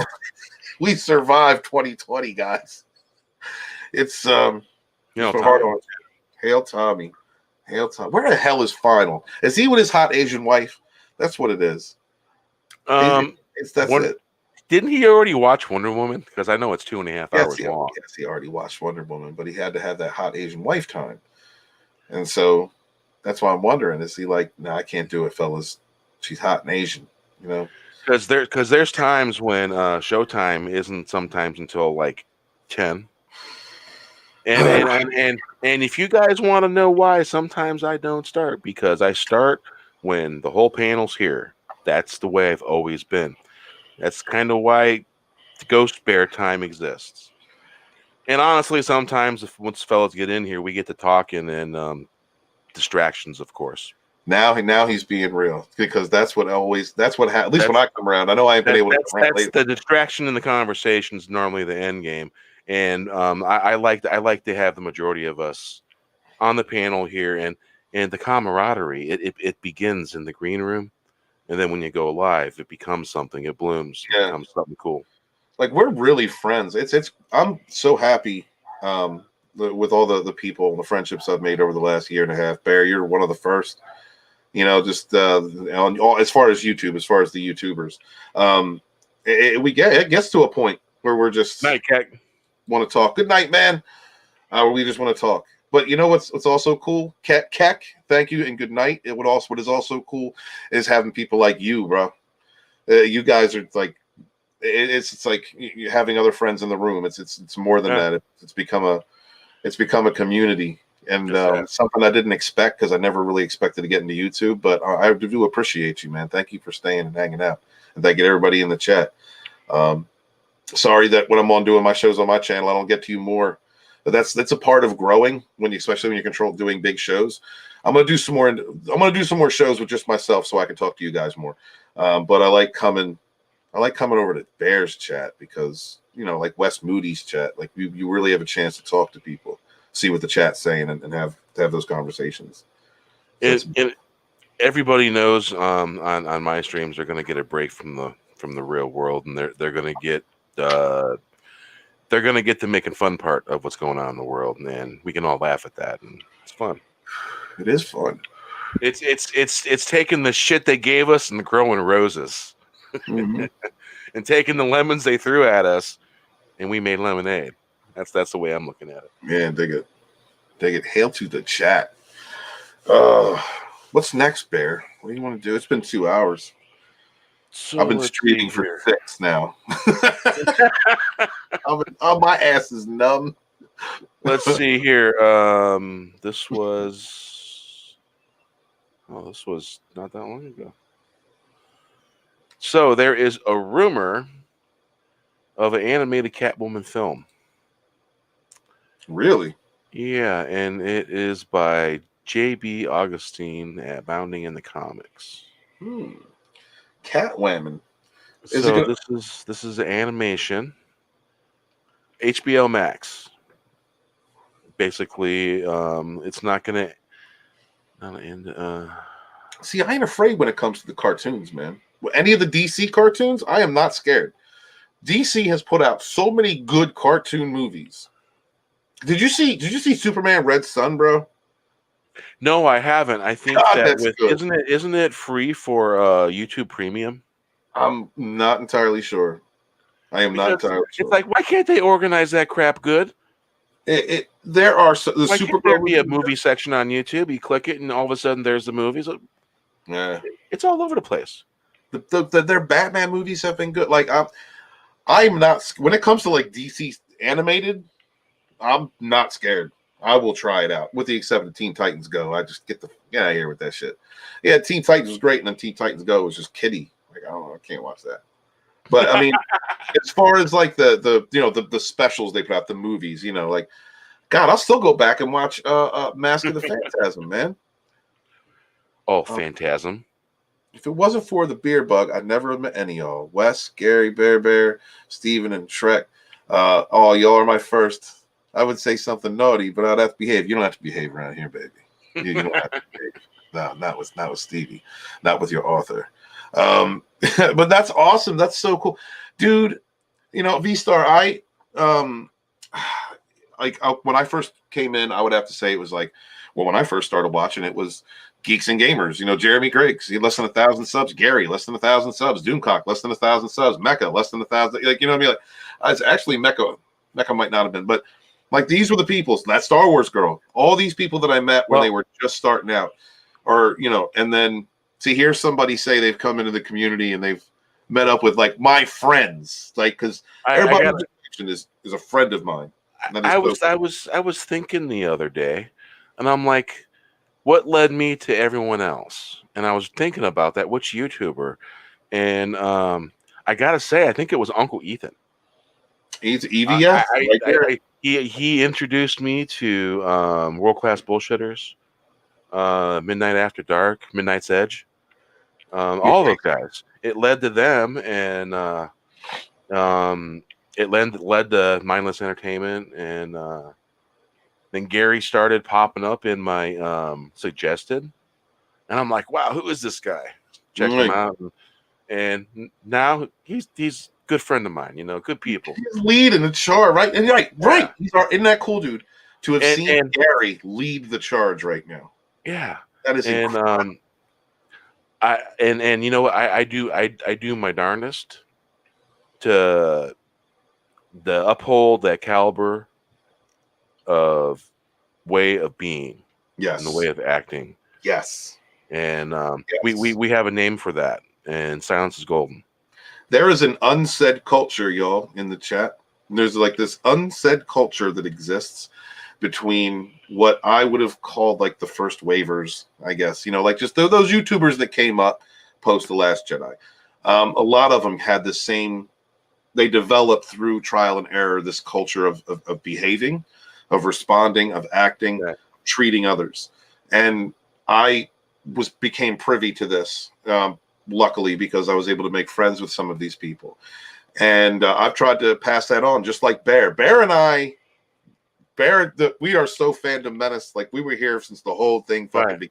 We survived 2020, guys. It's hard on. Hail Tommy. Hail Tommy. Where the hell is Final? Is he with his hot Asian wife? That's what it is. That's it. Didn't he already watch Wonder Woman? Because I know it's 2.5 hours long. Yes, he already watched Wonder Woman, but he had to have that hot Asian wife time. And so that's why I'm wondering, is he like, no, I can't do it, fellas. She's hot and Asian, you know? Because there's times when showtime isn't sometimes until like 10. And if you guys want to know why, sometimes I don't start, because I start when the whole panel's here. That's the way I've always been. That's kind of why the Ghost Bear time exists. And honestly, sometimes once fellas get in here, we get to talking and distractions, of course. Now he's being real, because at least when I come around, I know I ain't been able to come around lately. The distraction in the conversation is normally the end game. And I like to have the majority of us on the panel here, and the camaraderie. It begins in the green room. And then when you go live, it becomes something. It blooms. It becomes something cool. Like, we're really friends. I'm so happy with all the people, the friendships I've made over the last year and a half. Bear, you're one of the first. You know, just as far as YouTube, as far as the YouTubers, it gets to a point where we're just want to talk. Good night, man. We just want to talk. But you know what's also cool? Keck, thank you and good night. What is also cool is having people like you, bro. You guys are like, it's like having other friends in the room. It's more than that. It's become a community, and something I didn't expect, because I never really expected to get into YouTube. But I do appreciate you, man. Thank you for staying and hanging out, and thank you to everybody in the chat. Sorry that when I'm doing my shows on my channel, I don't get to you more. But that's a part of growing, especially when you control doing big shows. I'm gonna do some more shows with just myself, so I can talk to you guys more. But I like coming over to Bear's chat, because like Wes Moody's chat, like you really have a chance to talk to people, see what the chat's saying, and have those conversations. So everybody knows on my streams they're gonna get a break from the real world, and they're gonna get the making fun part of what's going on in the world, and we can all laugh at that, and it's fun. It is fun. It's taking the shit they gave us and growing roses, mm-hmm. and taking the lemons they threw at us, and we made lemonade. That's the way I'm looking at it. Man, dig it. Hail to the chat. What's next, Bear? What do you want to do? It's been 2 hours. So I've been streaming for 6 now. My ass is numb. Let's see here. This was not that long ago. So there is a rumor of an animated Catwoman film. Really? Yeah, and it is by J.B. Augustine at Bounding in the Comics. Catwoman. This is an animation. HBO Max. Basically, it's not gonna end. See, I ain't afraid when it comes to the cartoons, man. Any of the DC cartoons, I am not scared. DC has put out so many good cartoon movies. Did you see Superman Red Sun, bro? No, I haven't. I think isn't it free for YouTube Premium? I'm not entirely sure. I am not entirely sure. It's like, why can't they organize that crap good? There are why can't there be a movie section on YouTube? You click it, and all of a sudden there's the movies. Yeah, it's all over the place. Their Batman movies have been good. Like I'm not, when it comes to like DC animated, I'm not scared. I will try it out, with the exception of Teen Titans Go. I just get out of here with that shit. Yeah, Teen Titans was great, and then Teen Titans Go was just kiddie. Like, I don't know, I can't watch that. But I mean, as far as like the specials they put out, the movies, like, God, I'll still go back and watch Mask of the Phantasm, man. Oh, Phantasm. If it wasn't for the beer bug, I'd never have met any of y'all. Wes, Gary, Bear, Steven, and Shrek. Y'all are my first I would say something naughty, but I'd have to behave. You don't have to behave around here, baby. You don't have to behave. No, not with Stevie, not with your author. But that's awesome. That's so cool, dude. You know, V-Star. When I first came in, I would have to say it was like, well, when I first started watching, it was Geeks and Gamers. You know, Jeremy Griggs, he less than 1,000 subs. Gary, less than 1,000 subs. Doomcock, less than 1,000 subs. Mecca, less than 1,000. Like, you know what I mean? Like, it's actually Mecca. Mecca might not have been, but like these were the people. That Star Wars girl. All these people that I met when they were just starting out, or you know, and then to hear somebody say they've come into the community and they've met up with like my friends, like because everybody is a friend of mine. I was thinking the other day, and I'm like, what led me to everyone else? And I was thinking about that. Which YouTuber? And I gotta say, I think it was Uncle Ethan. He's EVS. He introduced me to World Class Bullshitters, Midnight After Dark, Midnight's Edge, all those guys. It led to them, and it led to Mindless Entertainment, and then Gary started popping up in my suggested, and I'm like, wow, who is this guy? Check him out, and now he's good friend of mine, you know, good people. He's leading the charge, right? And right. Isn't that cool, dude? To have seen Gary lead the charge right now. Yeah, that is incredible. You know what? I do my darndest to uphold that caliber of way of being, yes, and the way of acting, yes. And we have a name for that, and silence is golden. There is an unsaid culture, y'all, in the chat. There's like this unsaid culture that exists between what I would have called like the first waivers, I guess, you know, like just those YouTubers that came up post The Last Jedi. A lot of them had the same, they developed through trial and error, this culture of behaving, of responding, of acting, treating others. And I became privy to this, luckily, because I was able to make friends with some of these people. And I've tried to pass that on, just like Bear. We are so fandom menace. Like, we were here since the whole thing fucking began.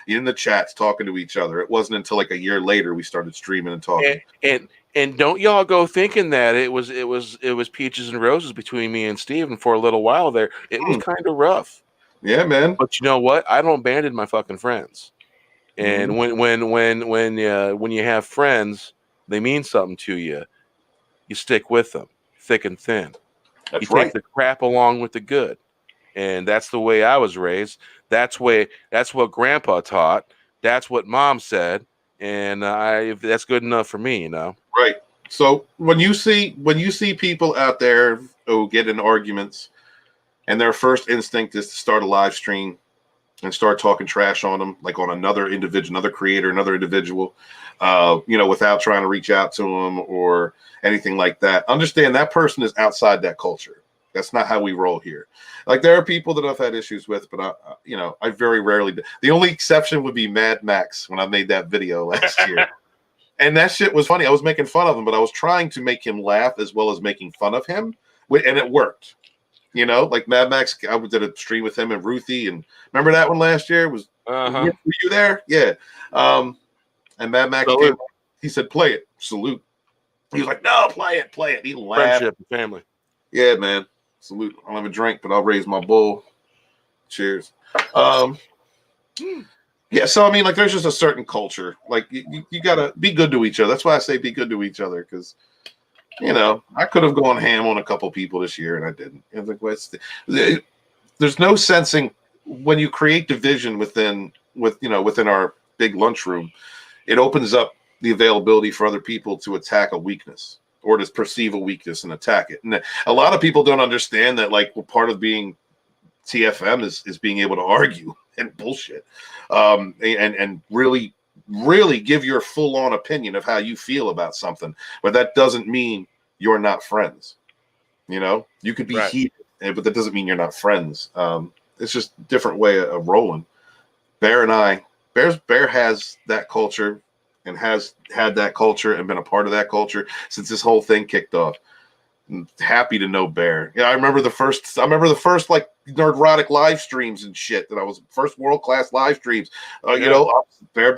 In the chats, talking to each other. It wasn't until like a year later we started streaming and talking. And don't y'all go thinking that it was peaches and roses between me and Steven for a little while there. It was kind of rough. Yeah, man. But you know what? I don't abandon my fucking friends. And when you have friends, they mean something to you. You stick with them, thick and thin. That's you take the crap along with the good, and that's the way I was raised. That's what Grandpa taught. That's what Mom said, and that's good enough for me, you know. Right. So when you see people out there get in arguments, and their first instinct is to start a live stream and start talking trash on them, like on another individual, another creator, another individual, you know, without trying to reach out to them or anything like that. Understand that person is outside that culture. That's not how we roll here. Like, there are people that I've had issues with, but I very rarely do. The only exception would be Mad Max when I made that video last year. And that shit was funny. I was making fun of him, but I was trying to make him laugh as well as making fun of him. And it worked. You know, like Mad Max, I did a stream with him and Ruthie, and remember that one last year? Were you there? Yeah. And Mad Max came, he said, "Play it, salute." He was like, "No, play it." He laughed. Friendship and family. Yeah, man. Salute. I don't have a drink, but I'll raise my bowl. Cheers. Yeah, so I mean, like, there's just a certain culture. Like, you gotta be good to each other. That's why I say be good to each other, because, you know, I could have gone ham on a couple people this year, and I didn't. It was like, there's no sensing when you create division within our big lunchroom. It opens up the availability for other people to attack a weakness or to perceive a weakness and attack it. And a lot of people don't understand that, like, part of being TFM is being able to argue and bullshit, and really give your full on opinion of how you feel about something. But that doesn't mean you're not friends. You know, you could be heated, but that doesn't mean you're not friends. It's just a different way of rolling. Bear has that culture and has had that culture and been a part of that culture since this whole thing kicked off. happy to know Bear. Yeah, I remember the first like Nerdrotic live streams and shit. That I was first world class live streams. You know, Bear,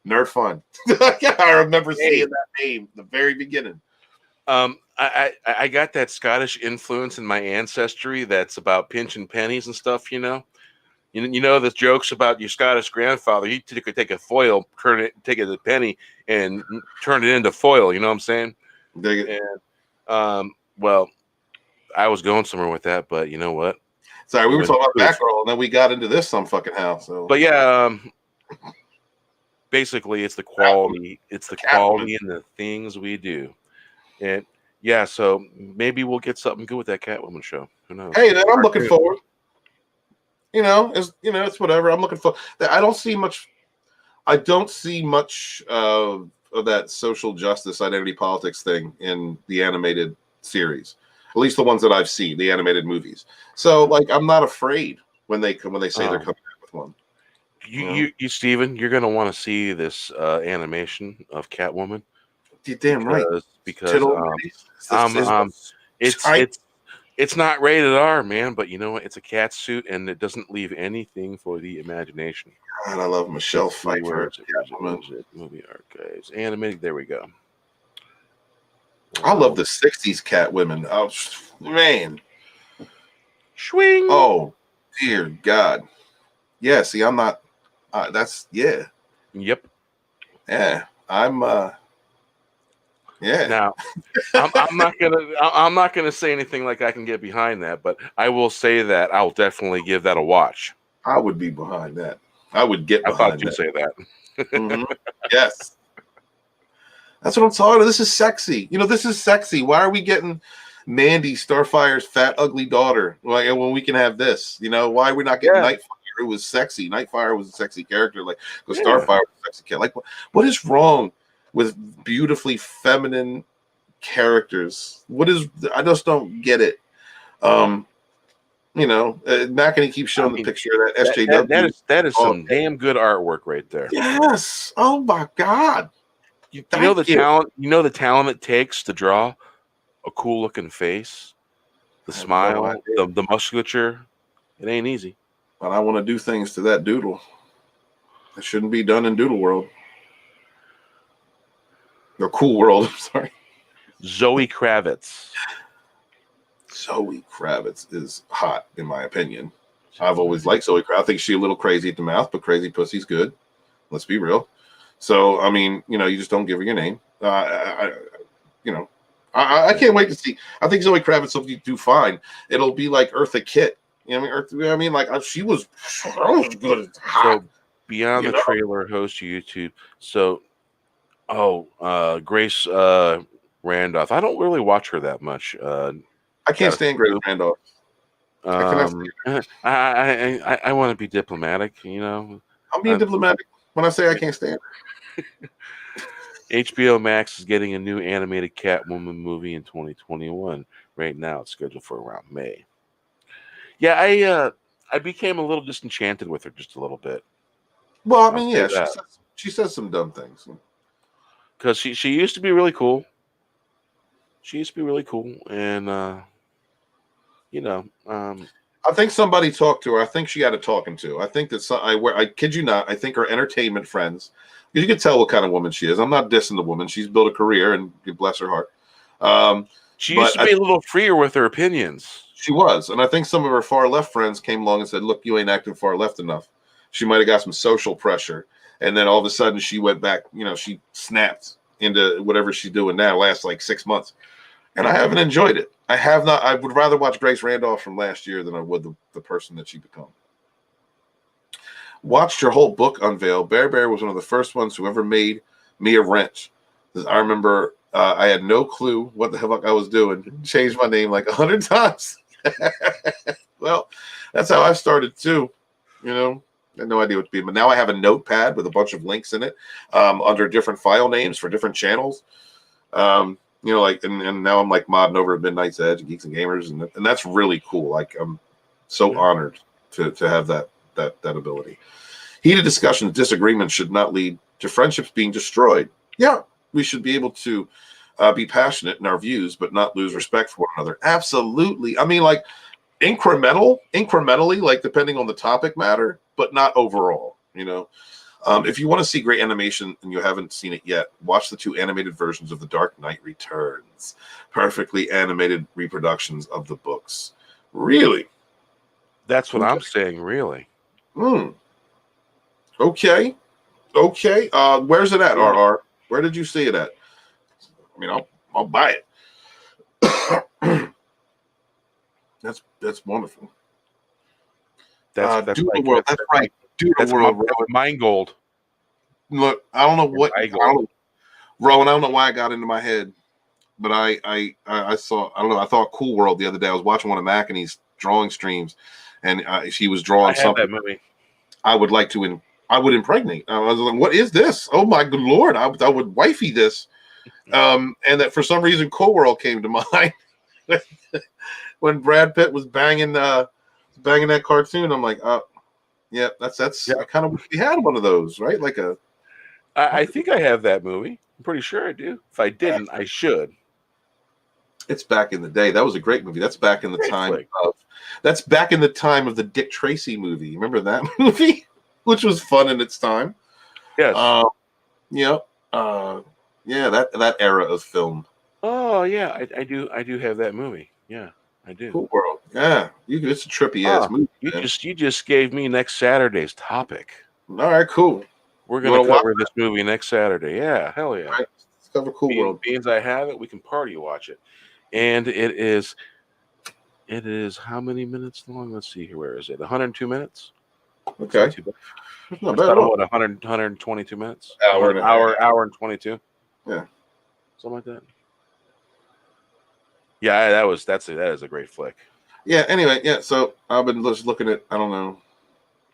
Nerd Fun. I remember seeing that name at the very beginning. I got that Scottish influence in my ancestry. That's about pinching pennies and stuff. You know the jokes about your Scottish grandfather. He could take a foil, take it a penny, and turn it into foil. You know what I'm saying? Dig it. And, well, I was going somewhere with that, but you know what? Sorry, we were talking about Batgirl, and then we got into this some fucking how. So, but yeah, basically, it's the quality. It's the quality in the things we do, and yeah. So maybe we'll get something good with that Catwoman show. Who knows? Hey, then I'm looking forward. It's whatever. I'm looking for. I don't see much of that social justice, identity politics thing in the animated series. At least the ones that I've seen, the animated movies. So, like, I'm not afraid when they say they're coming out with one. You Steven, you're gonna want to see this animation of Catwoman. You're damn right. Because it's not rated R, man, but you know what? It's a cat suit, and it doesn't leave anything for the imagination. God, I love Michelle Pfeiffer. Movie archives, animated. There we go. I love the '60s Catwomen. Oh man, swing. Oh dear God. Yeah. See, I'm not. That's yeah. Yep. Yeah. I'm. Yeah. Now, I'm not gonna say anything like I can get behind that, but I will say that I'll definitely give that a watch. I would be behind that. I would get behind that. I thought you'd say that. Mm-hmm. Yes. That's what I'm talking about. This is sexy. This is sexy. Why are we getting Mandy, Starfire's fat, ugly daughter? When we can have this? Why are we not getting Nightfire? It was sexy. Nightfire was a sexy character. Because Starfire was a sexy character. What is wrong with beautifully feminine characters? I just don't get it. Not going to keep showing the picture of that SJW. That is some damn good artwork right there. Yes. Oh my God. You know the talent. You know the talent it takes to draw a cool looking face, the smile, the musculature. It ain't easy. But I want to do things to that doodle. It shouldn't be done in Doodle World. Or Cool World. I'm sorry. Zoe Kravitz. Zoe Kravitz is hot, in my opinion. I've always liked Zoe Kravitz. I think she's a little crazy at the mouth, but crazy pussy's good. Let's be real. So, I mean, you just don't give her your name. I can't wait to see. I think Zoe Kravitz will do fine. It'll be like Eartha Kitt. She was good. So, beyond the trailer, host YouTube. So, Grace Randolph. I don't really watch her that much. I can't stand Grace Randolph. I want to be diplomatic, I'm being diplomatic when I say I can't stand her. HBO Max is getting a new animated Catwoman movie in 2021. Right now, it's scheduled for around May. Yeah, I became a little disenchanted with her just a little bit. Well, I mean, she says some dumb things. Because she used to be really cool. And I think somebody talked to her. I think she had a talking to. I think that I kid you not. I think her entertainment friends, because you can tell what kind of woman she is. I'm not dissing the woman. She's built a career, and bless her heart. She used to be a little freer with her opinions. She was, and I think some of her far left friends came along and said, "Look, you ain't acting far left enough." She might have got some social pressure, and then all of a sudden she went back. She snapped into whatever she's doing now. Last like 6 months. And I haven't enjoyed it. I have not. I would rather watch Grace Randolph from last year than I would the person that she become. Watched her whole book unveil. Bear was one of the first ones who ever made me a wrench. I remember I had no clue what the fuck I was doing. Changed my name like 100 times. Well, that's how I started too. I had no idea what to be. But now I have a notepad with a bunch of links in it under different file names for different channels. And now I'm like modding over at Midnight's Edge, Geeks and Gamers, and that's really cool. Like I'm so honored to have that ability. Heated discussions, disagreements should not lead to friendships being destroyed. Yeah, we should be able to be passionate in our views, but not lose respect for one another. Absolutely. I mean, like incrementally, like depending on the topic matter, but not overall, you know. If you want to see great animation and you haven't seen it yet, watch the 2 animated versions of The Dark Knight Returns. Perfectly animated reproductions of the books. Really? That's what I'm saying, really. Okay. Where's it at, RR? Where did you see it at? I mean, I'll buy it. That's wonderful. That's Doodle like, World. That's right. Doodle World. That's mine gold. Look, I don't know what Rowan. I don't know why I got into my head, but I saw. I don't know. I thought Cool World the other day. I was watching one of Mackany's drawing streams, and she was drawing something. That movie. I would like to. I would impregnate. I was like, "What is this? Oh my good lord! I would wifey this." And that for some reason, Cool World came to mind when Brad Pitt was banging that cartoon. I'm like, yeah, that's. Yeah. I kind of wish we had one of those, right? Like a. I think I have that movie. I'm pretty sure I do. If I didn't, I should. It's back in the day. That was a great movie. That's back in the time of. That's back in the time of the Dick Tracy movie. Remember that movie, which was fun in its time. Yes. Yeah, that era of film. Oh yeah, I do have that movie. Yeah, I do. Cool World. Yeah, it's a trippy ass movie. You just gave me next Saturday's topic. All right, cool. We're gonna cover this movie next Saturday. Yeah, hell yeah. Right, let's cover Cool World. Beans, I have it. We can party watch it, and it is how many minutes long? Let's see here. Where is it? 102 minutes. Okay. Not bad. What 122 minutes? Hour and 22. Yeah. Something like that. Yeah, that is a great flick. Yeah. Anyway, yeah. So I've been just looking at. I don't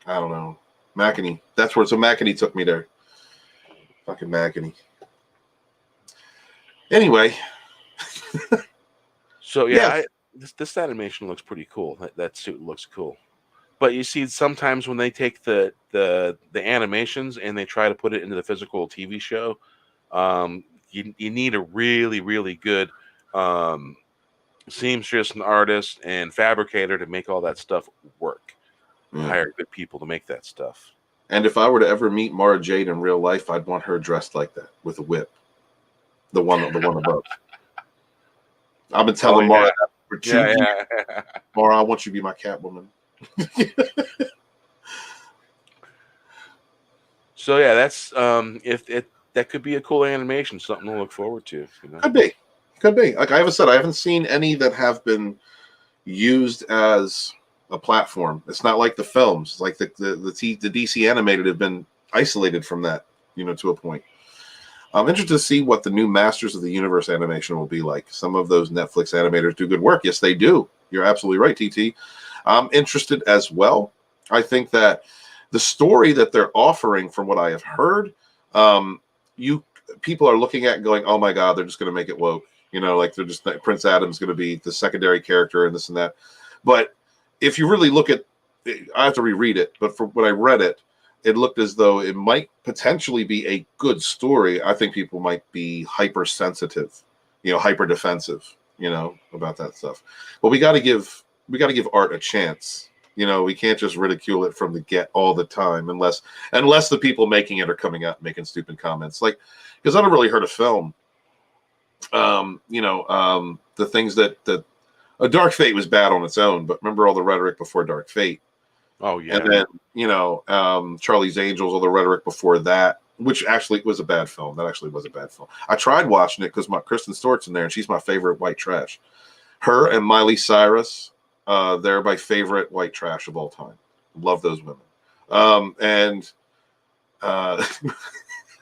know. Mackany. That's where. So Mackany took me there. Fucking Mackany. Anyway. So yeah, this animation looks pretty cool. That suit looks cool. But you see, sometimes when they take the animations and they try to put it into the physical TV show, you need a really, really good seamstress and artist and fabricator to make all that stuff work. Hire good people to make that stuff. And if I were to ever meet Mara Jade in real life, I'd want her dressed like that with a whip. The one above. I've been telling Mara that for 2 years. Mara, I want you to be my Catwoman. So yeah, that's that could be a cool animation, something to look forward to. You know? Could be. Like I haven't seen any that have been used as a platform. It's not like the films. It's like the DC animated have been isolated from that, to a point. I'm interested to see what the new Masters of the Universe animation will be like. Some of those Netflix animators do good work. Yes, they do. You're absolutely right, TT. I'm interested as well. I think that the story that they're offering, from what I have heard, people are looking at and going, "Oh my God, they're just going to make it woke." Like they're just Prince Adam's going to be the secondary character and this and that. But if you really look at, I have to reread it. But from when I read it, it looked as though it might potentially be a good story. I think people might be hypersensitive, hyper defensive, about that stuff. But we got to give art a chance. We can't just ridicule it from the get all the time, unless the people making it are coming out and making stupid comments. Like, because I don't really heard a film. The things that a Dark Fate was bad on its own, but remember all the rhetoric before Dark Fate. Oh yeah. And then Charlie's Angels, all the rhetoric before that, which actually was a bad film. That actually was a bad film. I tried watching it because Kristen Stewart's in there, and she's my favorite white trash. Her and Miley Cyrus, they're my favorite white trash of all time. Love those women.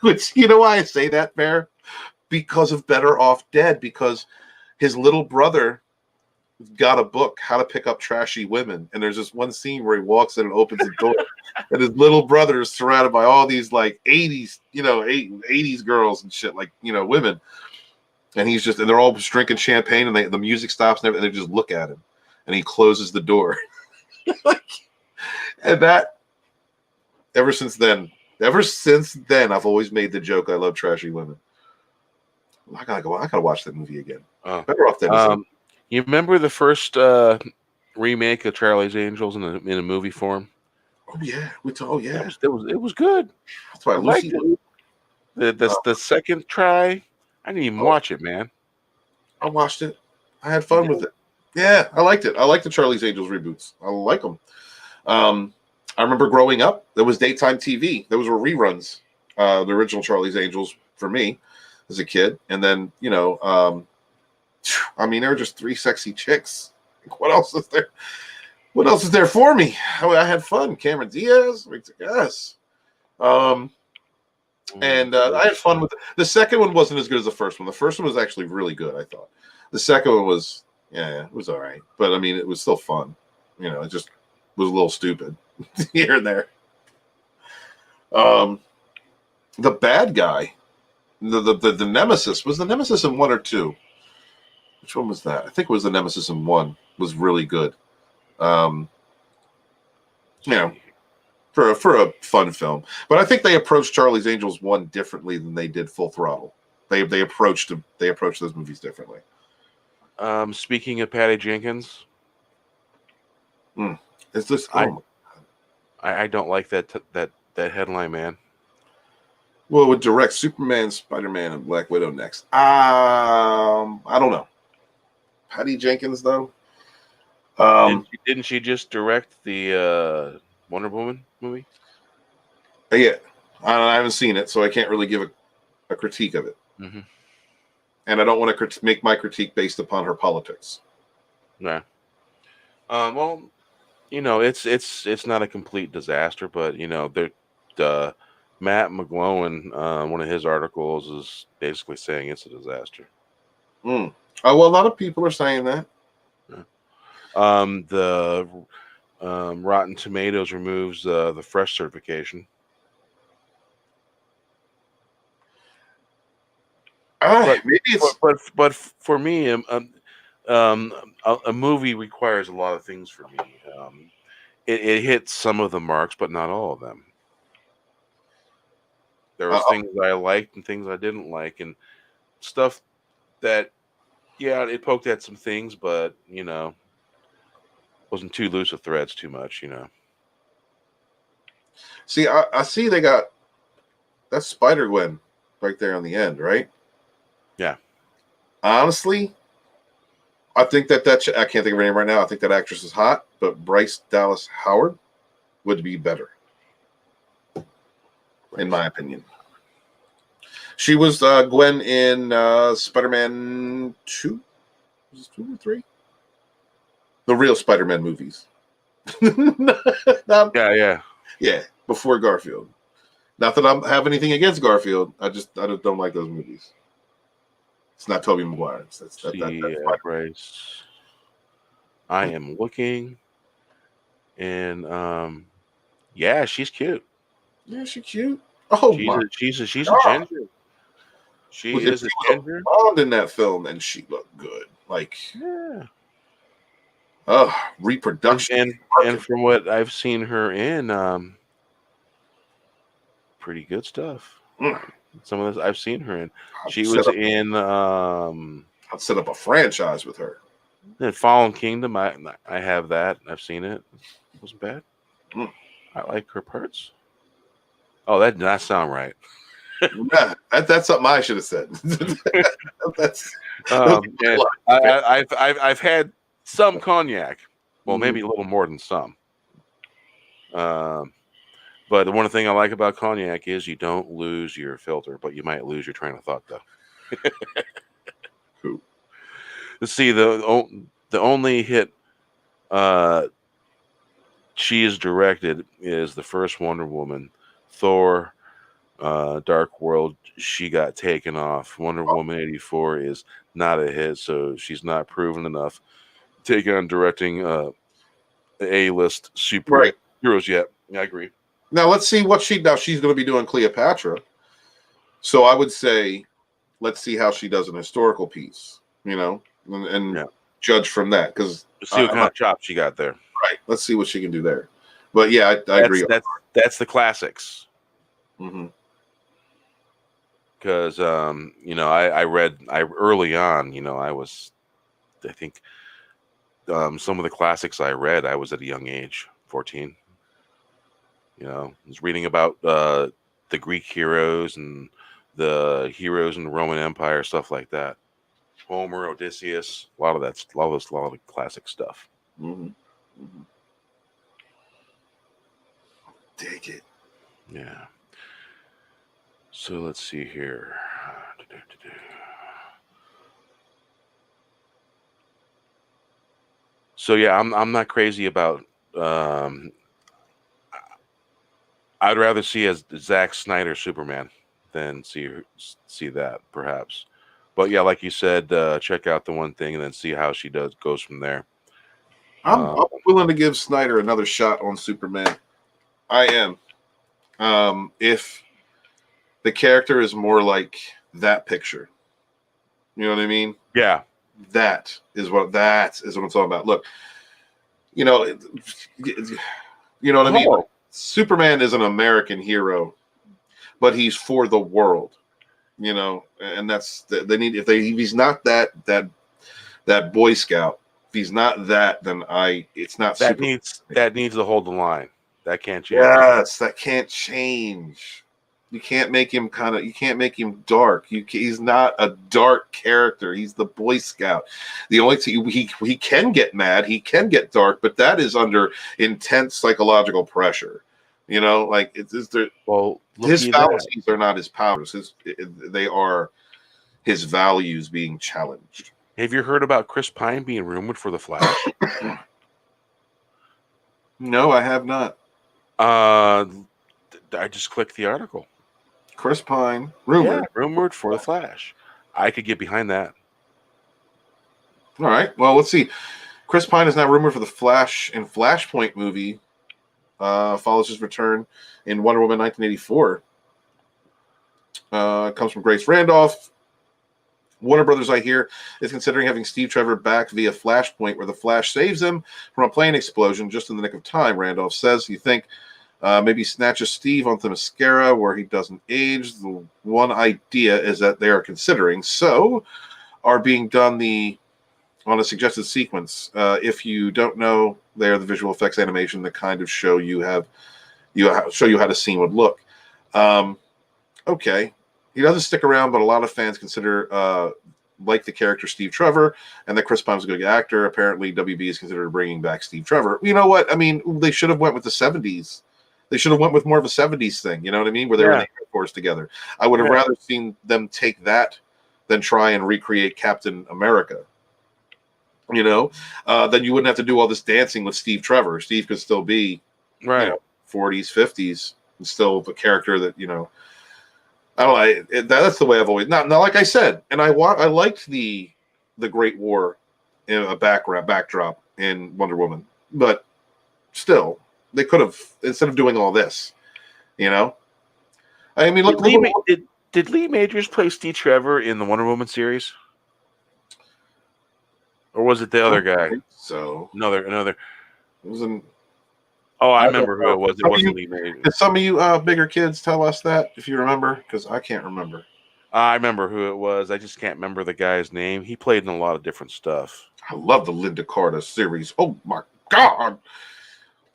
Which why I say that, Bear? Because of Better Off Dead, because his little brother got a book, How to Pick Up Trashy Women, and there's this one scene where he walks in and opens the door and his little brother is surrounded by all these like 80s 80s girls and shit, like women, and and they're all drinking champagne, and the music stops and everything, and they just look at him, and he closes the door. And that ever since then I've always made the joke, I love trashy women. I gotta watch that movie again. Oh. Better off than You remember the first remake of Charlie's Angels in a movie form? Oh yeah, It was good. That's why I Lucy. liked it. The second try, I didn't even watch it, man. I watched it. I had fun with it. Yeah, I liked it. I like the Charlie's Angels reboots. I like them. I remember growing up, there was daytime TV. Those were reruns. The original Charlie's Angels for me as a kid, and then I mean, there were just three sexy chicks. What else is there? What else is there for me? I had fun. Cameron Diaz, yes. And I had fun with it. The second one wasn't as good as the first one. The first one was actually really good, I thought. The second one was, it was all right. But, I mean, it was still fun. It just was a little stupid here and there. The bad guy, the Nemesis, was the Nemesis in 1 or 2? Which one was that? I think it was the Nemesis in 1. Was really good. For a fun film. But I think they approached Charlie's Angels 1 differently than they did Full Throttle. They approached those movies differently. Speaking of Patty Jenkins, is this? I don't like that headline, man. Well, it would direct Superman, Spider-Man, and Black Widow next. I don't know. Patty Jenkins, though. Didn't she just direct the Wonder Woman movie? Yeah, I haven't seen it, so I can't really give a critique of it. Mm-hmm. And I don't want to make my critique based upon her politics. Yeah. Well, it's not a complete disaster, but Matt McGlowan, one of his articles is basically saying it's a disaster. Oh well, a lot of people are saying that. Yeah. The Rotten Tomatoes removes the fresh certification. Maybe it's but for me, a movie requires a lot of things for me. It hits some of the marks, but not all of them. There was things I liked and things I didn't like, and stuff that, it poked at some things, but wasn't too loose with threads too much. See, I see they got that Spider-Gwen right there on the end, right? Yeah. Honestly, I think that I can't think of her name right now. I think that actress is hot, but Bryce Dallas Howard would be better, in my opinion. She was Gwen in Spider-Man 2? Was it 2 or 3? The real Spider-Man movies. Yeah, before Garfield. Not that I have anything against Garfield. I just don't like those movies. It's not Tobey Maguire. That's Bryce. I am looking, and she's cute. Yeah, she's cute. Oh my! She's a ginger. She is a ginger. Blonde in that film, and she looked good. Reproduction. And from what I've seen her in, pretty good stuff. Some of this I've seen her in. She was in. I'd set up a franchise with her. In Fallen Kingdom, I have that. I've seen it. It wasn't bad. I like her parts. Oh, that did not sound right. That's something I should have said. I've had some cognac. Well, maybe a little more than some. But the one thing I like about cognac is you don't lose your filter, but you might lose your train of thought, though. Cool. Let's see, the only hit she has directed is the first Wonder Woman, Thor, Dark World. She got taken off. Wonder Woman 84 is not a hit, so she's not proven enough to take on directing A-list superheroes yet. I agree. Now let's see what she's going to be doing Cleopatra. So I would say, let's see how she does an historical piece, and judge from that, because see what kind of chops she got there. Right. Let's see what she can do there. But yeah, I agree. That's the classics. Mm-hmm. because I read early on. I think some of the classics I read, I was at a young age, 14. I was reading about the Greek heroes and the heroes in the Roman Empire, stuff like that. Homer, Odysseus, a lot of the classic stuff. Mm-hmm. Mm-hmm. Take it. Yeah. So let's see here. So yeah, I'm not crazy about. I'd rather see a Zack Snyder Superman than see that perhaps. But yeah, like you said, check out the one thing and then see how she goes from there. I'm willing to give Snyder another shot on Superman. I am. If the character is more like that picture, you know what I mean? Yeah. That is what I'm talking about. Look, you know what I mean? Like, Superman is an American hero, but he's for the world. And that's they need. If he's not that Boy Scout, if he's not that, then it's not that Superman. needs to hold the line. That can't change. Yes, that can't change. You can't make him dark. He's not a dark character. He's the Boy Scout. The only thing he can get mad, he can get dark, but that is under intense psychological pressure. Like his fallacies are not his powers. They are his values being challenged. Have you heard about Chris Pine being rumored for the Flash? No, I have not. I just clicked the article. Chris Pine rumored for the Flash. I could get behind that. All right. Well, let's see. Chris Pine is now rumored for the Flash and Flashpoint movie. Follows his return in Wonder Woman 1984. Comes from Grace Randolph. Warner Brothers, I hear, is considering having Steve Trevor back via Flashpoint, where the Flash saves him from a plane explosion just in the nick of time. Randolph says, "You think maybe snatches Steve on Themyscira where he doesn't age? The one idea is that they are considering are being done on a suggested sequence. If you don't know, they are the visual effects animation that kind of show you how the scene would look." Okay. He doesn't stick around, but a lot of fans consider like the character Steve Trevor, and that Chris Pine's a good actor. Apparently, WB is considering bringing back Steve Trevor. You know what? I mean, they should have went with the 70s. They should have went with more of a 70s thing, you know what I mean? Where they were in the Air Force together. I would have rather seen them take that than try and recreate Captain America. Then you wouldn't have to do all this dancing with Steve Trevor. Steve could still be 40s, 50s, and still the character that, I don't know. That's the way I've always. Now, like I said, and I liked the Great War in a backdrop in Wonder Woman, but still, they could have, instead of doing all this, I mean, look. Did Lee Majors play Steve Trevor in the Wonder Woman series, or was it the other guy? So another. It wasn't. Oh, I remember who it was. It wasn't Lee Majors. Did some of you bigger kids tell us that, if you remember? Because I can't remember. I remember who it was. I just can't remember the guy's name. He played in a lot of different stuff. I love the Linda Carter series. Oh my God.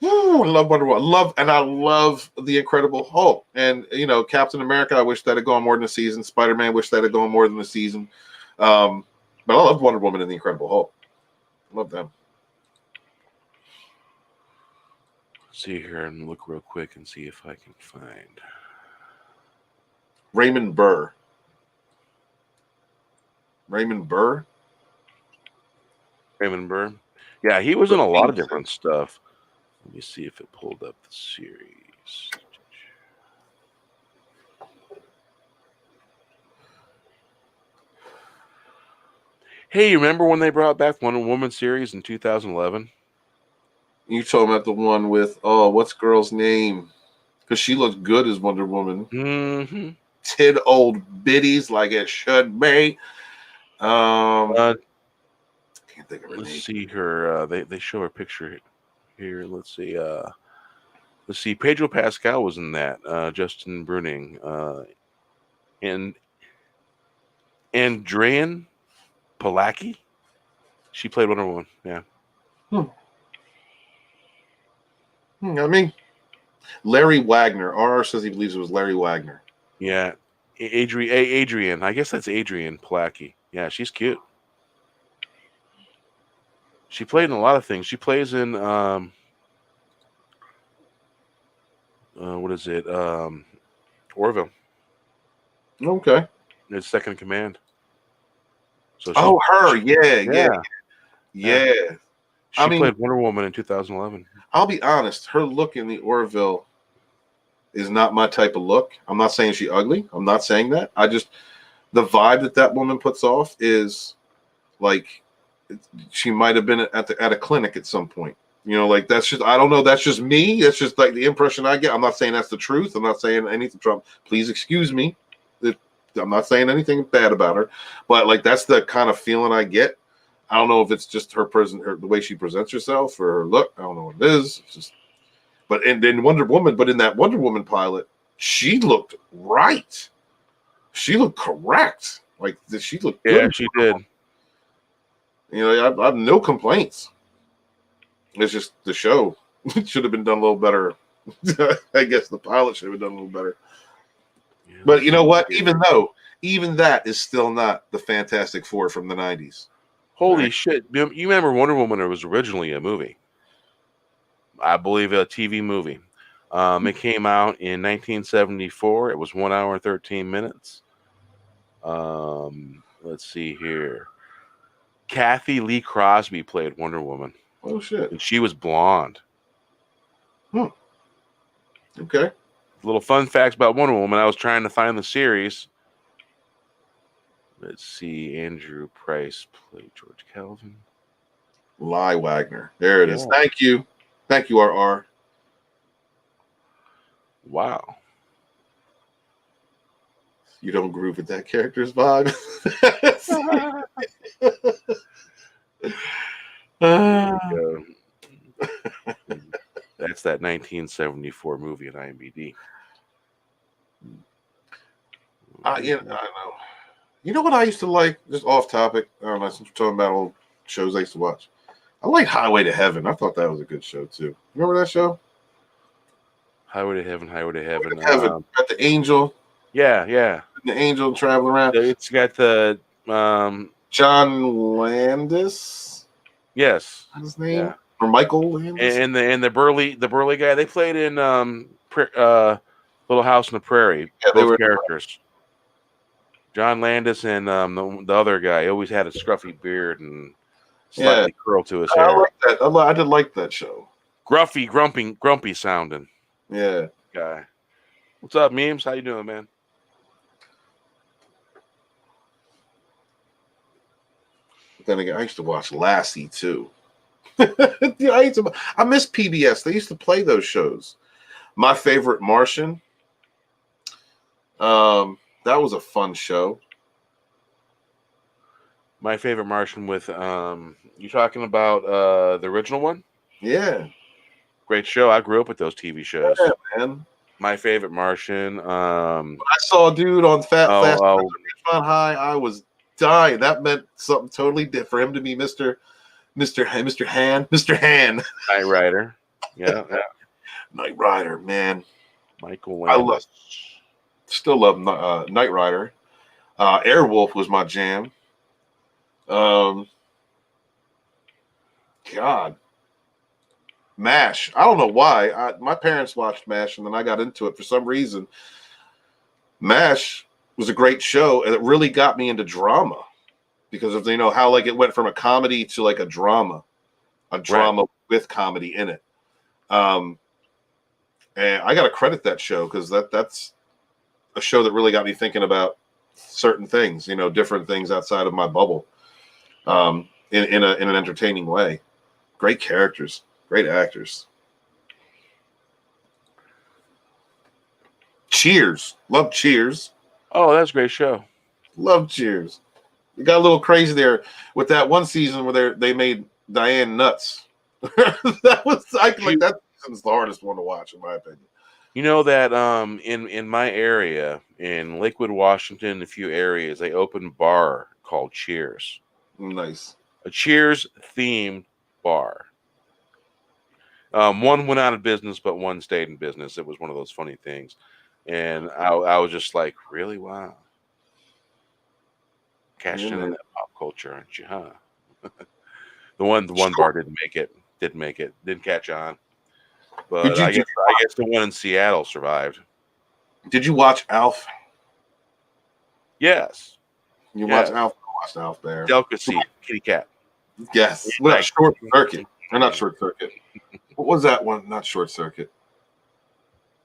Woo, I love Wonder Woman. I love the Incredible Hulk. And Captain America, I wish that had gone more than a season. Spider-Man, wish that had gone more than a season. But I love Wonder Woman and the Incredible Hulk. Love them. See here and look real quick and see if I can find Raymond Burr. Raymond Burr? Yeah, he was in a lot of different stuff. Let me see if it pulled up the series. Hey, you remember when they brought back Wonder Woman series in 2011? You talking about the one with, what's girl's name? Because she looked good as Wonder Woman. Mm-hmm. Tid old biddies like it should be. Can't think of her name. Let's see her. They show her picture here. Let's see. Pedro Pascal was in that. Justin Bruning. And Andrian Palaki. She played Wonder Woman. Yeah. I mean, Larry Wagner. RR says he believes it was Larry Wagner. Yeah. Adrian. I guess that's Adrian Palaki. Yeah, she's cute. She played in a lot of things. She plays in what is it? Orville. Okay. It's Second in Command. So her. Yeah. She played Wonder Woman in 2011. I'll be honest. Her look in the Orville is not my type of look. I'm not saying she's ugly. I'm not saying that. The vibe that woman puts off is like she might have been at a clinic at some point. You know, like that's just, I don't know. That's just me. That's just like the impression I get. I'm not saying that's the truth. I'm not saying anything. Trump, please excuse me. I'm not saying anything bad about her, but like that's the kind of feeling I get. I don't know if it's just the way she presents herself or her look. I don't know what it is. It's just, but in Wonder Woman, in that Wonder Woman pilot, she looked right. She looked correct. Like she looked good. Yeah, she did. You know, I have no complaints. It's just the show should have been done a little better. I guess the pilot should have been done a little better. Yeah, but you know what? Even that is still not the Fantastic Four from the 90s. Holy shit. You remember Wonder Woman was originally a movie. I believe a TV movie. It came out in 1974. It was 1 hour and 13 minutes. Let's see here. Kathy Lee Crosby played Wonder Woman. Oh, shit. And she was blonde. Okay. Little fun facts about Wonder Woman. I was trying to find the series. Let's see. Andrew Price played George Calvin. Ly Wagner. There it is. Thank you. Thank you, RR. Wow. You don't groove with that character's vibe. That's that 1974 movie at IMDb. I don't know. You know what I used to like? Just off topic. I don't know. Since we're talking about old shows I used to watch, I like Highway to Heaven. I thought that was a good show too. Remember that show? Highway to Heaven. Got the angel. Yeah. The angel traveling around. It's got the John Landis. Yes. What's his name? Yeah. Or Michael Landis. And the burly guy. They played in Little House on the Prairie. Yeah, both characters. John Landis and the other guy always had a scruffy beard and slightly curled to his hair. I like that. I did like that show. Grumpy sounding. Yeah. Guy. What's up, Memes? How you doing, man? Then again, I used to watch Lassie too. I miss PBS. They used to play those shows. My Favorite Martian. That was a fun show. My Favorite Martian with you talking about the original one? Yeah. Great show. I grew up with those TV shows. Yeah, man. My Favorite Martian. When I saw a dude on Fast High, I was dying. That meant something totally different for him to be Mr. Han. Knight Rider. Yeah. Knight Rider, man. Michael Landis. Still love Knight Rider. Airwolf was my jam. God. MASH. I don't know why. My parents watched MASH, and then I got into it for some reason. MASH was a great show, and it really got me into drama because of how like it went from a comedy to like a drama with comedy in it. And I got to credit that show because that's a show that really got me thinking about certain things, different things outside of my bubble, in an entertaining way. Great characters, great actors. Cheers. Love Cheers. Oh, that's a great show. Love Cheers. It got a little crazy there with that one season where they made Diane nuts. That season's the hardest one to watch, in my opinion. You know that in my area, in Lakewood, Washington, a few areas, they opened a bar called Cheers. Nice. A Cheers themed bar. One went out of business, but one stayed in business. It was one of those funny things. And I was just like, really? Wow. Cashed in on that pop culture, aren't you, huh? The one bar didn't make it. Didn't catch on. But I guess the one in Seattle survived. Did you watch Alf? Yes. You watched Alf? I watched Alf there. Delicacy, kitty cat. Yes. Well, Short Circuit. Or not Short Circuit. What was that one? Not Short Circuit.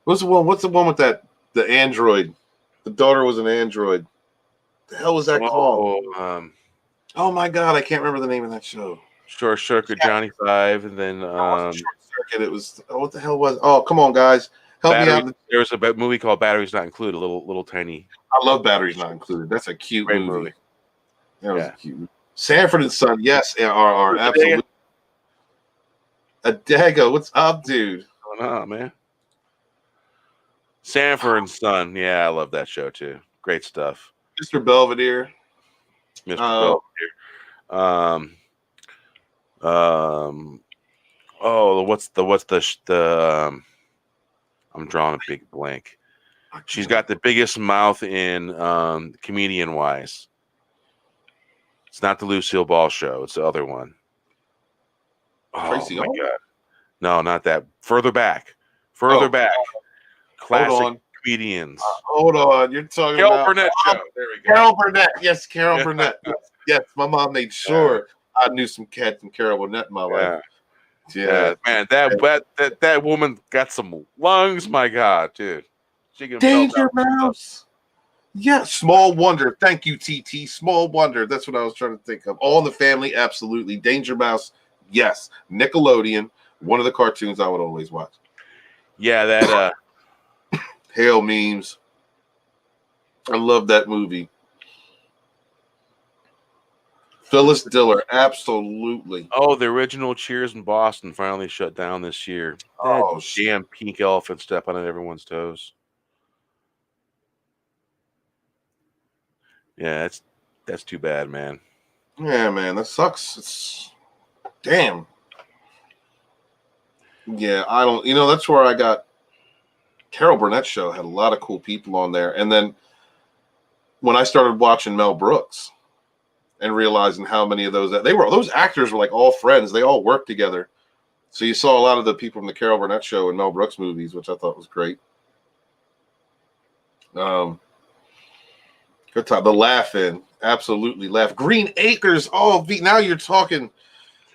What's the one with the android? The daughter was an android. The hell was that called? Oh my god, I can't remember the name of that show. Short Circuit, Johnny Five, and then Short Circuit. It was what the hell was? Oh, come on, guys, help me out. There was a movie called Batteries Not Included. Little tiny. I love Batteries Not Included. That's a cute movie. That was cute. Sanford and Son, yes, are absolutely. Adega, what's up, dude? What's going on, man? Sanford and Son, yeah, I love that show too. Great stuff. Mr. Belvedere. Mr. Belvedere. Oh, what's the I'm drawing a big blank. She's got the biggest mouth in comedian wise. It's not the Lucille Ball show, it's the other one. Oh Tracy my Ullman? god. No, not that. Further back. Back. Classic comedians. Hold on. You're talking Carol about Burnett show. There we go. Carol Burnett. Yes, Carol Burnett. Yes, my mom made sure I knew some cats and Carol Burnett in my life. Yeah, man, that woman got some lungs. My God, dude. She can Danger Mouse. Yeah, Small Wonder. Thank you, TT. Small Wonder. That's what I was trying to think of. All in the Family, absolutely. Danger Mouse, yes. Nickelodeon, one of the cartoons I would always watch. Yeah, that Hail Memes. I love that movie. Phyllis Diller, absolutely. Oh, the original Cheers in Boston finally shut down this year. Oh, damn pink elephant stepping on everyone's toes. Yeah, that's too bad, man. Yeah, man, that sucks. It's damn. Yeah, I don't. That's where I got. Carol Burnett show had a lot of cool people on there, and then when I started watching Mel Brooks and realizing how many of those actors were like all friends, they all worked together. So you saw a lot of the people from the Carol Burnett show and Mel Brooks movies, which I thought was great. Good time. The Laugh In, absolutely laugh. Green Acres. Oh, now you're talking.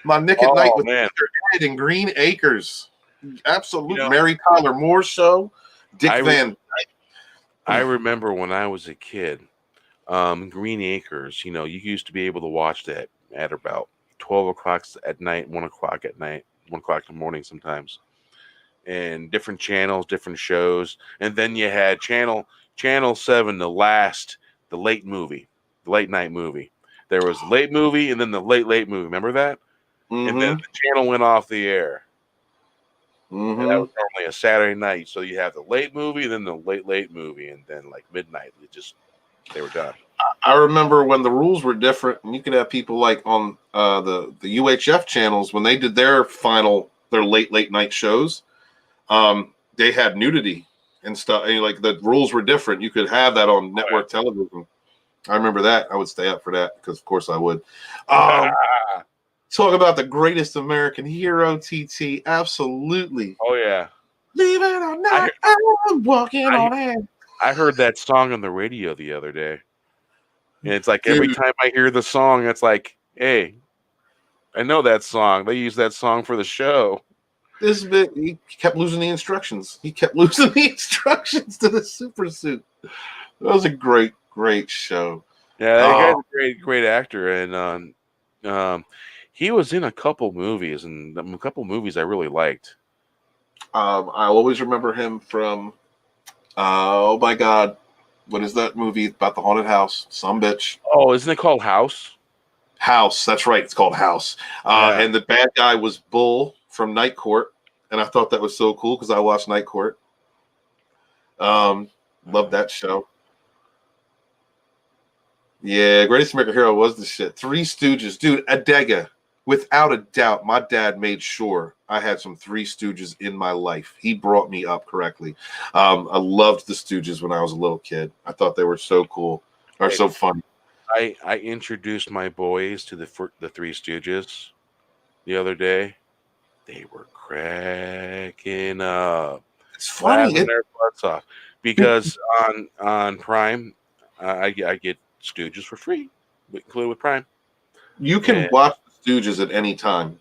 My Nick at Night with Mr. Ed and Green Acres. Absolutely. Mary Tyler Moore show. Dick Van Dyke. I remember when I was a kid, Green Acres, you used to be able to watch that at about 12 o'clock at night, 1 o'clock at night, 1 o'clock in the morning sometimes. And different channels, different shows. And then you had Channel 7, the late night movie. There was the late movie and then the late movie. Remember that? Mm-hmm. And then the channel went off the air. Mm-hmm. And that was normally a Saturday night. So you have the late movie, then the late movie, and then like midnight. They were done. I remember when the rules were different, and you could have people like on the UHF channels when they did their late night shows. They had nudity and stuff, and like the rules were different. You could have that on network television. I remember that. I would stay up for that because, of course, I would. Talk about the greatest American hero, TT. Absolutely. Oh, yeah. Leave it or not, I'm walking on air. I heard that song on the radio the other day. And it's like every time I hear the song, it's like, hey, I know that song. They use that song for the show. He kept losing the instructions. He kept losing the instructions to the super suit. That was a great show. Yeah, that guy's a great actor. And he was in a couple movies, and a couple movies I really liked. I always remember him from, oh my God, what is that movie about the haunted house? Some bitch. Oh, isn't it called House? House, that's right. It's called House. And the bad guy was Bull from Night Court, and I thought that was so cool because I watched Night Court. Love that show. Yeah, Greatest American Hero was the shit. Three Stooges, dude. Adega, without a doubt, my dad made sure I had some Three Stooges in my life. He brought me up correctly. I loved the Stooges when I was a little kid. I thought they were so cool, or so funny. I introduced my boys to the Three Stooges the other day. They were cracking up. It's funny. Laughing their butts off because on Prime, I get Stooges for free, included with Prime. You can watch the Stooges at any time,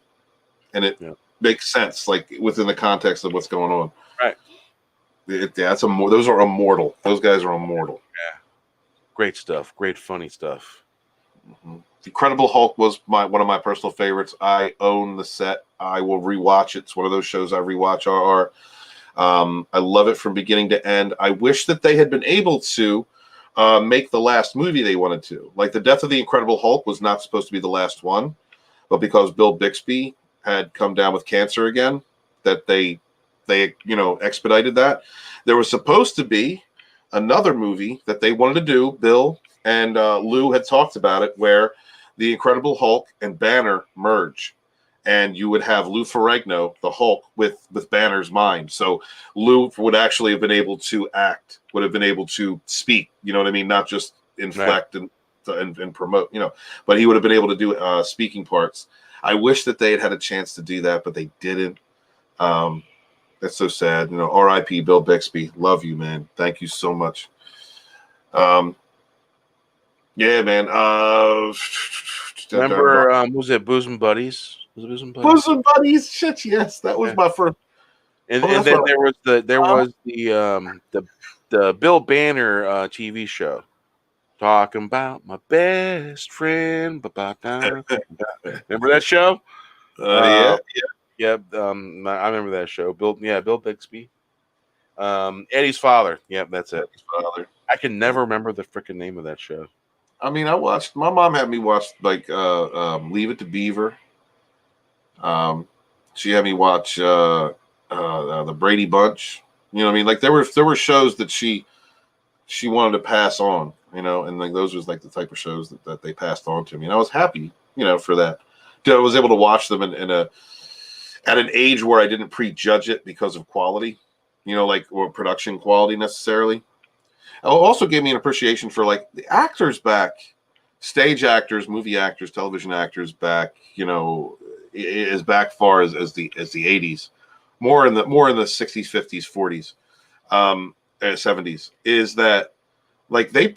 and it makes sense, like within the context of what's going on. Right. Those are immortal. Those guys are immortal. Yeah. Great stuff. Great funny stuff. Mm-hmm. Incredible Hulk was one of my personal favorites. I own the set. I will rewatch it. It's one of those shows I rewatch. I love it from beginning to end. I wish that they had been able to make the last movie they wanted to. Like the Death of the Incredible Hulk was not supposed to be the last one, but because Bill Bixby had come down with cancer again, that they expedited that. There was supposed to be another movie that they wanted to do. Bill and Lou had talked about it, where the Incredible Hulk and Banner merge, and you would have Lou Ferrigno, the Hulk, with Banner's mind. So Lou would actually have been able to act, would have been able to speak. You know what I mean? Not just inflect and promote. But he would have been able to do speaking parts. I wish that they had had a chance to do that, but they didn't. That's so sad. R.I.P. Bill Bixby. Love you, man. Thank you so much. Yeah, man. Remember, was it Bosom Buddies? Was it Bosom Buddies? Bosom Buddies. Shit, yes, that was my first. And then there was the Bill Banner TV show, talking about my best friend. Remember that show? Yeah. I remember that show. Bill Bixby. Eddie's father. Yep, that's it. Father. I can never remember the freaking name of that show. I mean, my mom had me watch like Leave It to Beaver. She had me watch the Brady Bunch. You know what I mean? Like there were shows that she wanted to pass on, and like those was like the type of shows that they passed on to me. And I was happy, for that. I was able to watch them at an age where I didn't prejudge it because of quality, or production quality necessarily. It also gave me an appreciation for like the actors back, stage actors, movie actors, television actors back, is back far as the 80s, more in the 60s, 50s, 40s, 70s, is that like they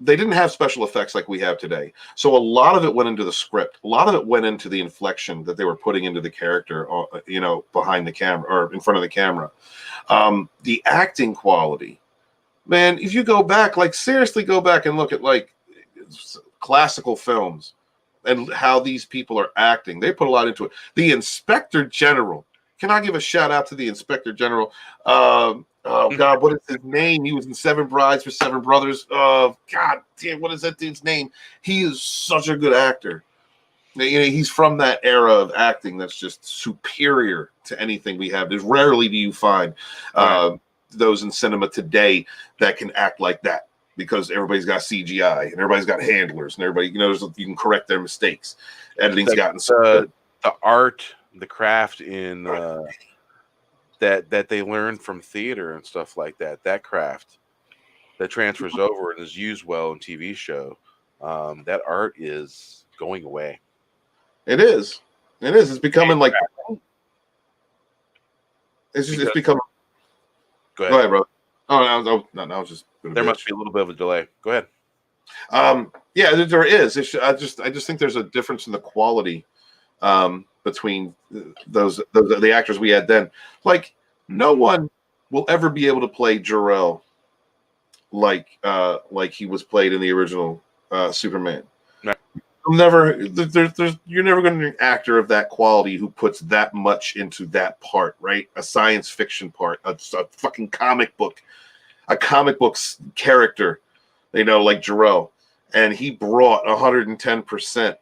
didn't have special effects like we have today. So a lot of it went into the script. A lot of it went into the inflection that they were putting into the character, behind the camera or in front of the camera. The acting quality, man, if you go back, like seriously go back and look at like classical films and how these people are acting, they put a lot into it. The Inspector General. Can I give a shout out to the Inspector General? Oh God, what is his name? He was in Seven Brides for Seven Brothers. God damn, what is that dude's name? He is such a good actor. He's from that era of acting that's just superior to anything we have. There's rarely do you find those in cinema today that can act like that, because everybody's got CGI and everybody's got handlers and everybody, you can correct their mistakes. Editing's gotten the art, the craft in that they learned from theater and stuff like that. That craft that transfers over and is used well in TV show. That art is going away. It is. It's becoming like it's becoming. Go ahead, bro. Oh, no, I was just. There must be a little bit of a delay. Go ahead. Yeah, there is. I just think there's a difference in the quality between the actors we had then. Like no one will ever be able to play Jor-El like he was played in the original Superman. Right. You're never going to be an actor of that quality who puts that much into that part, right? A science fiction part, a fucking comic book character, like Jor-El, and he brought 110%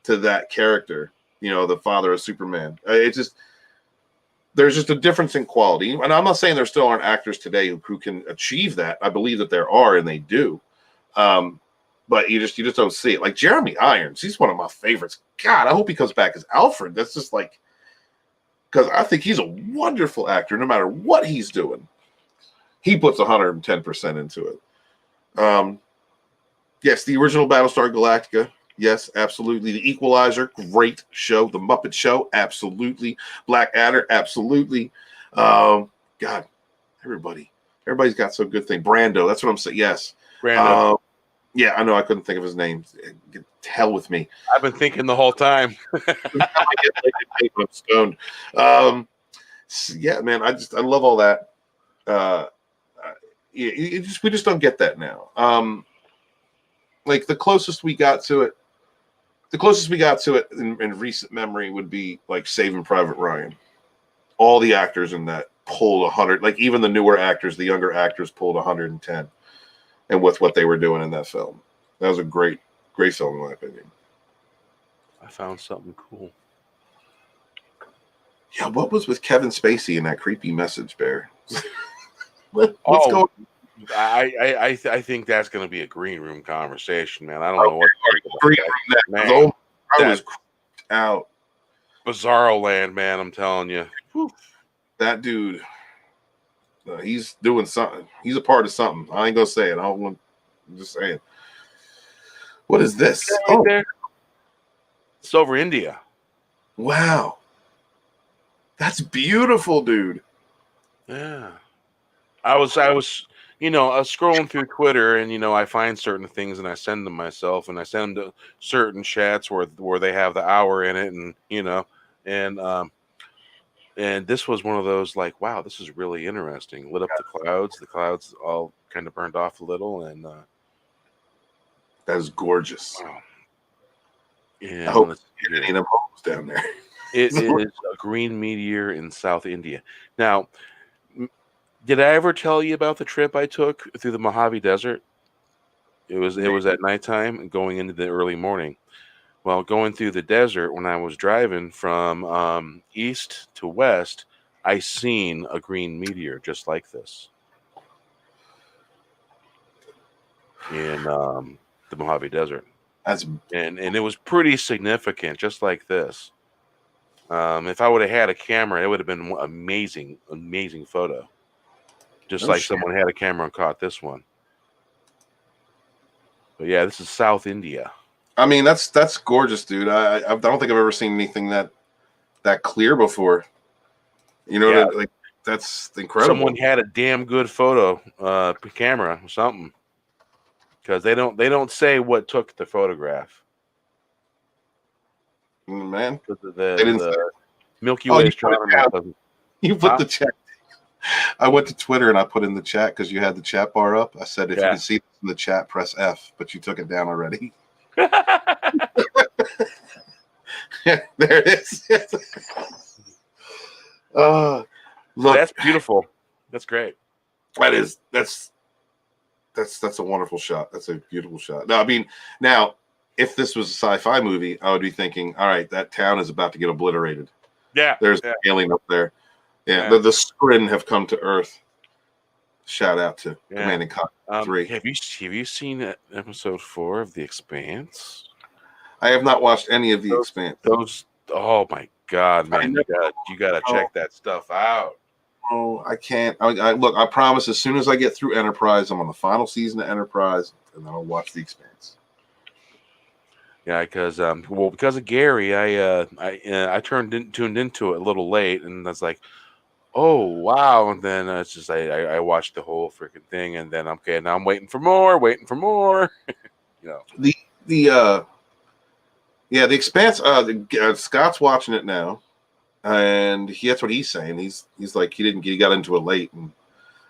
to that character. The father of Superman. there's just a difference in quality. And I'm not saying there still aren't actors today who can achieve that. I believe that there are, and they do. But you just don't see it. Like Jeremy Irons, he's one of my favorites. God, I hope he comes back as Alfred. That's just like, because I think he's a wonderful actor no matter what he's doing. He puts 110% into it. Yes, the original Battlestar Galactica. Yes, absolutely. The Equalizer, great show. The Muppet Show, absolutely. Blackadder, absolutely. God, everybody's got some good thing. Brando, that's what I'm saying. Yes. Brando. Yeah, I know. I couldn't think of his name. Get to hell with me. I've been thinking the whole time. I'm stoned. Yeah, man. I love all that. We just don't get that now. Like the closest we got to it in recent memory would be like Saving Private Ryan. All the actors in that pulled 100. Like even the newer actors, the younger actors pulled 110. And with what they were doing in that film, that was a great film in my opinion. I found something cool. Yeah, what was with Kevin Spacey in that creepy message, Bear? What's going on? I think that's going to be a green room conversation, man. I don't know what green room I was out. Bizarro land, man. I'm telling you, that dude. He's doing something. He's a part of something. I ain't gonna say it. I'm just saying. What is this? There. It's over India. Wow, that's beautiful, dude. Yeah, I was scrolling through Twitter, and I find certain things and I send them myself, and I send them to certain chats where they have the hour in it, and this was one of those like, wow, this is really interesting. Lit up the clouds all kind of burned off a little, and that is gorgeous. Wow. Yeah, I hope there's any of them holes down there. It is a green meteor in South India. Now, did I ever tell you about the trip I took through the Mojave Desert? It was at nighttime and going into the early morning. Well, going through the desert, when I was driving from east to west, I seen a green meteor just like this in the Mojave Desert. And it was pretty significant, just like this. If I would have had a camera, it would have been amazing photo. Just like someone had a camera and caught this one. But yeah, this is South India. I mean, that's gorgeous, dude. I don't think I've ever seen anything that clear before. Like that's incredible. Someone had a damn good photo camera or something, because they don't say what took the photograph. Man, the Milky Way astronomer. You put the chat. I went to Twitter and I put in the chat because you had the chat bar up. I said, if you can see this in the chat, press F, but you took it down already. There it is. Look, that's beautiful. That's great. That's a wonderful shot. That's a beautiful shot. Now, if this was a sci-fi movie, I would be thinking, all right, that town is about to get obliterated. Yeah, there's an alien up there. Yeah, the Skrin have come to Earth. Shout out to Command and Conquer 3. Have you seen episode 4 of The Expanse? I have not watched any of The Expanse. Oh my God, man! You gotta check that stuff out. Oh, I can't. Look, I promise. As soon as I get through Enterprise, I'm on the final season of Enterprise, and then I'll watch The Expanse. Yeah, because of Gary, I tuned into it a little late, and I was like, oh wow! And then it's just I watched the whole freaking thing, and then okay, now I'm waiting for more. The Expanse. Scott's watching it now, and that's what he's saying. He's like he got into it late, and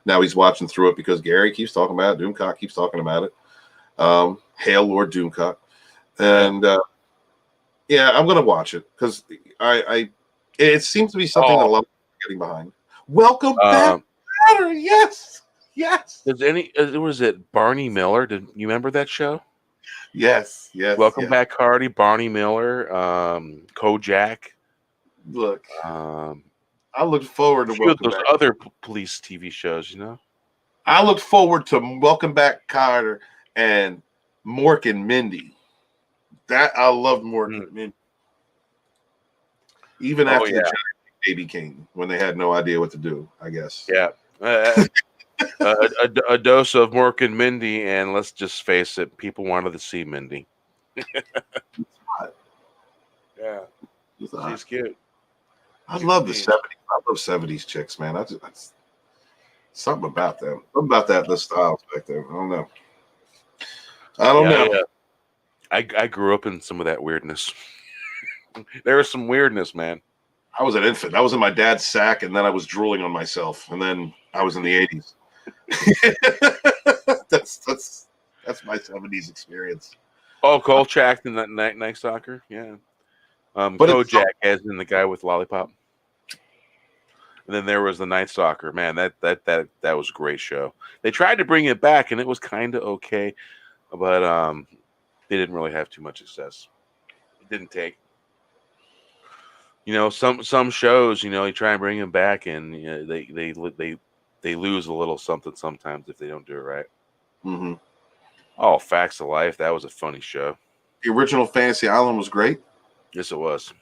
now he's watching through it because Gary keeps talking about it. Doomcock keeps talking about it. Hail Lord Doomcock, and I'm gonna watch it because it seems to be something that a lot of people are getting behind. Welcome back, yes. Was it Barney Miller? Did you remember that show? Yes. Welcome back, Hardy. Barney Miller, Kojak. Look, I look forward to Welcome those Back. other police TV shows, you know. I look forward to Welcome Back, Carter, and Mork and Mindy. That I love Mork and Mindy. Even after the giant baby came, when they had no idea what to do, I guess. Yeah. A dose of Mork and Mindy, and let's just face it, people wanted to see Mindy. Yeah, she's cute. I love the 70s. I love 70s chicks, man. That's something about them. Something about the styles back there. I don't know. I grew up in some of that weirdness. There was some weirdness, man. I was an infant. I was in my dad's sack, and then I was drooling on myself, and then I was in the 80s. that's my 70s experience. Oh, Kolchak in that night soccer, yeah. Kojak, as in the guy with lollipop. And then there was the Night Stalker. Man, that was a great show. They tried to bring it back, and it was kind of okay, but they didn't really have too much success. It didn't take. You know, some shows, you know, you try and bring them back, and you know, they lose a little something sometimes if they don't do it right. Mm-hmm. Oh, Facts of Life. That was a funny show. The original Fantasy Island was great. Yes, it was.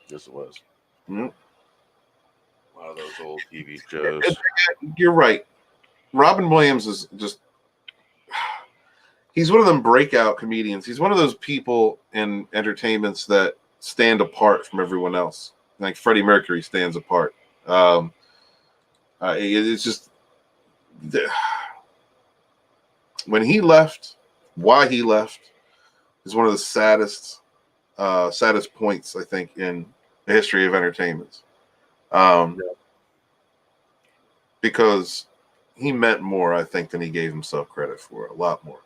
Yes, it was. Mm-hmm. One of those old TV shows. You're right. Robin Williams is just... He's one of them breakout comedians. He's one of those people in entertainments that stand apart from everyone else. Like Freddie Mercury stands apart. It's just... When he left, why he left is one of the saddest points, I think, in the history of entertainment. Because he meant more, I think, than he gave himself credit for. A lot more.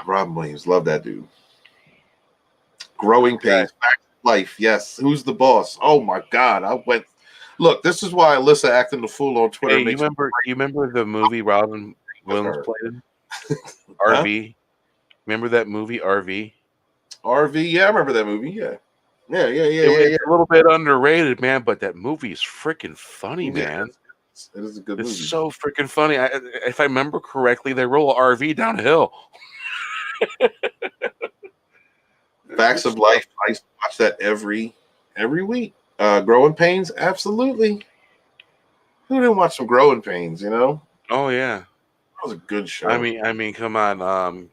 Robin Williams, love that dude. Growing Pains, Back to Life, yes. Who's the boss? Oh my God, I went. Look, this is why Alyssa acting the fool on Twitter. Hey, you remember the movie Robin Williams played in? RV. Remember that movie RV? RV, yeah, I remember that movie. Yeah. It's a little bit underrated, man, but that movie is freaking funny, man. It is a good movie. It's so freaking funny. If I remember correctly, they roll an RV down a hill. Facts of Life. I used to watch that every week. Growing Pains, absolutely. Who didn't watch some Growing Pains? You know? Oh yeah, that was a good show. I mean, come on.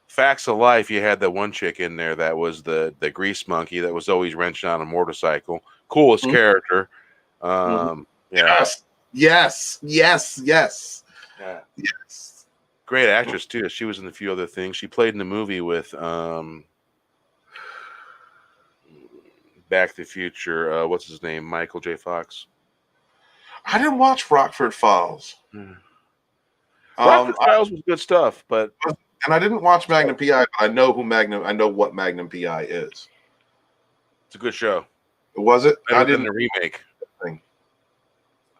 Facts of Life. You had that one chick in there that was the grease monkey that was always wrenching on a motorcycle. Coolest character. Yeah. Yes. Yeah. Yes. Great actress too. She was in a few other things. She played in the movie with Back to the Future. What's his name? Michael J. Fox. I didn't watch Rockford Files. Rockford Files was good stuff, but and I didn't watch Magnum PI, but I know what Magnum PI is. It's a good show. Was it? I didn't the remake.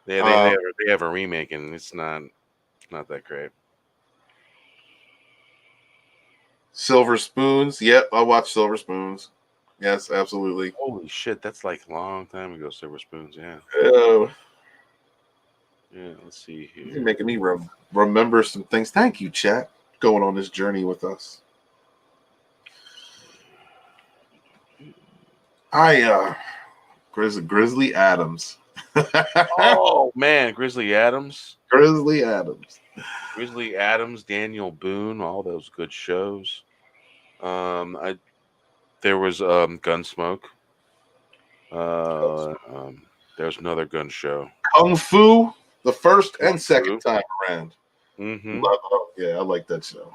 They have a remake, and it's not that great. Silver Spoons. Yep, I watched Silver Spoons. Yes, absolutely. Holy shit, that's like a long time ago. Silver Spoons, yeah. Yeah, let's see here. You're making me remember some things. Thank you, chat, going on this journey with us. Grizzly Adams. Oh man, Grizzly Adams, Daniel Boone, all those good shows. There was Gunsmoke. There's another gun show. Kung Fu, the first and second time around. Mm-hmm. Yeah, I like that show.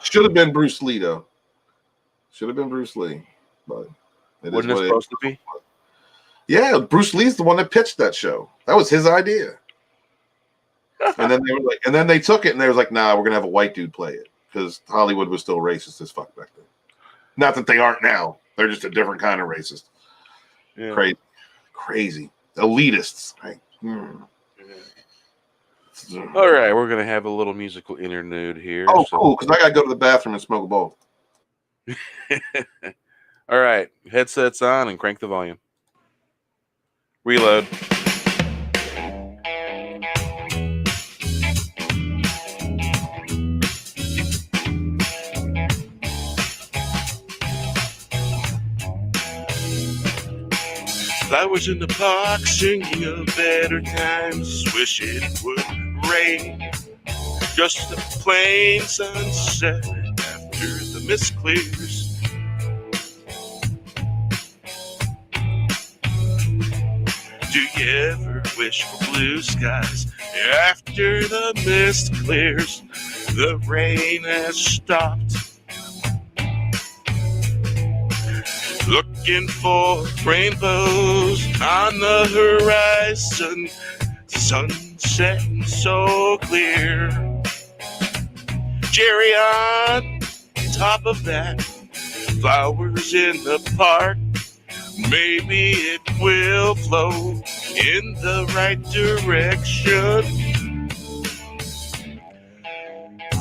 Should have been Bruce Lee, though. Should have been Bruce Lee, but wasn't it supposed to be? Yeah, Bruce Lee's the one that pitched that show. That was his idea. And then they were like, and then they took it and they was like, nah, we're gonna have a white dude play it because Hollywood was still racist as fuck back then. Not that they aren't now; they're just a different kind of racist. Yeah. Crazy, elitists. Right? All right, we're gonna have a little musical interlude here. Oh, cool! Because I gotta go to the bathroom and smoke a bowl. All right, headsets on and crank the volume. Reload. Flowers in the park singing of better times. Wish it would rain. Just a plain sunset after the mist clears. Do you ever wish for blue skies after the mist clears? The rain has stopped. Looking for rainbows on the horizon, sunset so clear. Cherry on top of that, flowers in the park. Maybe it will flow in the right direction.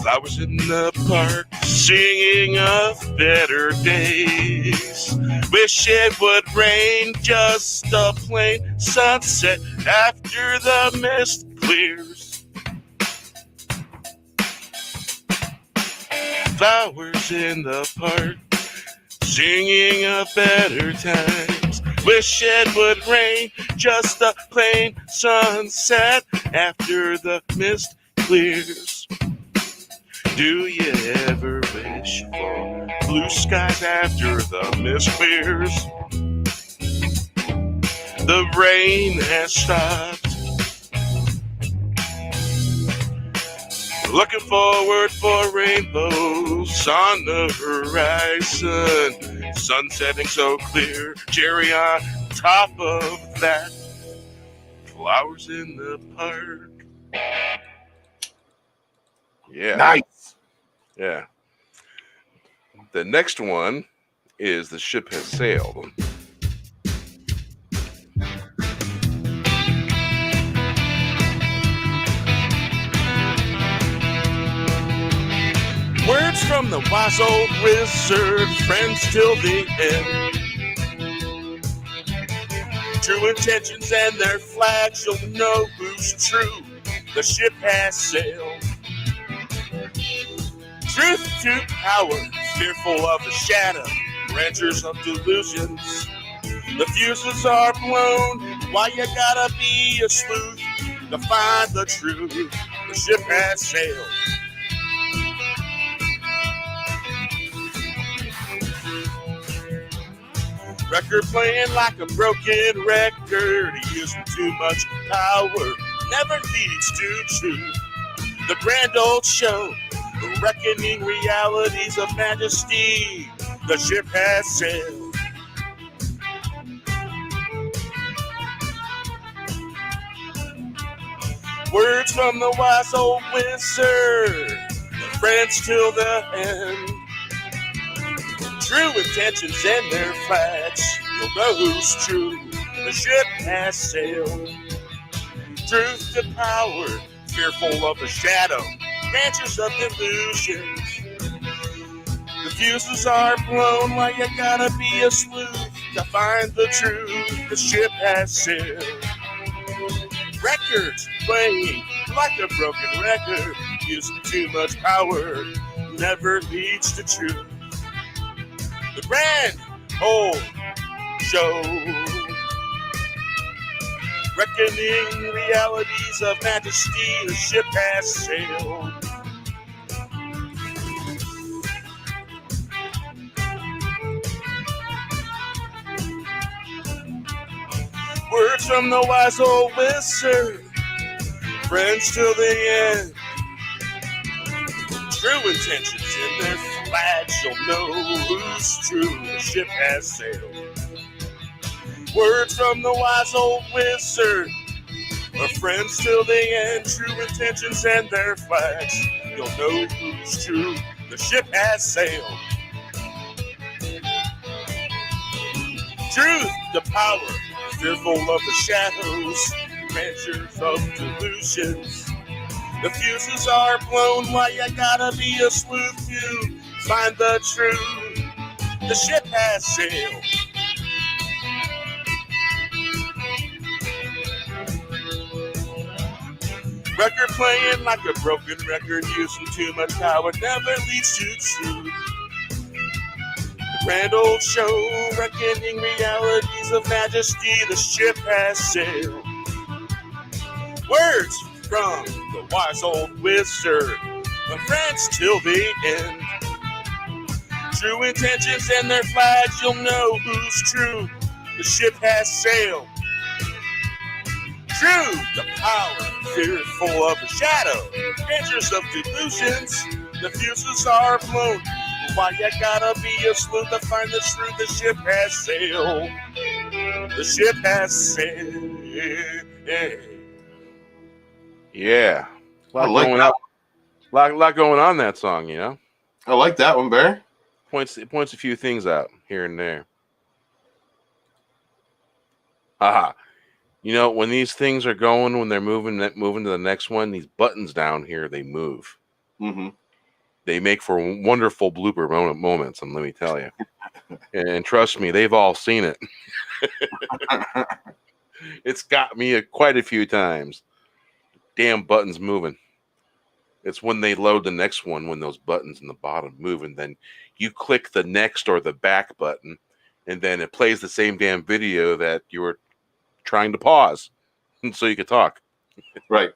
Flowers in the park, singing of better days. Wish it would rain, just a plain sunset after the mist clears. Flowers in the park, singing of better times. Wish it would rain, just a plain sunset after the mist clears. Do you ever wish for blue skies after the mist clears? The rain has stopped. Looking forward for rainbows on the horizon, sun setting so clear, cherry on top of that, flowers in the park. Yeah. Nice. Yeah. The next one is The Ship Has Sailed. Words from the wise old wizard, friends till the end. True intentions and their flags, you'll know who's true. The ship has sailed. Truth to power, fearful of the shadow, ranchers of delusions. The fuses are blown, why you gotta be a sleuth to find the truth. The ship has sailed. Record playing like a broken record, using too much power, never leads to truth. The grand old show, the reckoning realities of majesty, the ship has sailed. Words from the wise old wizard, friends till the end. True intentions and their flags, you'll know who's true. The ship has sailed. Truth to power, fearful of the shadow, branches of delusions. The fuses are blown, why you gotta be a sleuth to find the truth. The ship has sailed. Records playing like a broken record, using too much power, never leads to truth. The grand old show, reckoning realities of majesty, the ship has sailed. Words from the wise old wizard, friends till the end. True intentions in their flags, you'll know who's true. The ship has sailed. Words from the wise old wizard, are friends till the end. True intentions and their flags, you'll know who's true. The ship has sailed. Truth to power, fearful of the shadows, measures of delusions. The fuses are blown, why you gotta be a sleuth to find the truth. The ship has sailed. Record playing like a broken record, using too much power never leads to truth. The grand old show, reckoning realities of majesty, the ship has sailed. Words from the wise old wizard, from France till the end. True intentions and their flags, you'll know who's true. The ship has sailed. True, the power, fearful of the shadow, dangers of delusions, the fuses are blown. Why you gotta be a sleuth to find the truth? The ship has sailed. The ship has sailed. Yeah. I like that. Lot going on that song, you know? I like that one, Bear. It points a few things out here and there. Aha. You know, when these things are going, when they're moving to the next one, these buttons down here, they move. Mm-hmm. They make for wonderful blooper moments, and let me tell you. And trust me, they've all seen it. It's got me quite a few times. Damn buttons moving. It's when they load the next one, when those buttons in the bottom move, and then you click the next or the back button, and then it plays the same damn video that you were trying to pause so you could talk. Right.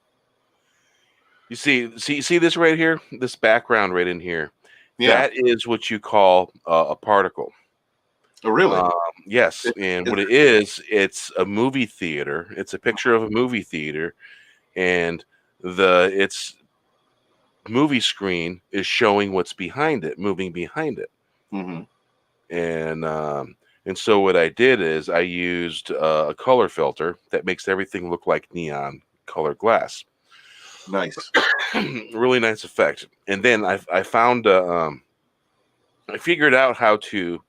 You see this right here, this background right in here. Yeah. That is what you call a particle. Oh, really? Yes. And what it is, it's a movie theater. It's a picture of a movie theater, and its movie screen is showing what's behind it, moving behind it. Mm-hmm. And so what I did is I used a color filter that makes everything look like neon colored glass. Nice. Really nice effect. And then I found I figured out how to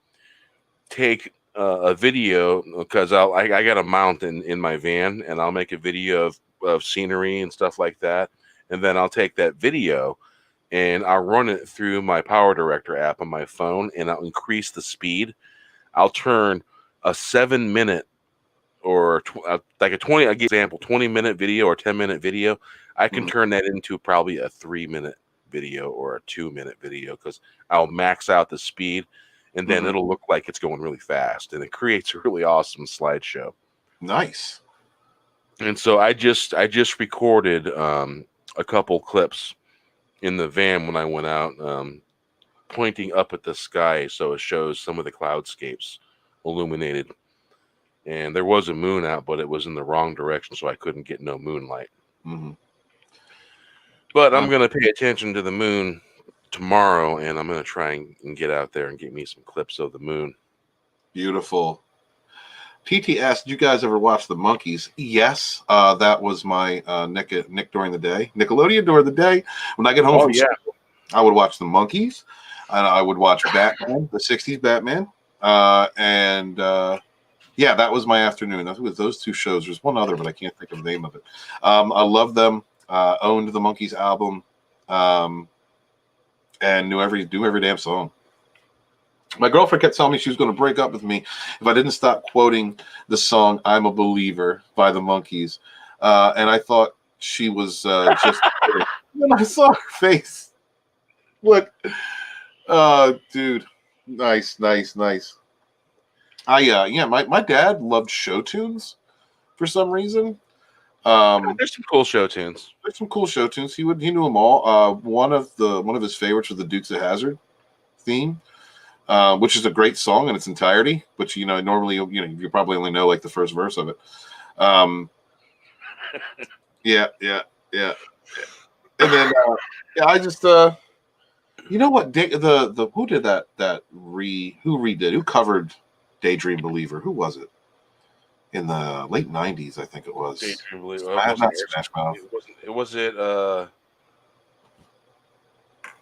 take a video, because I got a mount in my van, and I'll make a video of scenery and stuff like that. And then I'll take that video and I'll run it through my Power Director app on my phone, and I'll increase the speed. I'll turn a 7-minute or like a 20-minute video or 10-minute video. I can turn that into probably a 3-minute video or a 2-minute video, because I'll max out the speed, and then it'll look like it's going really fast, and it creates a really awesome slideshow. Nice. And so I just recorded a couple clips in the van when I went out, pointing up at the sky, so it shows some of the cloudscapes illuminated. And there was a moon out, but it was in the wrong direction, so I couldn't get no moonlight. Mm-hmm. But I'm going to pay attention to the moon tomorrow, and I'm going to try and get out there and get me some clips of the moon. Beautiful. TT asked, did you guys ever watch The Monkees? Yes, that was my Nick during the day. Nickelodeon during the day. When I get home from school, I would watch The Monkees, and I would watch Batman, the 60s Batman. Yeah, that was my afternoon. That was those two shows. There's one other, but I can't think of the name of it. I love them. Owned the Monkees album, and knew every damn song. My girlfriend kept telling me she was going to break up with me if I didn't stop quoting the song "I'm a Believer" by the Monkees, and I thought she was just. When I saw her face, look, dude, nice. My dad loved show tunes for some reason. There's some cool show tunes. He knew them all. One of his favorites was the Dukes of Hazzard theme, which is a great song in its entirety. But normally you probably only know like the first verse of it. Yeah. And then I just you know what, who did who covered Daydream Believer? Who was it? In the late 90s, I think it was. Daydream Believer. Was it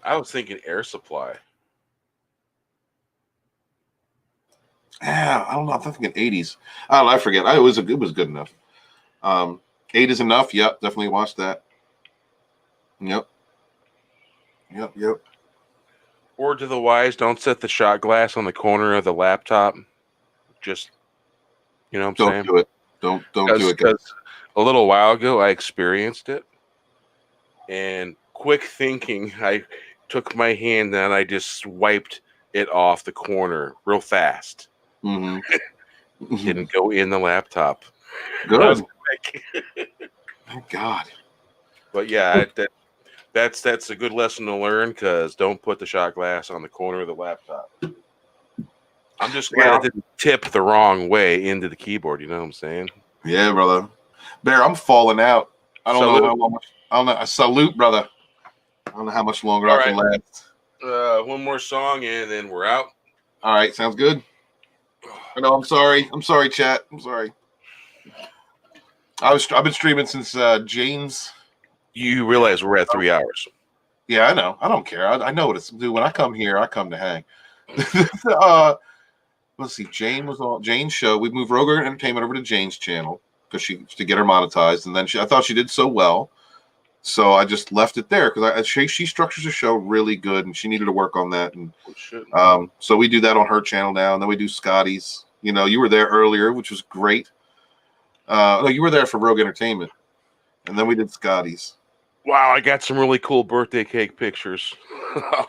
I was thinking Air Supply. Yeah, I don't know. I'm thinking 80s. I don't know. I forget. It was good enough. 8 is Enough. Yep, definitely watched that. Yep. Word to the wise: don't set the shot glass on the corner of the laptop. Just, you know what I'm saying? Don't do it. Don't do it. Because a little while ago, I experienced it, and quick thinking, I took my hand and I just swiped it off the corner real fast. Mm-hmm. Didn't go in the laptop. Good. Thank God. But yeah, that's a good lesson to learn, because don't put the shot glass on the corner of the laptop. I'm just glad it didn't tip the wrong way into the keyboard. You know what I'm saying? Yeah, brother. Bear, I'm falling out. I don't know how long. I don't know. Salute, brother. I don't know how much longer I can last. One more song and then we're out. All right, sounds good. No, I'm sorry. I'm sorry, chat. I'm sorry. I've been streaming since James. You realize we're at 3 hours. Yeah, I know. I don't care. I know what it's do. When I come here, I come to hang. Let's see. Jane was on Jane's show. We moved Roger Entertainment over to Jane's channel because to get her monetized, and then I thought she did so well, so I just left it there because she structures her show really good, and she needed to work on that. And so we do that on her channel now, and then we do Scotty's. You know, you were there earlier, which was great. No, you were there for Rogue Entertainment, and then we did Scotty's. Wow, I got some really cool birthday cake pictures.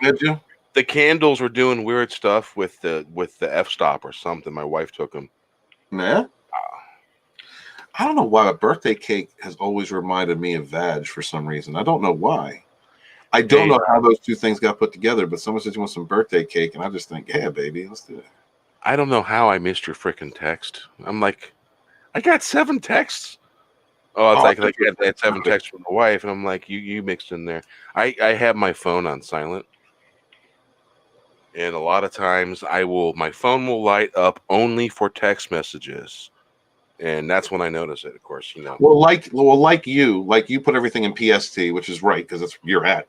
Did you? The candles were doing weird stuff with the f-stop or something. My wife took them. Yeah. I don't know why a birthday cake has always reminded me of Vag for some reason. I don't know why. I don't know how those two things got put together, but someone said you want some birthday cake, and I just think, yeah, baby, let's do it. I don't know how I missed your freaking text. I'm like, I got 7 texts. Oh, it's like I had 7 texts from the wife, and I'm like, you mixed in there. I have my phone on silent, and a lot of times my phone will light up only for text messages, and that's when I notice it. Of course, you know. Well, like you put everything in PST, which is right because it's you're at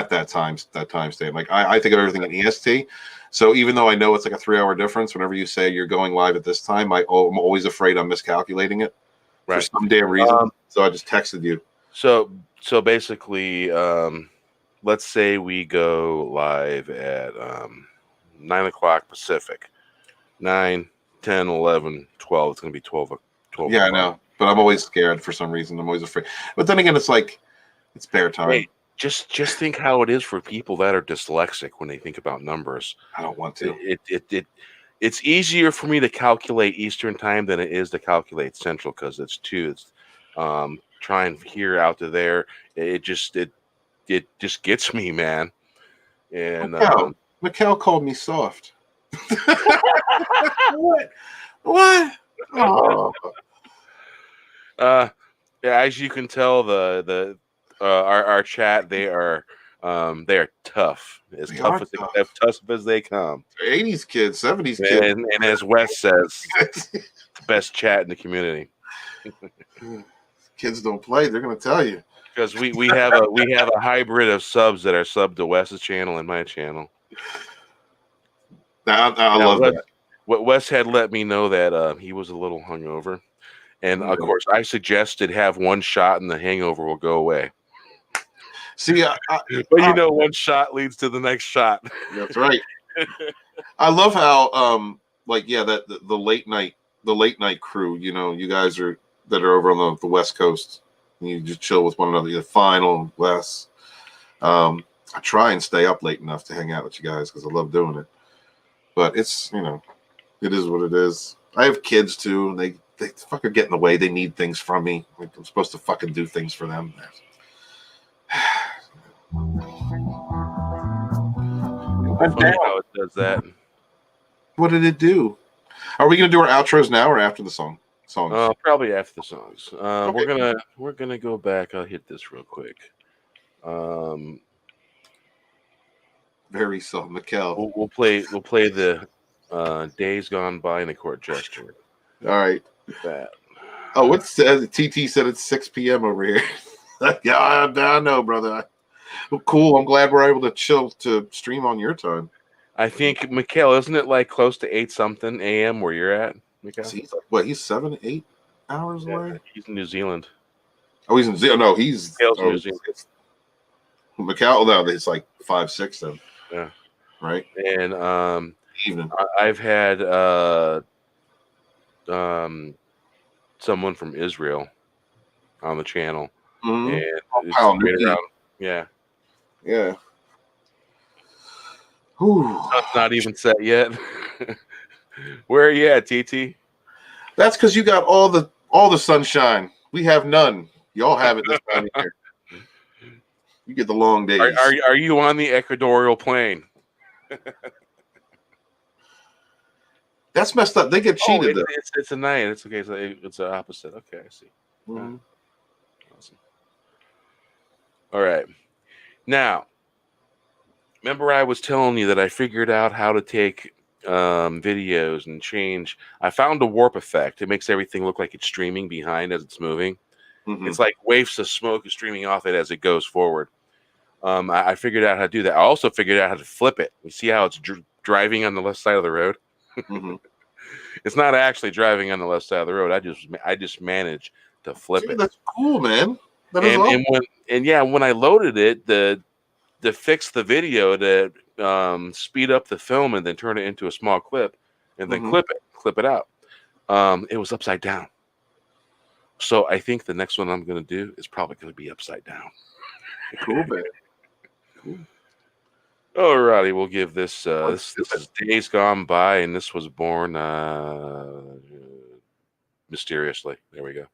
that time stamp. Like I think of everything in EST. So even though I know it's like a 3-hour difference, whenever you say you're going live at this time, I'm always afraid I'm miscalculating it for some damn reason. So I just texted you. So basically, let's say we go live at 9 o'clock Pacific. 9, 10, 11, 12. It's going to be 12. Yeah, I know. But I'm always scared for some reason. I'm always afraid. But then again, it's like, it's bear time. Hey, just think how it is for people that are dyslexic when they think about numbers. I don't want to. It's easier for me to calculate Eastern time than it is to calculate Central because it's 2. It's trying here out to there. It just gets me, man. And Mikkel called me soft. What? Oh. As you can tell, our chat, they are tough, as tough as they come. 80s kids, 70s kids, and as Wes says, the best chat in the community. Kids don't play. They're going to tell you because we have a hybrid of subs that are subbed to Wes's channel and my channel. I love that. What Wes had let me know that he was a little hungover, and of course I suggested have one shot and the hangover will go away. See, but one shot leads to the next shot. That's right. I love how that the late night crew. You guys that are over on the West Coast. And you just chill with one another. The Final and Wes. I try and stay up late enough to hang out with you guys because I love doing it. But it's it is what it is. I have kids too, and they fucking get in the way. They need things from me. Like I'm supposed to fucking do things for them. Funny how it does that. What did it do? Are we gonna do our outros now or after the songs? Probably after the songs. Okay. We're gonna go back. I'll hit this real quick. Very so, Mikkel. We'll play the Days Gone By in the Court Gesture. All right. That. Oh, what says TT said it's 6 p.m. over here. Yeah, I know, brother. Well, cool. I'm glad we're able to chill to stream on your time. I think, Mikkel, isn't it like close to 8-something a.m. where you're at, Mikkel? He's like, he's 7-8 hours away? He's in New Zealand. Oh, he's in New Zealand. No, he's New Zealand. Mikkel, no, it's like 5-6 then. Yeah. Right. And Evening. I've had someone from Israel on the channel, and it's right around. Yeah. Yeah. Whew. Not even set yet. Where are you at, TT? That's because you got all the sunshine. We have none. Y'all have it this time of year. You get the long days. Are you on the equatorial plane? That's messed up. They get cheated. It's a night. It's okay. It's the opposite. Okay, I see. Mm-hmm. Awesome. All right. Now, remember I was telling you that I figured out how to take videos and change. I found a warp effect. It makes everything look like it's streaming behind as it's moving. Mm-hmm. It's like waves of smoke is streaming off it as it goes forward. I figured out how to do that. I also figured out how to flip it. You see how it's driving on the left side of the road? Mm-hmm. It's not actually driving on the left side of the road. I just managed to flip it. That's cool, man. When I loaded it, to fix the video to speed up the film and then turn it into a small clip and then clip it out. It was upside down. So I think the next one I'm going to do is probably going to be upside down. Cool, man. Cool. Alrighty, we'll give this. This is Days Gone By, and this was born mysteriously. There we go.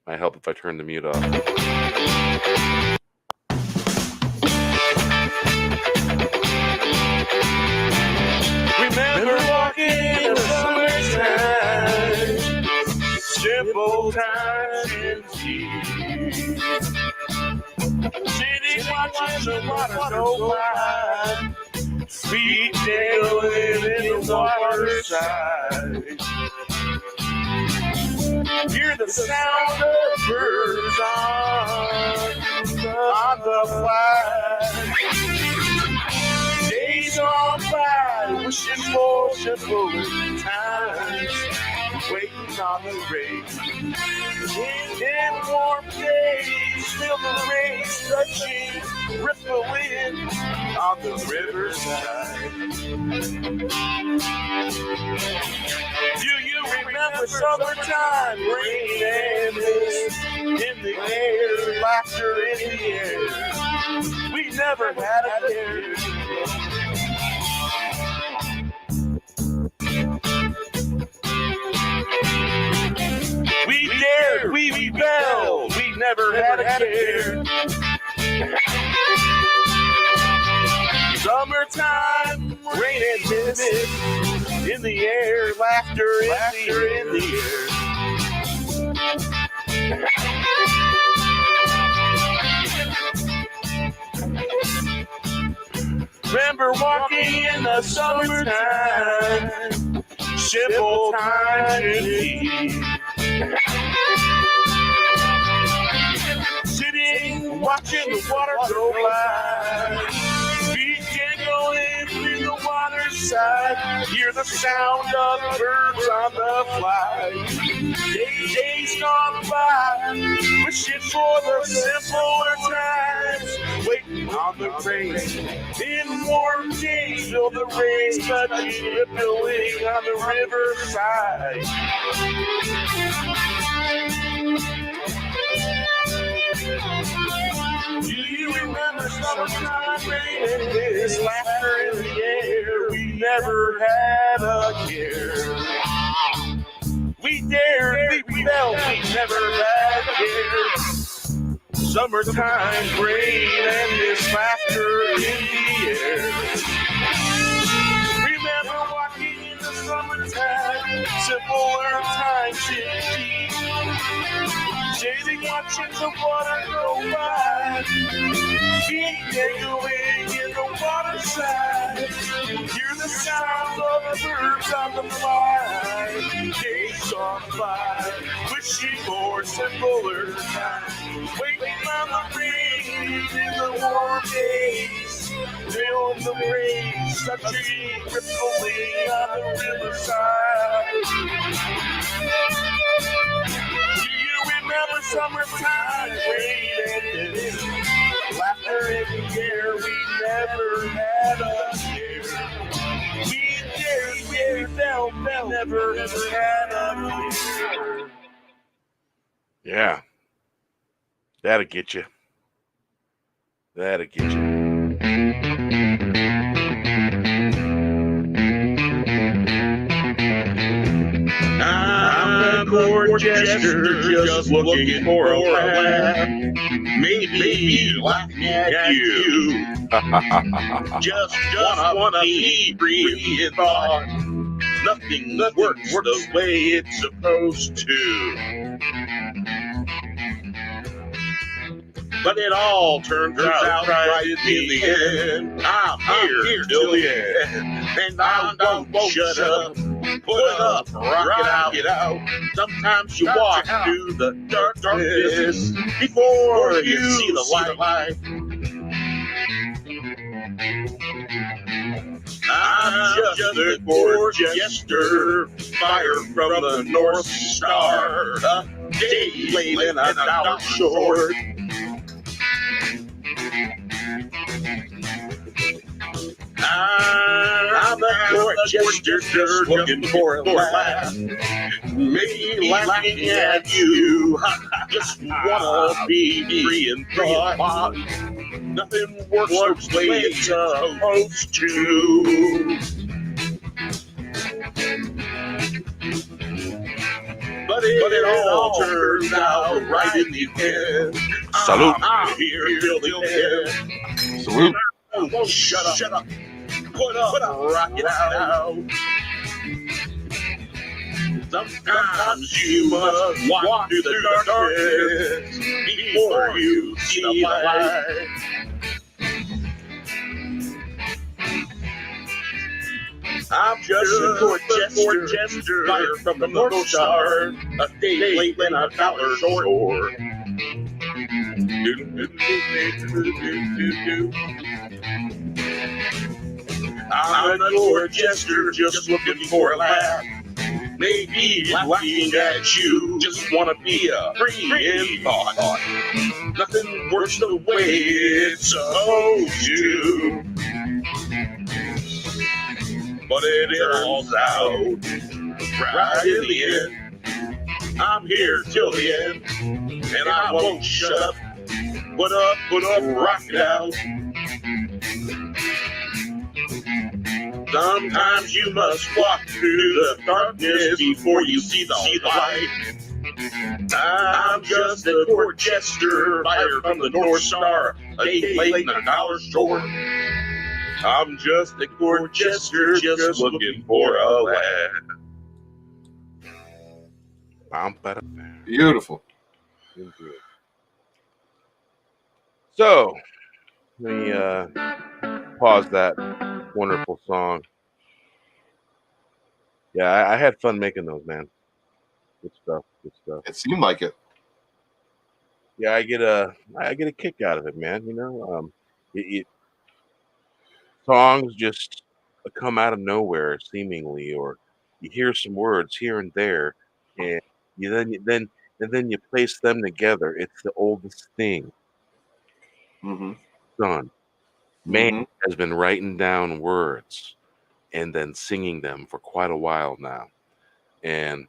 Might help if I turn the mute off. Remember walking in the summertime, simple times in sea. Sitting watching the water go by, feet dangling in the water side. Hear the sound of birds on the fly. Days on by, wishing for simpler times, waiting on the rain. In warm days, feel the rain touching, rippling on the riverside. Do you remember summertime, rain and mist in the air, laughter in the air? We never had a care. We dared, we rebelled, we never had a care. Summertime, rain and mist in the air, laughter in the air. Remember walking in the summertime, simple times indeed. Sitting, watching the water go by, feet jangling in the water side. Hear the sound of birds on the fly. Days gone by, wishing for the simpler times, waiting on the rain. In warm days, feel the rain touching, rippling on the riverside. Do you remember summertime rain and this laughter in the air? We never had a care. We dared, we rebelled, we never had a care. Summertime rain and this laughter in the air. Remember walking in the summertime, simpler times indeed. Sitting watching the water go by, feet dangling in the water side. Hear the sound of the birds on the fly. Days on by, wishing for simpler times, waiting on the rain in the warm days. Feel the rain touching, rippling on the riverside. Remember summertime rain and mist, laughter in the air, we never had a fear. Yeah. That'll get you. That'll get you. I'm a court jester just looking for a laugh. Maybe laughing at you. Just wanna be free in thought. Nothing works the way it's supposed to. But it all turns out right in the end. I'm here till the end, and I won't shut up. Put up, rock it out. Sometimes you walk through the darkness before you see the light. I'm just a court jester, fire from the North Star. A day late and a dollar short. I'm a court jester just looking for a laugh. Maybe laughing at you. Just wanna be free and thought. Nothing works the way it's supposed to. But it all turns out right in the end. Salute. I'm here till the end. Salute. Oh, shut up. Put up, rock it out. Sometimes you must walk through the darkness before you see the light. I'm just a court jester, fire from the North Star, a day late and a dollar short. I'm a court jester just looking for a laugh. Maybe laughing at you, just wanna be a free in thought. Nothing works the way it's supposed to. But it turns out right in the end. I'm here till the end, and I won't shut up. Put up, rock it out. Sometimes you must walk through the darkness before you see the light. I'm just a court jester, fire from the North Star, a day late and a dollar short. I'm just a court jester, just looking for a laugh. Beautiful. So, let me pause that wonderful song. Yeah, I had fun making those, man. Good stuff. Good stuff. It seemed like it. Yeah, I get a kick out of it, man. You know, songs just come out of nowhere, seemingly, or you hear some words here and there, and then you place them together. It's the oldest thing. Mm-hmm. Son, man has been writing down words and then singing them for quite a while now, and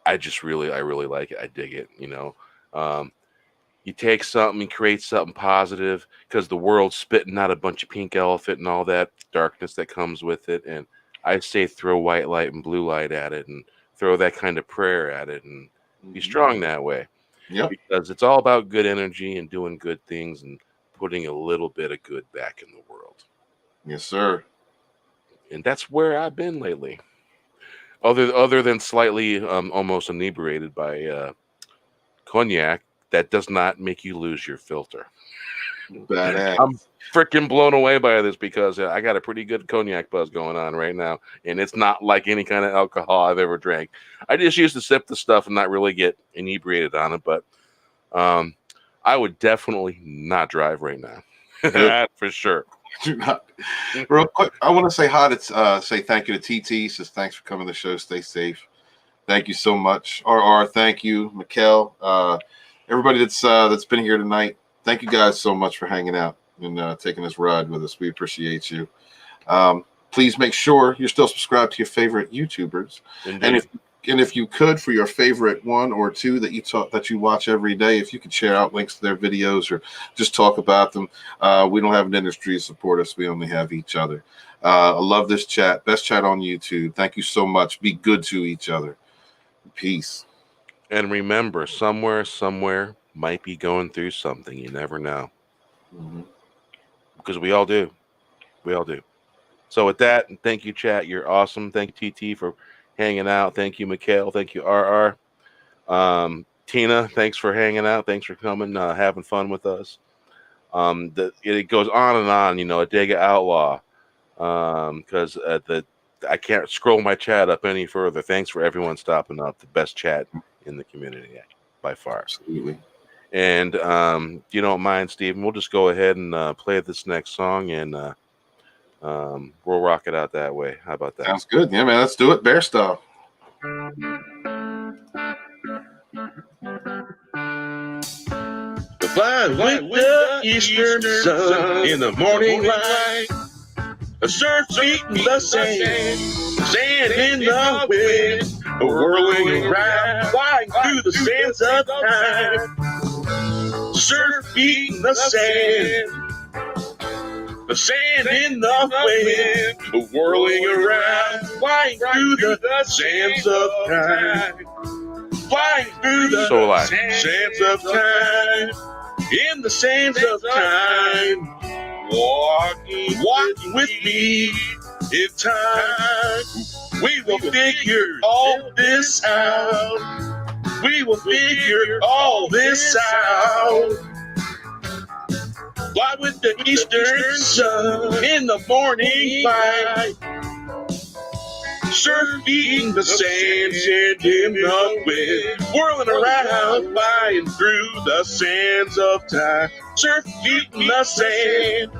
I really like it. I dig it. You know, you take something and create something positive because the world's spitting out a bunch of pink elephant and all that darkness that comes with it. And I say throw white light and blue light at it and throw that kind of prayer at it and be strong that way. Yeah, because it's all about good energy and doing good things and putting a little bit of good back in the world. Yes, sir. And that's where I've been lately. Other than slightly almost inebriated by cognac, that does not make you lose your filter. Badass. I'm freaking blown away by this because I got a pretty good cognac buzz going on right now, and it's not like any kind of alcohol I've ever drank. I just used to sip the stuff and not really get inebriated on it, but I would definitely not drive right now. That's for sure. Do not. Real quick, I want to say hi to say thank you to TT. Says thanks for coming to the show. Stay safe. Thank you so much. RR, thank you. Mikkel, everybody that's been here tonight. Thank you guys so much for hanging out and taking this ride with us. We appreciate you. Please make sure you're still subscribed to your favorite YouTubers. Indeed. And if you could, for your favorite one or two that you watch every day, if you could share out links to their videos or just talk about them. We don't have an industry to support us. We only have each other. I love this chat. Best chat on YouTube. Thank you so much. Be good to each other. Peace. And remember, somewhere might be going through something. You never know. Mm-hmm. Because we all do. We all do. So with that, thank you, chat. You're awesome. Thank you, TT, for hanging out. Thank you, Mikhail. Thank you, RR. Tina, thanks for hanging out. Thanks for coming, having fun with us. It goes on and on, a Dega Outlaw. Because I can't scroll my chat up any further. Thanks for everyone stopping up. The best chat in the community by far. Absolutely. And you don't mind, Steven, we'll just go ahead and play this next song, and we'll rock it out that way. How about that? Sounds good. Yeah, man. Let's do it bear style. Fly with the eastern sun in the morning light. A surf beating the sand in the wind, whirling around, flying through the sands of time. Surf beating the sand in the wind, whirling around, flying through the sands of time. Flying through the sands of time, in the sands of time. Walking with me in time. We will figure all this out. We will figure all this out. Fly with the eastern sun in the morning light. Surf beating the sand in the wind, whirling around, flying through the sands of time. Surf beating the sand.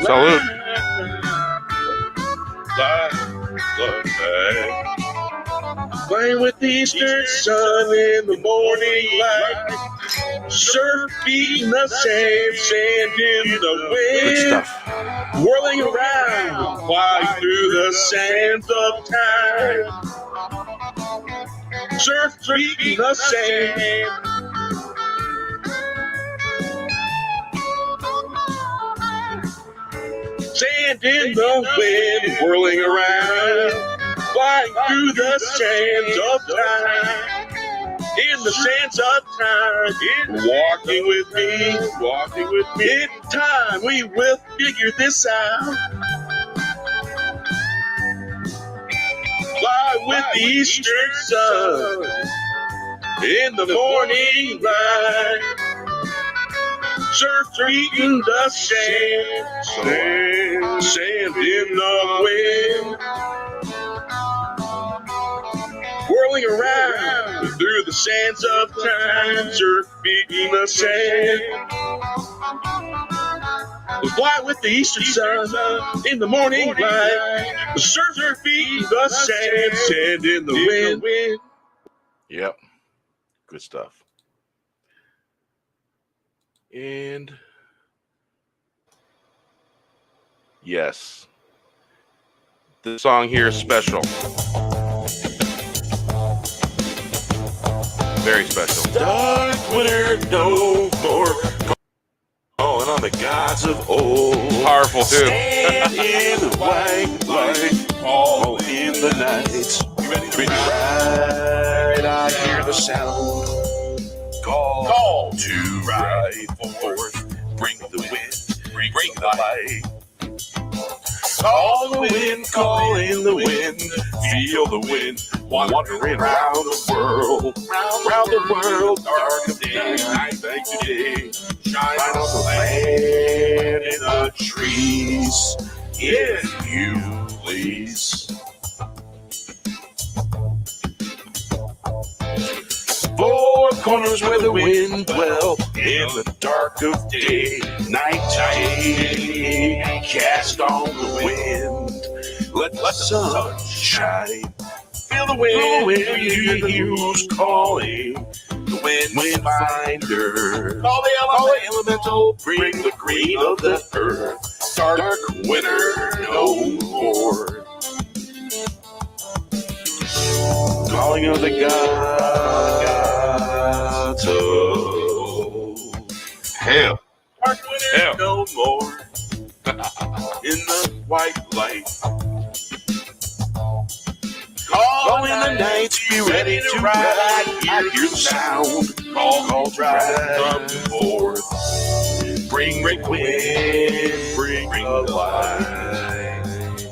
Salute. Playing with the eastern sun in the morning light. Surf beating the sand in the wind. Good stuff. Whirling around, flying through the sands of time. Surf beating the sand. Sand in the wind, whirling around, flying through the sands of time. In the sands of time, walking with me. In time, we will figure this out. Fly with the eastern sun in the morning light. Surf beating the sand in the wind, whirling around through the sands of time. Surf beating the sand. We'll fly with the eastern sun in the morning light. Surf beating the sand in the wind. Yep. Good stuff. And yes, the song here is special. Very special. Dark winter, no more calling on the gods of old. Powerful too. Stand in the white light, all in the night. You ready to ride? I hear the sound. Call to ride forth. Bring the wind, bring the light. Call the wind, call in the wind. Feel the wind, wandering around the world. Round the world, dark of day, night like today. Shine on the land and the trees. If you please. Four corners where the wind dwell, in the dark of day, night to day, cast on the wind, let the sun shine. Feel the wind, you calling, the wind finder. Call the Elemental, bring the green of the earth. Dark winter, no more. Calling of the gods. Oh, Hell. dark winter, no more. In the white light. Calling the night, be ready to ride. Hear the sound. Call drive, come forth. Bring the wind, bring the light.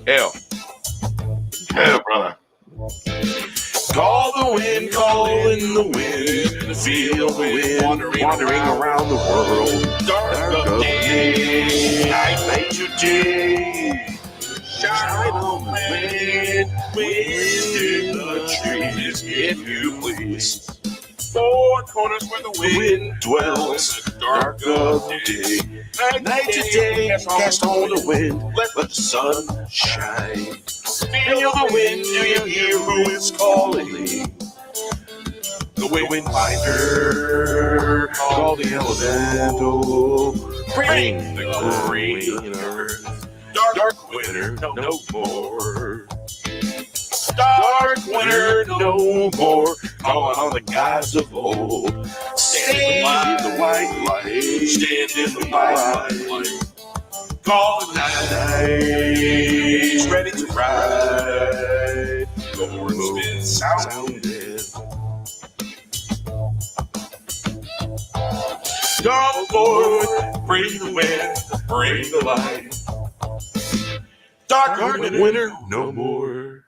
Hell. Hell, brother. Call the wind, call in the wind. Feel the wind wandering around the world. Dark of day, night to day. Shine on the wind, wind in the trees, if you please. Four corners where the wind dwells, dark of day. Night to day, cast on the wind, let the sun shine. Feel the wind, do you hear who is calling? The wind finder, call the elemental, bring the green earth. Dark winter, no more. Dark winter, no more. Calling on the gods of old. Stand in the white light. Stand in the white light. Call the night. Ready to ride. The horn's been sounded. Come forth, bring the wind, bring the light. Dark winter, no more.